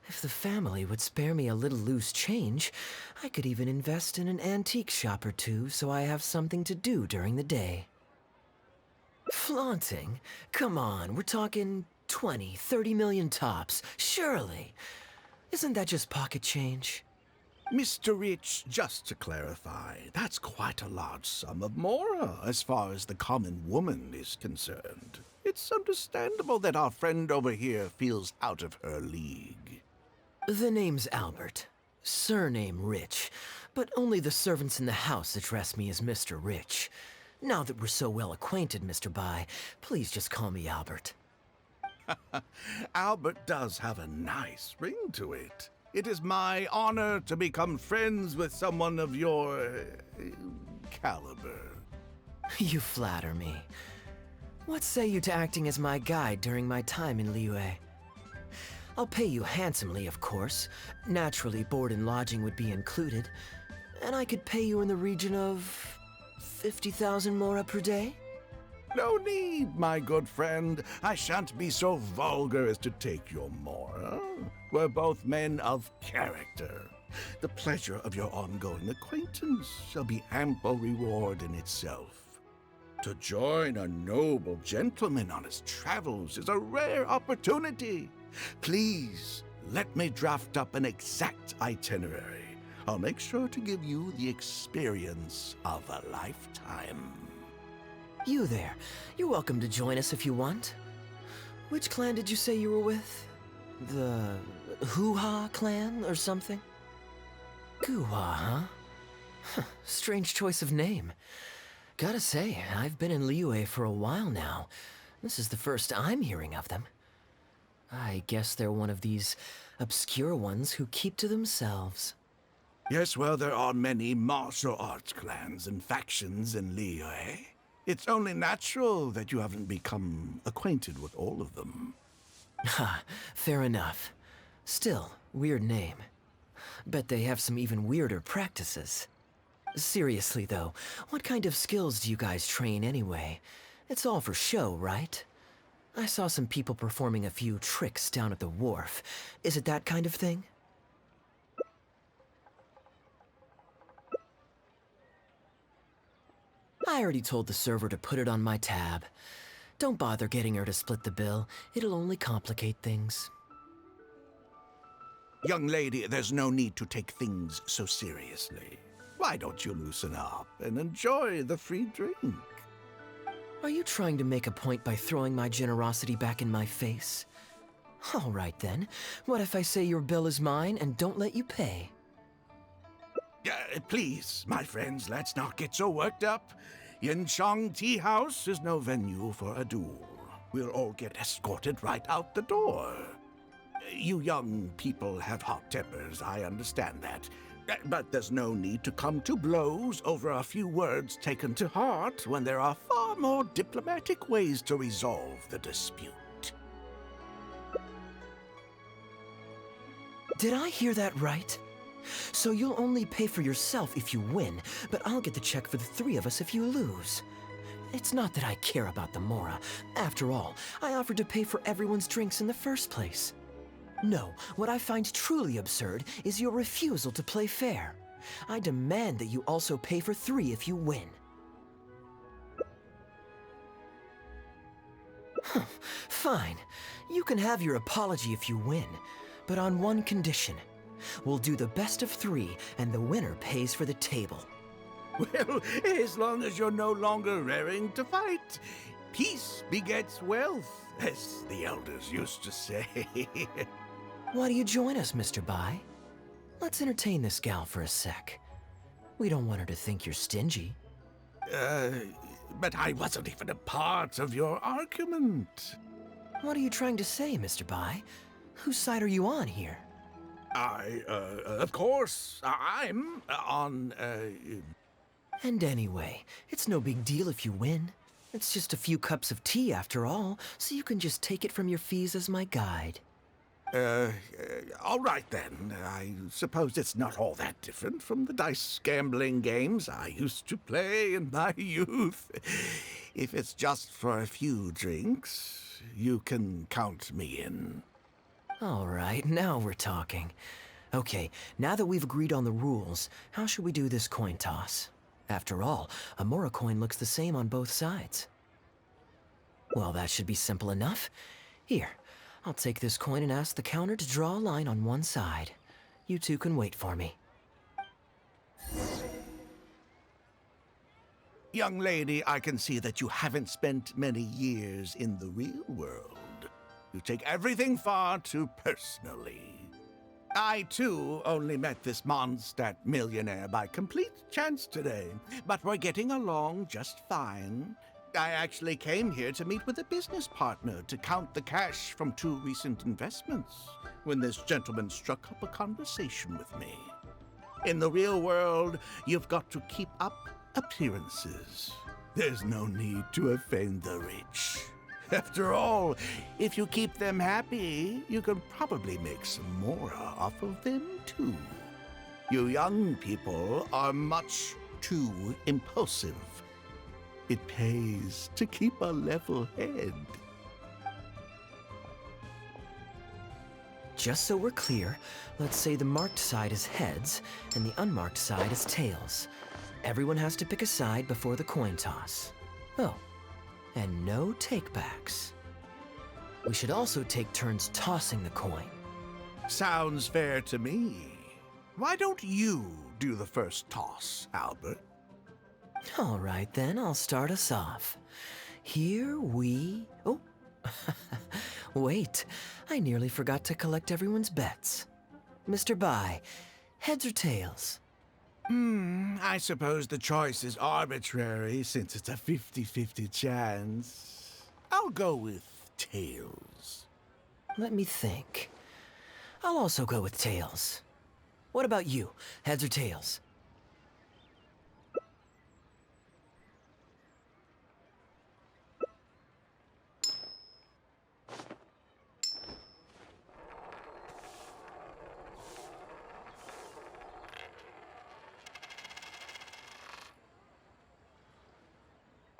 If the family would spare me a little loose change, I could even invest in an antique shop or two so I have something to do during the day. Flaunting? Come on, we're talking 20, 30 million tops, surely. Isn't that just pocket change? Mr. Rich, just to clarify, that's quite a large sum of mora as far as the common woman is concerned. It's understandable that our friend over here feels out of her league. The name's Albert. Surname Rich. But only the servants in the house address me as Mr. Rich. Now that we're so well acquainted, Mr. Bai, please just call me Albert. Albert does have a nice ring to it. It is my honor to become friends with someone of your... caliber. You flatter me. What say you to acting as my guide during my time in Liyue? I'll pay you handsomely, of course. Naturally, board and lodging would be included. And I could pay you in the region of 50,000 mora per day? No need, my good friend. I shan't be so vulgar as to take your Mora. We're both men of character. The pleasure of your ongoing acquaintance shall be ample reward in itself. To join a noble gentleman on his travels is a rare opportunity. Please, let me draft up an exact itinerary. I'll make sure to give you the experience of a lifetime. You there. You're welcome to join us if you want. Which clan did you say you were with? The Hoo-Ha clan or something? Goo-Ha, huh? Strange choice of name. Gotta say, I've been in Liyue for a while now. This is the first I'm hearing of them. I guess they're one of these obscure ones who keep to themselves. Yes, well, there are many martial arts clans and factions in Liyue. It's only natural that you haven't become acquainted with all of them. Ha, fair enough. Still, weird name. Bet they have some even weirder practices. Seriously though, what kind of skills do you guys train anyway? It's all for show, right? I saw some people performing a few tricks down at the wharf. Is it that kind of thing? I already told the server to put it on my tab. Don't bother getting her to split the bill. It'll only complicate things. Young lady, there's no need to take things so seriously. Why don't you loosen up and enjoy the free drink? Are you trying to make a point by throwing my generosity back in my face? All right then. What if I say your bill is mine and don't let you pay? Please, my friends, let's not get so worked up. Yinchang Tea House is no venue for a duel. We'll all get escorted right out the door. You young people have hot tempers, I understand that. But there's no need to come to blows over a few words taken to heart when there are far more diplomatic ways to resolve the dispute. Did I hear that right? So you'll only pay for yourself if you win, but I'll get the check for the three of us if you lose. It's not that I care about the Mora. After all, I offered to pay for everyone's drinks in the first place. No, what I find truly absurd is your refusal to play fair. I demand that you also pay for three if you win. Fine. You can have your apology if you win, but on one condition. We'll do the best of three, and the winner pays for the table. Well, as long as you're no longer raring to fight, peace begets wealth, as the elders used to say. Why do you join us, Mr. Bai? Let's entertain this gal for a sec. We don't want her to think you're stingy. But I wasn't even a part of your argument. What are you trying to say, Mr. Bai? Whose side are you on here? Of course, I'm on, And anyway, it's no big deal if you win. It's just a few cups of tea after all, so you can just take it from your fees as my guide. All right then. I suppose it's not all that different from the dice gambling games I used to play in my youth. If it's just for a few drinks, you can count me in. All right, now we're talking. Okay, now that we've agreed on the rules, how should we do this coin toss? After all, a Mora coin looks the same on both sides. Well, that should be simple enough. Here, I'll take this coin and ask the counter to draw a line on one side. You two can wait for me. Young lady, I can see that you haven't spent many years in the real world. You take everything far too personally. I, too, only met this Mondstadt millionaire by complete chance today, but we're getting along just fine. I actually came here to meet with a business partner to count the cash from 2 recent investments, when this gentleman struck up a conversation with me. In the real world, you've got to keep up appearances. There's no need to offend the rich. After all, if you keep them happy, you can probably make some more off of them, too. You young people are much too impulsive. It pays to keep a level head. Just so we're clear, let's say the marked side is heads and the unmarked side is tails. Everyone has to pick a side before the coin toss. Oh, and no takebacks. We should also take turns tossing the coin. Sounds fair to me. Why don't you do the first toss, Albert? All right then, I'll start us off. Here we... Oh, wait, I nearly forgot to collect everyone's bets. Mr. Bai, heads or tails? I suppose the choice is arbitrary since it's a 50-50 chance. I'll go with tails. Let me think. I'll also go with tails. What about you, heads or tails?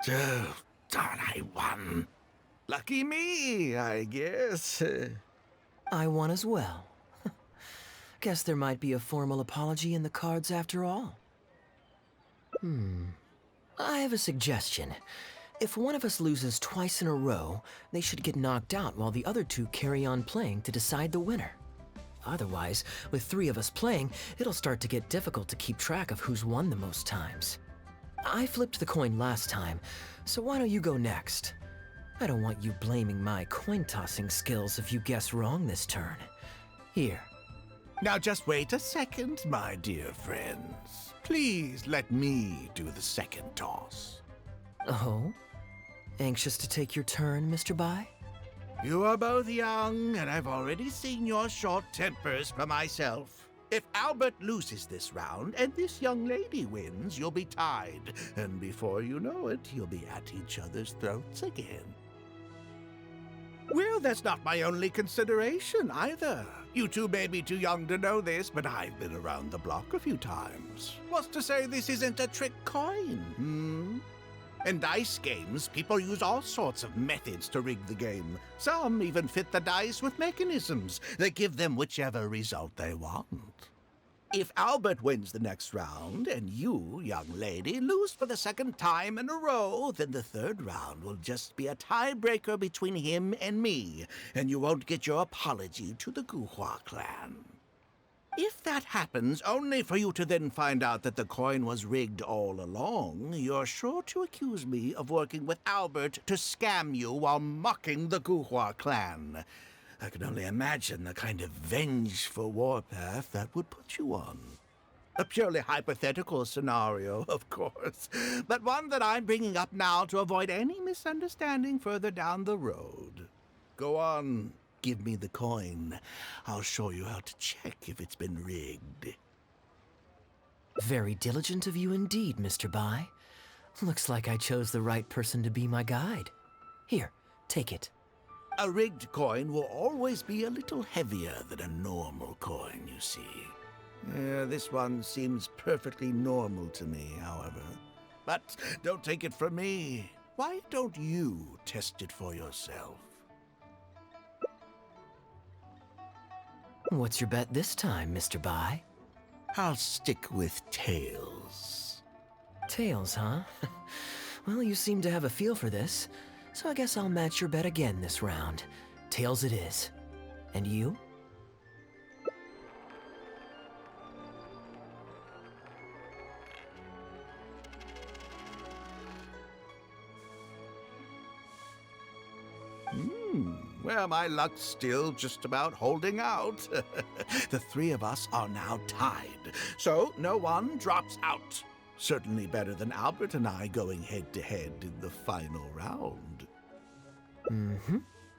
Oh, darn, I won. Lucky me, I guess. I won as well. Guess there might be a formal apology in the cards after all. I have a suggestion. If one of us loses twice in a row, they should get knocked out while the other two carry on playing to decide the winner. Otherwise, with three of us playing, it'll start to get difficult to keep track of who's won the most times. I flipped the coin last time, so why don't you go next? I don't want you blaming my coin-tossing skills if you guess wrong this turn. Here. Now just wait a second, my dear friends. Please let me do the second toss. Oh? Anxious to take your turn, Mr. Bai? You are both young, and I've already seen your short tempers for myself. If Albert loses this round and this young lady wins, you'll be tied. And before you know it, you'll be at each other's throats again. Well, that's not my only consideration either. You two may be too young to know this, but I've been around the block a few times. What's to say this isn't a trick coin, In dice games, people use all sorts of methods to rig the game. Some even fit the dice with mechanisms that give them whichever result they want. If Albert wins the next round, and you, young lady, lose for the second time in a row, then the third round will just be a tiebreaker between him and me, and you won't get your apology to the Guhua clan. If that happens, only for you to then find out that the coin was rigged all along, you're sure to accuse me of working with Albert to scam you while mocking the Guhua clan. I can only imagine the kind of vengeful warpath that would put you on. A purely hypothetical scenario, of course, but one that I'm bringing up now to avoid any misunderstanding further down the road. Go on. Give me the coin. I'll show you how to check if it's been rigged. Very diligent of you indeed, Mr. Bai. Looks like I chose the right person to be my guide. Here, take it. A rigged coin will always be a little heavier than a normal coin, you see. This one seems perfectly normal to me, however. But don't take it from me. Why don't you test it for yourself? What's your bet this time, Mr. Bai? I'll stick with tails. Tails, huh? Well, you seem to have a feel for this, so I guess I'll match your bet again this round. Tails it is. And you? Well, my luck's still just about holding out. The three of us are now tied, so no one drops out. Certainly better than Albert and I going head-to-head in the final round.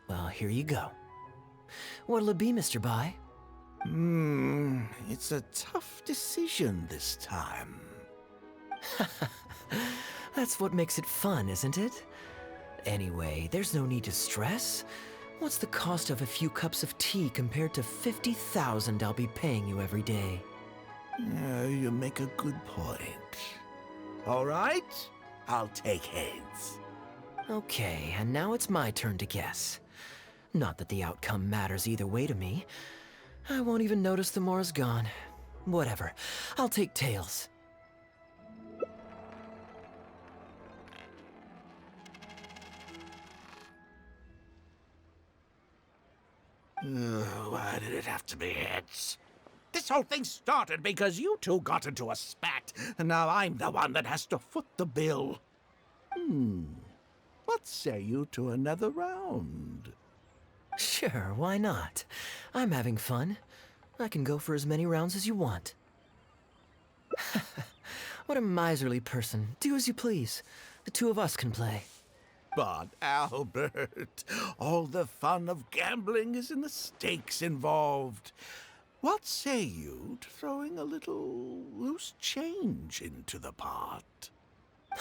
Well, here you go. What'll it be, Mr. Bai? It's a tough decision this time. That's what makes it fun, isn't it? Anyway, there's no need to stress. What's the cost of a few cups of tea compared to 50,000 I'll be paying you every day? You make a good point. All right, I'll take heads. Okay, and now it's my turn to guess. Not that the outcome matters either way to me. I won't even notice the Mora's gone. Whatever, I'll take tails. Why did it have to be heads? This whole thing started because you two got into a spat, and now I'm the one that has to foot the bill. What say you to another round? Sure, why not? I'm having fun. I can go for as many rounds as you want. What a miserly person. Do as you please. The two of us can play. But, Albert, all the fun of gambling is in the stakes involved. What say you to throwing a little loose change into the pot?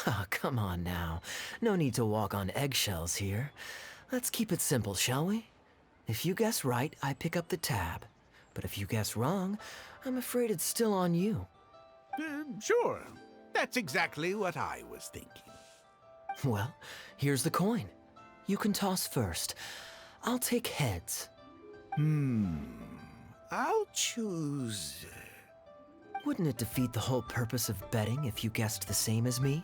Oh, come on now. No need to walk on eggshells here. Let's keep it simple, shall we? If you guess right, I pick up the tab. But if you guess wrong, I'm afraid it's still on you. Sure. That's exactly what I was thinking. Well, here's the coin. You can toss first. I'll take heads. I'll choose... Wouldn't it defeat the whole purpose of betting if you guessed the same as me?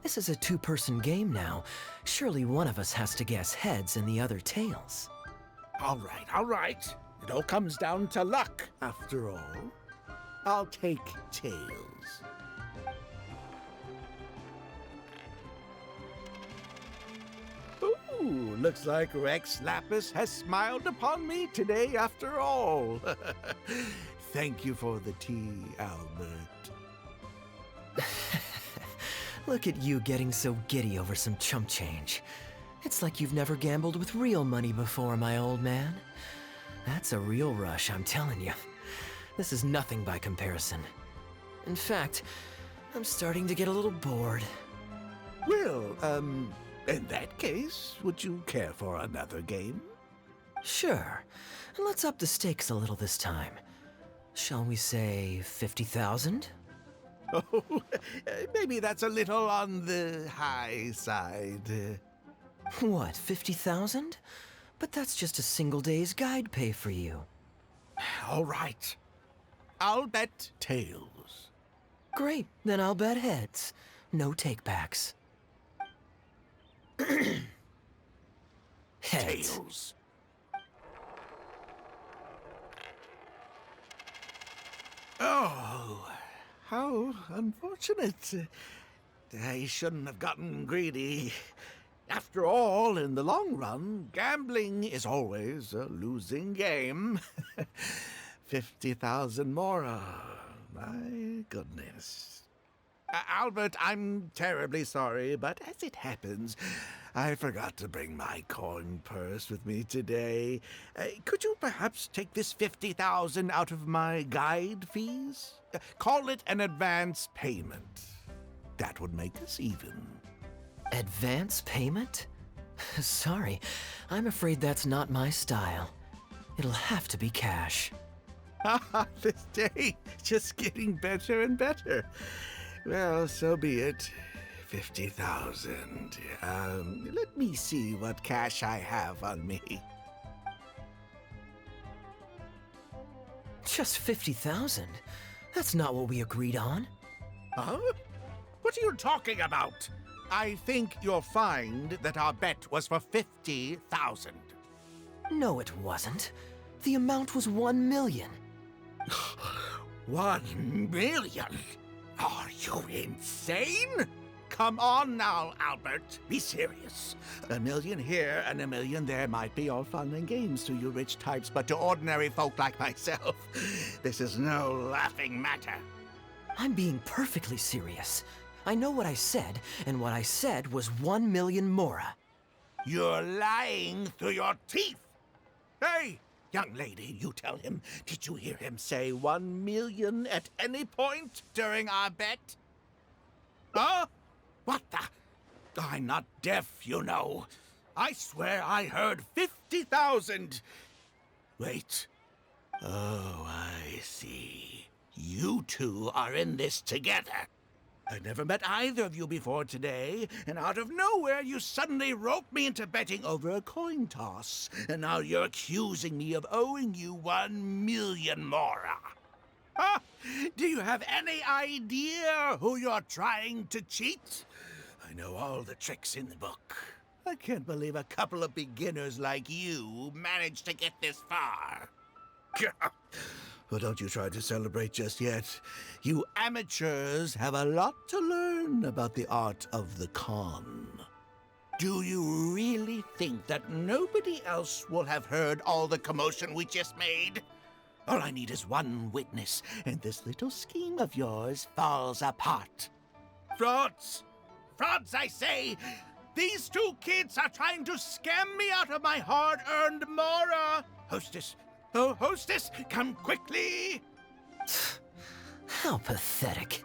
This is a two-person game now. Surely one of us has to guess heads and the other tails. All right. It all comes down to luck, after all. I'll take tails. Ooh, looks like Rex Lapis has smiled upon me today after all. Thank you for the tea, Albert. Look at you getting so giddy over some chump change. It's like you've never gambled with real money before, my old man. That's a real rush, I'm telling you. This is nothing by comparison. In fact, I'm starting to get a little bored. Well, in that case, would you care for another game? Sure. And let's up the stakes a little this time. Shall we say 50,000? Oh, maybe that's a little on the high side. What, 50,000? But that's just a single day's guide pay for you. All right. I'll bet tails. Great, then I'll bet heads. No takebacks. Heads. Tails. Oh, how unfortunate. I shouldn't have gotten greedy. After all, in the long run, gambling is always a losing game. 50,000 more. My goodness. Albert, I'm terribly sorry, but as it happens, I forgot to bring my coin purse with me today. Could you perhaps take this 50,000 out of my guide fees? Call it an advance payment. That would make us even. Advance payment? Sorry, I'm afraid that's not my style. It'll have to be cash. This day just getting better and better. Well, so be it. 50,000. Let me see what cash I have on me. Just 50,000? That's not what we agreed on. Huh? What are you talking about? I think you'll find that our bet was for 50,000. No, it wasn't. The amount was 1 million. 1 million? Are you insane? Come on now, Albert. Be serious. 1 million here and 1 million there might be all fun and games to you rich types, but to ordinary folk like myself, this is no laughing matter. I'm being perfectly serious. I know what I said, and what I said was 1 million mora. You're lying through your teeth. Hey, young lady, you tell him. Did you hear him say 1 million at any point during our bet? Huh? What the? I'm not deaf, you know. I swear I heard 50,000. Wait. Oh, I see. You two are in this together. I never met either of you before today, and out of nowhere you suddenly roped me into betting over a coin toss, and now you're accusing me of owing you 1,000,000 mora. Huh? Do you have any idea who you're trying to cheat? I know all the tricks in the book. I can't believe a couple of beginners like you managed to get this far. Well, don't you try to celebrate just yet. You amateurs have a lot to learn about the art of the con. Do you really think that nobody else will have heard all the commotion we just made? All I need is one witness, and this little scheme of yours falls apart. Frauds! Frauds, I say! These two kids are trying to scam me out of my hard-earned mora! Hostess! Oh, hostess, come quickly! How pathetic.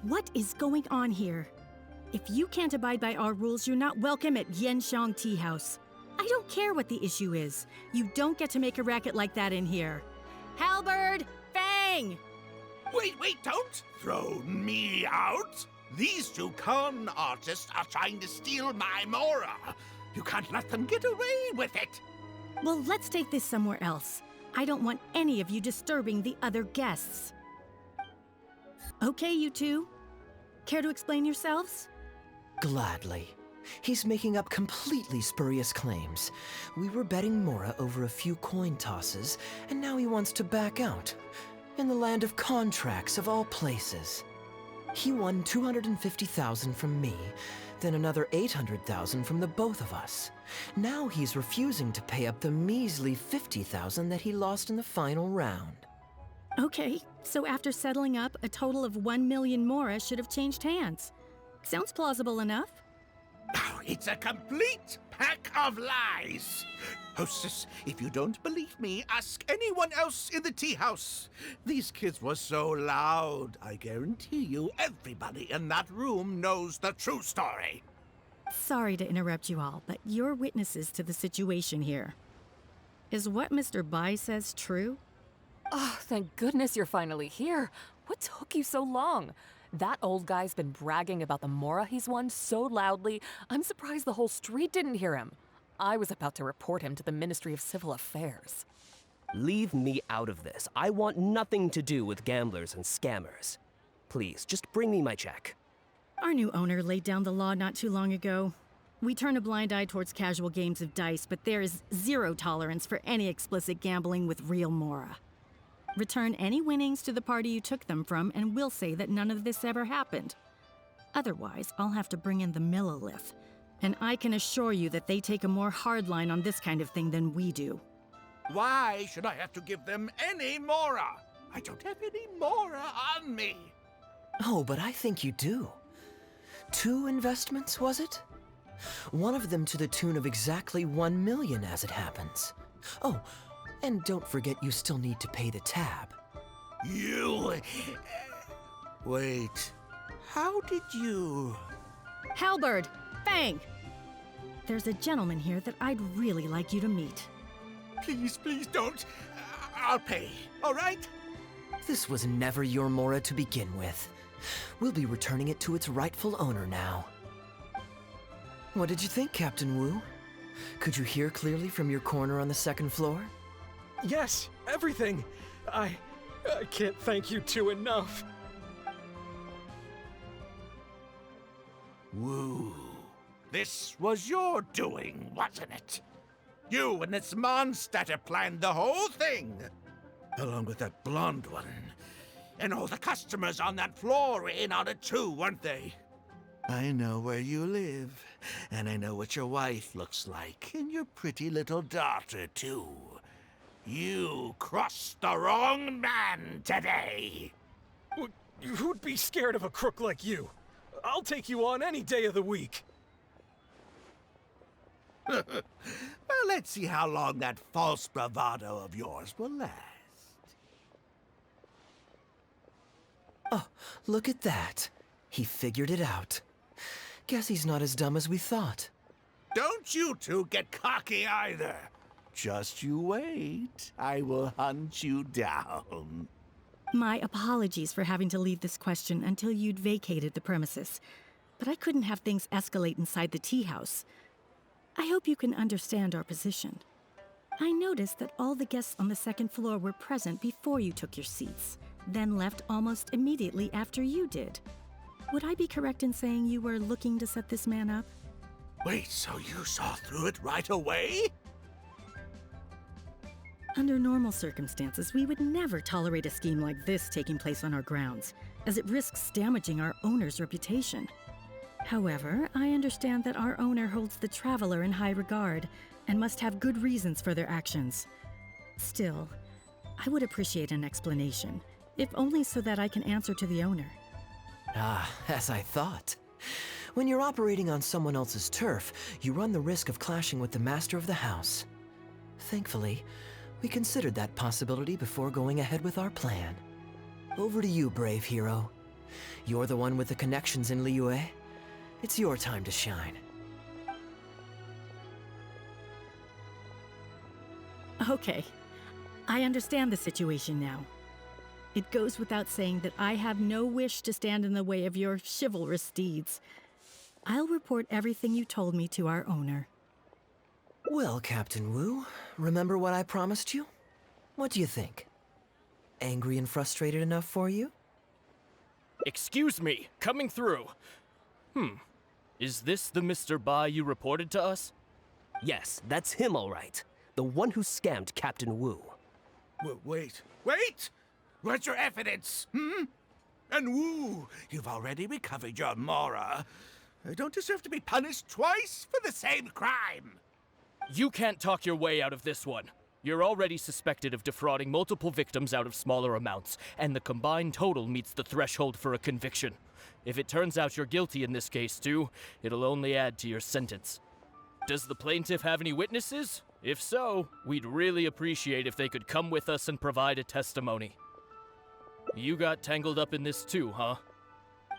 What is going on here? If you can't abide by our rules, you're not welcome at Yenshang Tea House. I don't care what the issue is. You don't get to make a racket like that in here. Halberd! Fang! Wait, don't throw me out! These two con artists are trying to steal my mora. You can't let them get away with it. Well, let's take this somewhere else. I don't want any of you disturbing the other guests. Okay, you two. Care to explain yourselves? Gladly. He's making up completely spurious claims. We were betting mora over a few coin tosses, and now he wants to back out. In the land of contracts, of all places. He won 250,000 from me, then another 800,000 from the both of us. Now he's refusing to pay up the measly 50,000 that he lost in the final round. Okay, so after settling up, a total of 1,000,000 mora should have changed hands. Sounds plausible enough. Oh, it's a complete pack of lies! Hostess, if you don't believe me, ask anyone else in the tea house. These kids were so loud, I guarantee you everybody in that room knows the true story. Sorry to interrupt you all, but you're witnesses to the situation here. Is what Mr. Bai says true? Oh, thank goodness you're finally here. What took you so long? That old guy's been bragging about the mora he's won so loudly, I'm surprised the whole street didn't hear him. I was about to report him to the Ministry of Civil Affairs. Leave me out of this. I want nothing to do with gamblers and scammers. Please, just bring me my check. Our new owner laid down the law not too long ago. We turn a blind eye towards casual games of dice, but there is zero tolerance for any explicit gambling with real mora. Return any winnings to the party you took them from, and we'll say that none of this ever happened. Otherwise, I'll have to bring in the Millilith, and I can assure you that they take a more hard line on this kind of thing than we do. Why should I have to give them any mora? I don't have any mora on me. Oh, but I think you do. 2 investments, was it? One of them to the tune of exactly 1,000,000 as it happens. Oh, and don't forget you still need to pay the tab. You... Wait, how did you... Halberd! Fang! There's a gentleman here that I'd really like you to meet. Please don't. I'll pay, all right? This was never your mora to begin with. We'll be returning it to its rightful owner now. What did you think, Captain Wu? Could you hear clearly from your corner on the 2nd floor? Yes, everything. I can't thank you two enough. Wu, this was your doing, wasn't it? You and this Mondstatter planned the whole thing. Along with that blonde one. And all the customers on that floor were in on it too, weren't they? I know where you live, and I know what your wife looks like, and your pretty little daughter too. You crossed the wrong man today. Who'd be scared of a crook like you? I'll take you on any day of the week. Well, let's see how long that false bravado of yours will last. Oh, look at that. He figured it out. Guess he's not as dumb as we thought. Don't you two get cocky either. Just you wait. I will hunt you down. My apologies for having to leave this question until you'd vacated the premises, but I couldn't have things escalate inside the tea house. I hope you can understand our position. I noticed that all the guests on the second floor were present before you took your seats, then left almost immediately after you did. Would I be correct in saying you were looking to set this man up? Wait, so you saw through it right away? Under normal circumstances, we would never tolerate a scheme like this taking place on our grounds, as it risks damaging our owner's reputation. However, I understand that our owner holds the Traveler in high regard and must have good reasons for their actions. Still, I would appreciate an explanation, if only so that I can answer to the owner. Ah, as I thought. When you're operating on someone else's turf, you run the risk of clashing with the master of the house. Thankfully, we considered that possibility before going ahead with our plan. Over to you, brave hero. You're the one with the connections in Liyue. It's your time to shine. Okay, I understand the situation now. It goes without saying that I have no wish to stand in the way of your chivalrous deeds. I'll report everything you told me to our owner. Well, Captain Wu, remember what I promised you? What do you think? Angry and frustrated enough for you? Excuse me, coming through. Is this the Mr. Bai you reported to us? Yes, that's him all right. The one who scammed Captain Wu. Wait! Where's your evidence, And Wu, you've already recovered your Mora. You don't deserve to be punished twice for the same crime. You can't talk your way out of this one. You're already suspected of defrauding multiple victims out of smaller amounts, and the combined total meets the threshold for a conviction. If it turns out you're guilty in this case too, it'll only add to your sentence. Does the plaintiff have any witnesses? If so, we'd really appreciate if they could come with us and provide a testimony. You got tangled up in this too, huh?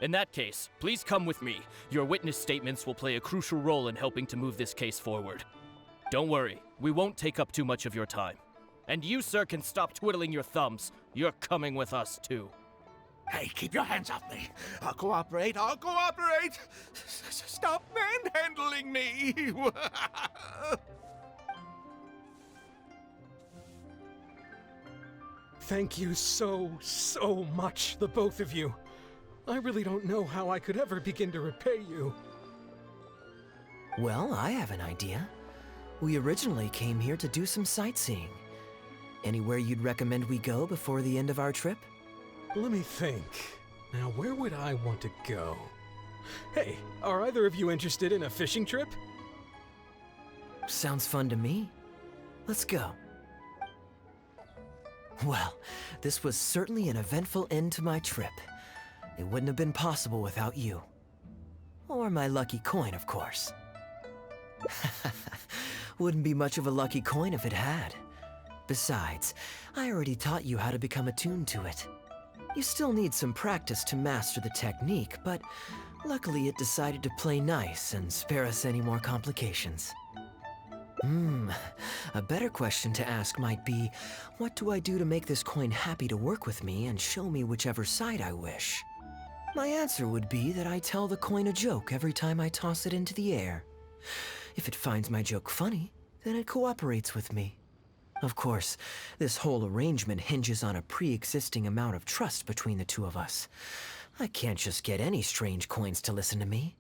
In that case, please come with me. Your witness statements will play a crucial role in helping to move this case forward. Don't worry, we won't take up too much of your time. And you, sir, can stop twiddling your thumbs. You're coming with us too. Hey, keep your hands off me. I'll cooperate. Stop manhandling me. Thank you so much, the both of you. I really don't know how I could ever begin to repay you. Well, I have an idea. We originally came here to do some sightseeing. Anywhere you'd recommend we go before the end of our trip? Let me think. Now, where would I want to go? Hey, are either of you interested in a fishing trip? Sounds fun to me. Let's go. Well, this was certainly an eventful end to my trip. It wouldn't have been possible without you. Or my lucky coin, of course. Wouldn't be much of a lucky coin if it had. Besides, I already taught you how to become attuned to it. You still need some practice to master the technique, but luckily it decided to play nice and spare us any more complications. A better question to ask might be, what do I do to make this coin happy to work with me and show me whichever side I wish? My answer would be that I tell the coin a joke every time I toss it into the air. If it finds my joke funny, then it cooperates with me. Of course, this whole arrangement hinges on a pre-existing amount of trust between the two of us. I can't just get any strange coins to listen to me.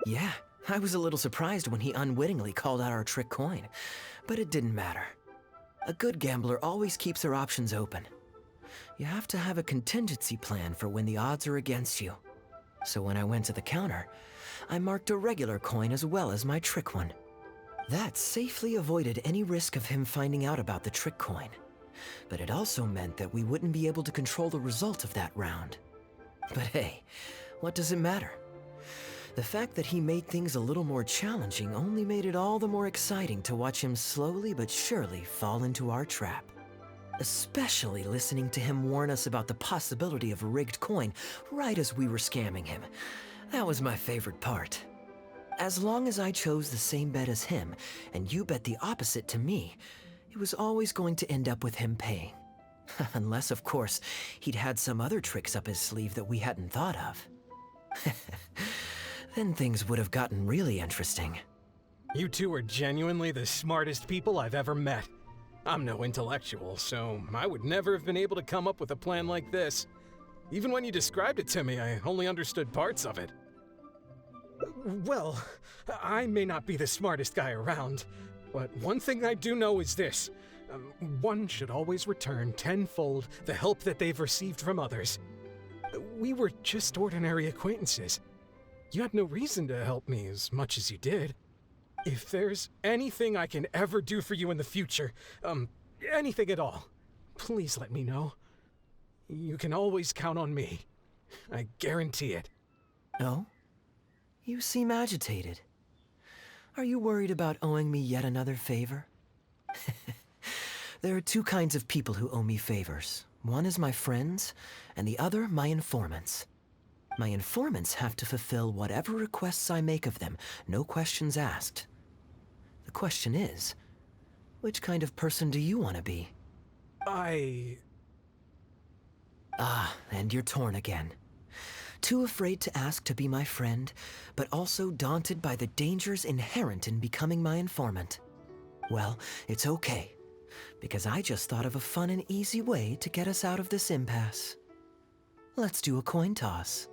Yeah, I was a little surprised when he unwittingly called out our trick coin, but it didn't matter. A good gambler always keeps their options open. You have to have a contingency plan for when the odds are against you. So when I went to the counter, I marked a regular coin as well as my trick one. That safely avoided any risk of him finding out about the trick coin. But it also meant that we wouldn't be able to control the result of that round. But hey, what does it matter? The fact that he made things a little more challenging only made it all the more exciting to watch him slowly but surely fall into our trap. Especially listening to him warn us about the possibility of a rigged coin right as we were scamming him. That was my favorite part. As long as I chose the same bet as him, and you bet the opposite to me, it was always going to end up with him paying. Unless, of course, he'd had some other tricks up his sleeve that we hadn't thought of. Then things would have gotten really interesting. You two are genuinely the smartest people I've ever met. I'm no intellectual, so I would never have been able to come up with a plan like this. Even when you described it to me, I only understood parts of it. Well, I may not be the smartest guy around, but one thing I do know is this. One should always return tenfold the help that they've received from others. We were just ordinary acquaintances. You had no reason to help me as much as you did. If there's anything I can ever do for you in the future, anything at all, please let me know. You can always count on me. I guarantee it. Oh? You seem agitated. Are you worried about owing me yet another favor? There are two kinds of people who owe me favors. One is my friends, and the other my informants. My informants have to fulfill whatever requests I make of them, no questions asked. The question is, which kind of person do you want to be? Ah, and you're torn again. Too afraid to ask to be my friend, but also daunted by the dangers inherent in becoming my informant. Well, it's okay, because I just thought of a fun and easy way to get us out of this impasse. Let's do a coin toss.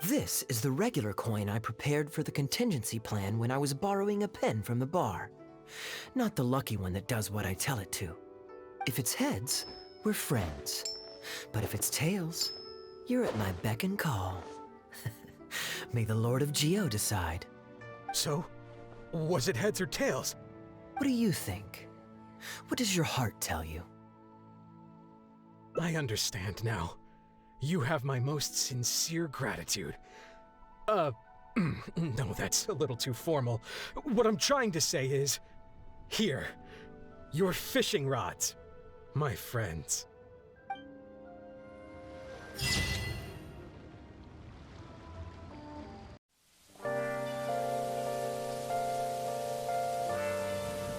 This is the regular coin I prepared for the contingency plan when I was borrowing a pen from the bar. Not the lucky one that does what I tell it to. If it's heads, we're friends. But if it's tails, you're at my beck and call. May the Lord of Geo decide. So, was it heads or tails? What do you think? What does your heart tell you? I understand now. You have my most sincere gratitude. No, that's a little too formal. What I'm trying to say is, here, your fishing rods, my friends.